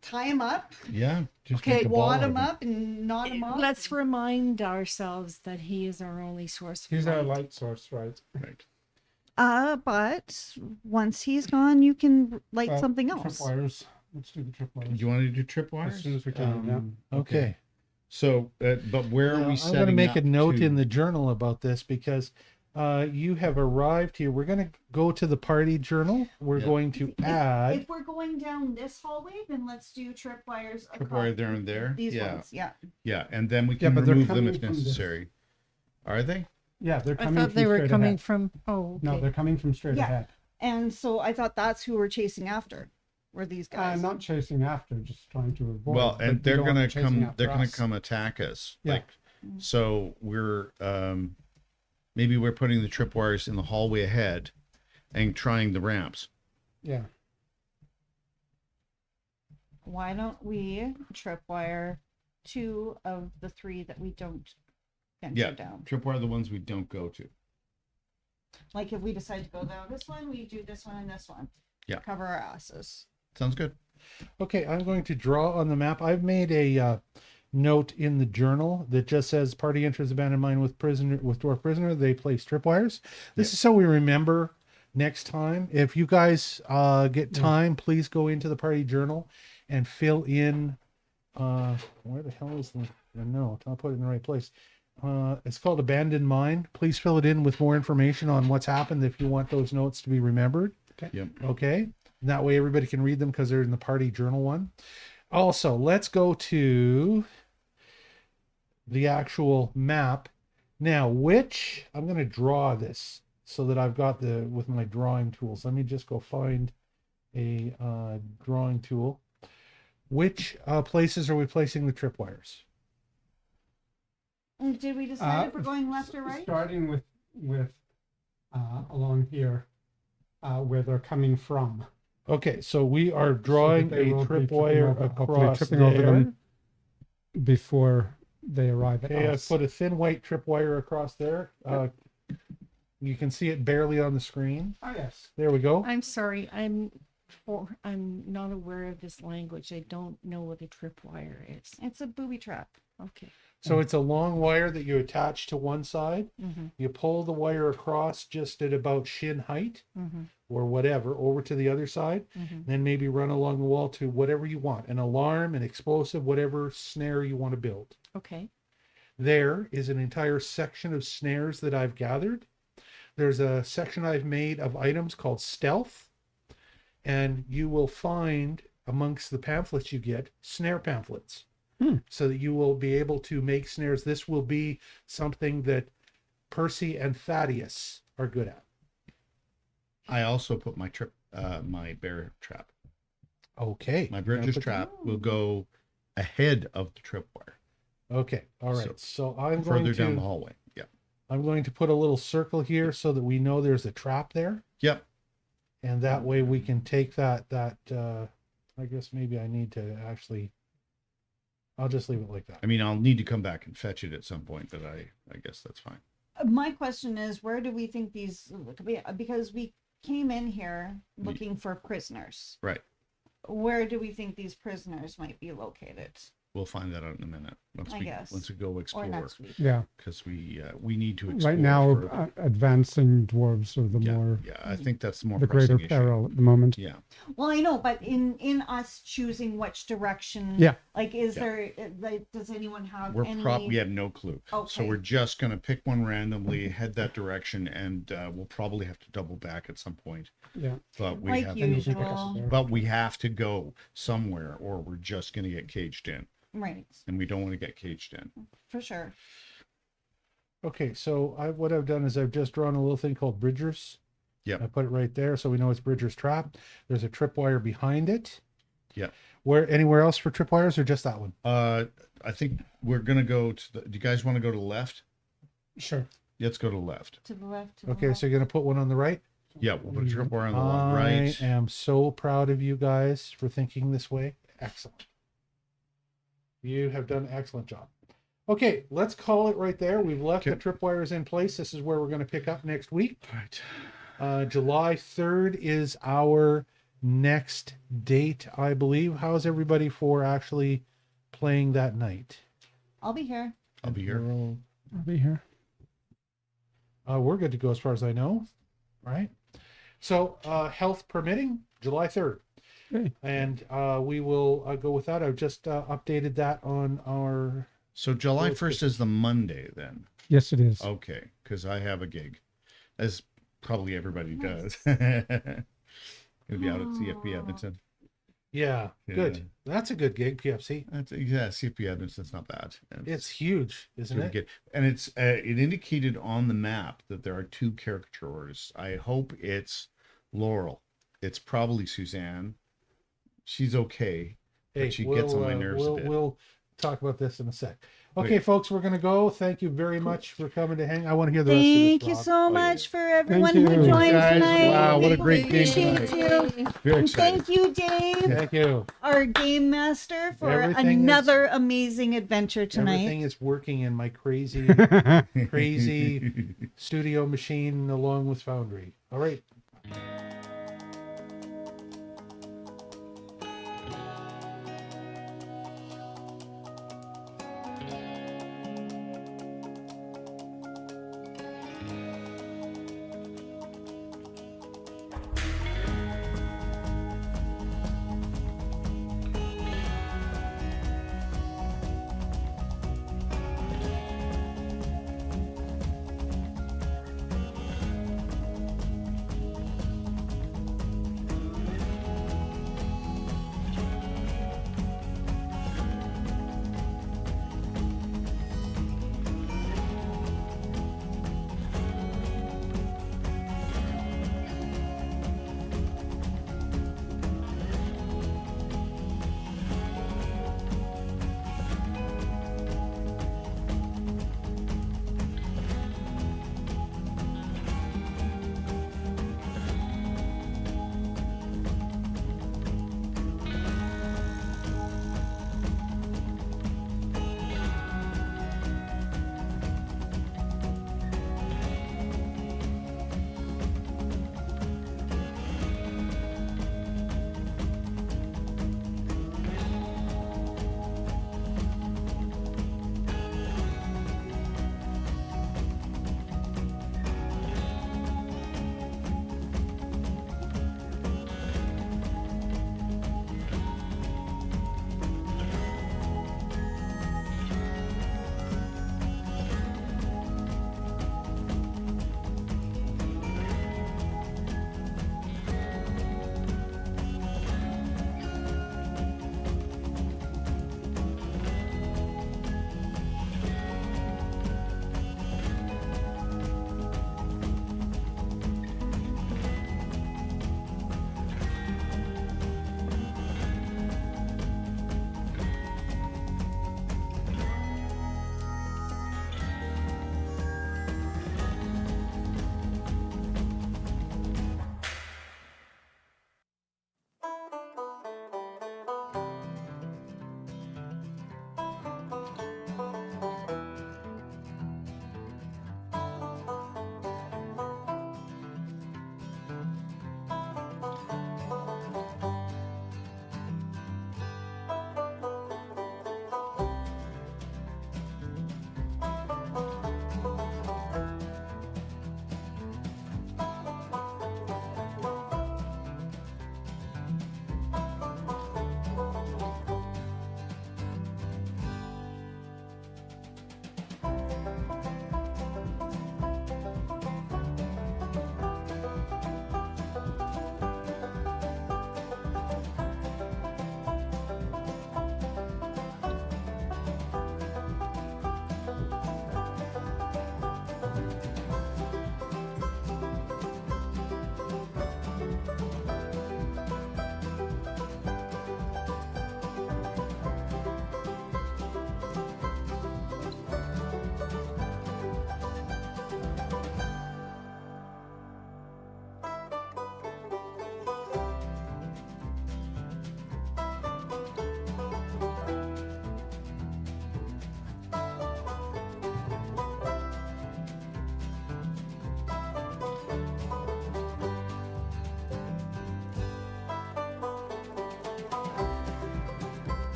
[SPEAKER 2] Tie him up,
[SPEAKER 3] Yeah. Just
[SPEAKER 2] okay,
[SPEAKER 3] make a ball
[SPEAKER 2] wad
[SPEAKER 3] out of
[SPEAKER 2] him
[SPEAKER 3] it.
[SPEAKER 2] up and knot him up.
[SPEAKER 5] Let's remind ourselves that he is our only source of
[SPEAKER 4] He's our
[SPEAKER 5] light.
[SPEAKER 4] light source, right?
[SPEAKER 3] Right.
[SPEAKER 2] But once he's gone, you can light
[SPEAKER 4] Well,
[SPEAKER 2] something else.
[SPEAKER 4] Tripwires. Let's do the
[SPEAKER 3] Do
[SPEAKER 4] tripwires.
[SPEAKER 3] you want to do
[SPEAKER 4] As
[SPEAKER 3] tripwires?
[SPEAKER 4] soon as we can.
[SPEAKER 1] Okay.
[SPEAKER 3] So, but where
[SPEAKER 1] Now,
[SPEAKER 3] are we
[SPEAKER 1] I'm
[SPEAKER 3] setting
[SPEAKER 1] going to make a
[SPEAKER 3] up
[SPEAKER 1] note
[SPEAKER 3] to?
[SPEAKER 1] in the journal about this because you have arrived here. We're going to go to the party journal. We're
[SPEAKER 3] Yeah.
[SPEAKER 1] going to add.
[SPEAKER 2] If we're going down this hallway, then let's do tripwires.
[SPEAKER 3] Tripwire there and there?
[SPEAKER 2] These
[SPEAKER 3] Yeah.
[SPEAKER 2] ones, yeah.
[SPEAKER 3] Yeah, and then we
[SPEAKER 4] Yeah,
[SPEAKER 3] can
[SPEAKER 4] but they're
[SPEAKER 3] remove them
[SPEAKER 4] coming
[SPEAKER 3] if
[SPEAKER 4] from this.
[SPEAKER 3] necessary. Are they?
[SPEAKER 4] Yeah, they're
[SPEAKER 5] I
[SPEAKER 4] coming.
[SPEAKER 5] thought they
[SPEAKER 4] from
[SPEAKER 5] were
[SPEAKER 4] straight
[SPEAKER 5] coming
[SPEAKER 4] ahead.
[SPEAKER 5] from. Oh, okay.
[SPEAKER 4] No, they're coming from straight
[SPEAKER 2] Yeah.
[SPEAKER 4] ahead.
[SPEAKER 2] And so I thought that's who we're chasing after. Were these guys?
[SPEAKER 4] Not chasing after, just trying to avoid.
[SPEAKER 3] Well,
[SPEAKER 4] but
[SPEAKER 3] and
[SPEAKER 4] they
[SPEAKER 3] they're
[SPEAKER 4] don't
[SPEAKER 3] gonna
[SPEAKER 4] want chasing
[SPEAKER 3] come.
[SPEAKER 4] after
[SPEAKER 3] They're gonna
[SPEAKER 4] us.
[SPEAKER 3] come attack us.
[SPEAKER 4] Yeah.
[SPEAKER 3] Like, so we're maybe we're putting the tripwires in the hallway ahead, and trying the ramps.
[SPEAKER 4] Yeah.
[SPEAKER 2] Why don't we tripwire 2 of the 3 that we don't venture
[SPEAKER 3] Yeah.
[SPEAKER 2] down?
[SPEAKER 3] Tripwire the ones we don't go to.
[SPEAKER 2] Like if we decide to go down this one, we do this one and this one.
[SPEAKER 3] Yeah.
[SPEAKER 2] Cover our asses.
[SPEAKER 3] Sounds good.
[SPEAKER 1] Okay, I'm going to draw on the map. I've made a note in the journal that just says party enters abandoned mine with dwarf prisoner. They place tripwires. This is so we remember next time. If you guys get time, please go into the party journal and fill in. Where the hell is the note? I'll put it in the right place. It's called Abandoned Mine. Please fill it in with more information on what's happened if you want those notes to be remembered.
[SPEAKER 3] Yep.
[SPEAKER 1] Okay. That way everybody can read them because they're in the party journal one. Also, let's go to the actual map. Now, I'm going to draw this so that I've got with my drawing tools. Let me just go find a drawing tool. Which places are we placing the tripwires?
[SPEAKER 2] And did we decide if we're going left or right?
[SPEAKER 4] Starting with along here, where they're coming from.
[SPEAKER 1] Okay, so we are drawing
[SPEAKER 4] they
[SPEAKER 1] a
[SPEAKER 4] will be
[SPEAKER 1] tripwire
[SPEAKER 4] hopefully
[SPEAKER 1] across
[SPEAKER 4] tripping over
[SPEAKER 1] there.
[SPEAKER 4] them before they arrive at
[SPEAKER 1] Okay, I've
[SPEAKER 4] us.
[SPEAKER 1] put a thin white tripwire across there. You can see it barely on the screen.
[SPEAKER 4] Oh yes.
[SPEAKER 1] There we go.
[SPEAKER 5] I'm sorry. I'm not aware of this language. I don't know what a tripwire is.
[SPEAKER 2] It's a booby trap.
[SPEAKER 5] Okay.
[SPEAKER 1] So it's a long wire that you attach to one side.
[SPEAKER 5] Mm-hmm.
[SPEAKER 1] You pull the wire across just at about shin height
[SPEAKER 5] Mm-hmm.
[SPEAKER 1] or whatever over to the other side.
[SPEAKER 5] Mm-hmm.
[SPEAKER 1] Then maybe run along the wall to whatever you want, an alarm, an explosive, whatever snare you want to build.
[SPEAKER 5] Okay.
[SPEAKER 1] There is an entire section of snares that I've gathered. There's a section I've made of items called stealth, and you will find amongst the pamphlets you get snare pamphlets, so that you will be able to make snares. This will be something that Percy and Thaddeus are good at.
[SPEAKER 3] I also put my my bear trap.
[SPEAKER 1] Okay.
[SPEAKER 3] My bridges trap will go ahead of the tripwire,
[SPEAKER 1] Okay. All right. So I'm
[SPEAKER 3] further
[SPEAKER 1] going
[SPEAKER 3] down
[SPEAKER 1] to
[SPEAKER 3] the hallway. Yeah.
[SPEAKER 1] I'm going to put a little circle here so that we know there's a trap there,
[SPEAKER 3] Yep.
[SPEAKER 1] and that way we can take that I guess maybe I need to actually, I'll just leave it like that.
[SPEAKER 3] I mean, I'll need to come back and fetch it at some point, but I guess that's fine.
[SPEAKER 2] My question is, where do we think these? Because we came in here looking for prisoners.
[SPEAKER 3] Right.
[SPEAKER 2] Where do we think these prisoners might be located?
[SPEAKER 3] We'll find that out in a minute. Once
[SPEAKER 2] I guess.
[SPEAKER 3] once we go
[SPEAKER 2] Or
[SPEAKER 3] explore,
[SPEAKER 2] next week?
[SPEAKER 4] Yeah.
[SPEAKER 3] because we need to explore
[SPEAKER 4] Right now,
[SPEAKER 3] further.
[SPEAKER 4] advancing dwarves are the
[SPEAKER 3] yeah,
[SPEAKER 4] more
[SPEAKER 3] yeah. I think that's the more
[SPEAKER 4] the greater
[SPEAKER 3] pressing issue.
[SPEAKER 4] peril at the moment.
[SPEAKER 3] Yeah.
[SPEAKER 2] Well, I know, but in us choosing which direction,
[SPEAKER 4] Yeah.
[SPEAKER 2] like, is
[SPEAKER 3] Yeah.
[SPEAKER 2] there, like, does anyone have
[SPEAKER 3] We
[SPEAKER 2] any?
[SPEAKER 3] have no clue. So
[SPEAKER 2] Okay.
[SPEAKER 3] we're just going to pick one randomly, head that direction, and we'll probably have to double back at some point.
[SPEAKER 4] Yeah.
[SPEAKER 3] But we
[SPEAKER 2] Like
[SPEAKER 3] have
[SPEAKER 4] And you can pick
[SPEAKER 2] Usual.
[SPEAKER 4] us there.
[SPEAKER 3] but we have to go somewhere or we're just going to get caged in,
[SPEAKER 2] Right,
[SPEAKER 3] and we don't want to get caged in.
[SPEAKER 2] for sure.
[SPEAKER 1] Okay, so what I've done is I've just drawn a little thing called Bridger's.
[SPEAKER 3] Yep.
[SPEAKER 1] I put it right there so we know it's Bridger's trap. There's a tripwire behind it.
[SPEAKER 3] Yep.
[SPEAKER 1] Anywhere else for tripwires or just that one?
[SPEAKER 3] I think we're going to go to do you guys want to go to the left?
[SPEAKER 4] Sure.
[SPEAKER 3] Let's go to the left.
[SPEAKER 2] To the left. To the
[SPEAKER 1] Okay,
[SPEAKER 2] left.
[SPEAKER 1] so you're gonna put one on the right?
[SPEAKER 3] Yeah, we'll put a tripwire on the
[SPEAKER 1] I
[SPEAKER 3] right.
[SPEAKER 1] am so proud of you guys for thinking this way. Excellent. You have done an excellent job. Okay, let's call it right there. We've left the
[SPEAKER 3] Okay.
[SPEAKER 1] tripwires in place. This is where we're going to pick up next week.
[SPEAKER 3] Right.
[SPEAKER 1] July 3rd is our next date, I believe. How's everybody for actually playing that night?
[SPEAKER 2] I'll be here.
[SPEAKER 3] I'll be here.
[SPEAKER 4] I'll be here.
[SPEAKER 1] We're good to go as far as I know. Right. So, health permitting, July 3rd.
[SPEAKER 4] Okay.
[SPEAKER 1] And we will go with that. I've just updated that on our.
[SPEAKER 3] So July
[SPEAKER 1] Well,
[SPEAKER 3] 1st is the Monday then.
[SPEAKER 4] Yes, it is.
[SPEAKER 3] Okay, because I have a gig, as probably everybody does. Gonna be out at CFP Edmonton.
[SPEAKER 1] Yeah, good.
[SPEAKER 3] Yeah.
[SPEAKER 1] That's a good gig, PFC.
[SPEAKER 3] Yeah, CFP Edmonton's not bad. And
[SPEAKER 1] It's huge, isn't
[SPEAKER 3] really
[SPEAKER 1] it?
[SPEAKER 3] good. And it's it indicated on the map that there are two caricatures. I hope it's Laurel. It's probably Suzanne. She's okay, but she gets on my nerves a bit.
[SPEAKER 1] We'll talk about this in a sec. Okay, folks, we're gonna go. Thank you very much for coming to hang. I want to hear the rest of
[SPEAKER 2] Thank
[SPEAKER 1] this.
[SPEAKER 2] you
[SPEAKER 1] Rob.
[SPEAKER 2] so
[SPEAKER 3] yeah.
[SPEAKER 2] much for everyone
[SPEAKER 4] you.
[SPEAKER 2] who joined
[SPEAKER 3] Guys,
[SPEAKER 2] tonight.
[SPEAKER 3] wow, what a great game
[SPEAKER 2] Appreciate
[SPEAKER 3] tonight.
[SPEAKER 2] you.
[SPEAKER 3] Very
[SPEAKER 2] And
[SPEAKER 3] excited.
[SPEAKER 2] thank you, Dave,
[SPEAKER 1] Thank you.
[SPEAKER 2] our game master, for
[SPEAKER 1] Everything is-
[SPEAKER 2] another amazing adventure tonight.
[SPEAKER 1] Everything is working in my crazy, crazy studio machine along with Foundry. All right.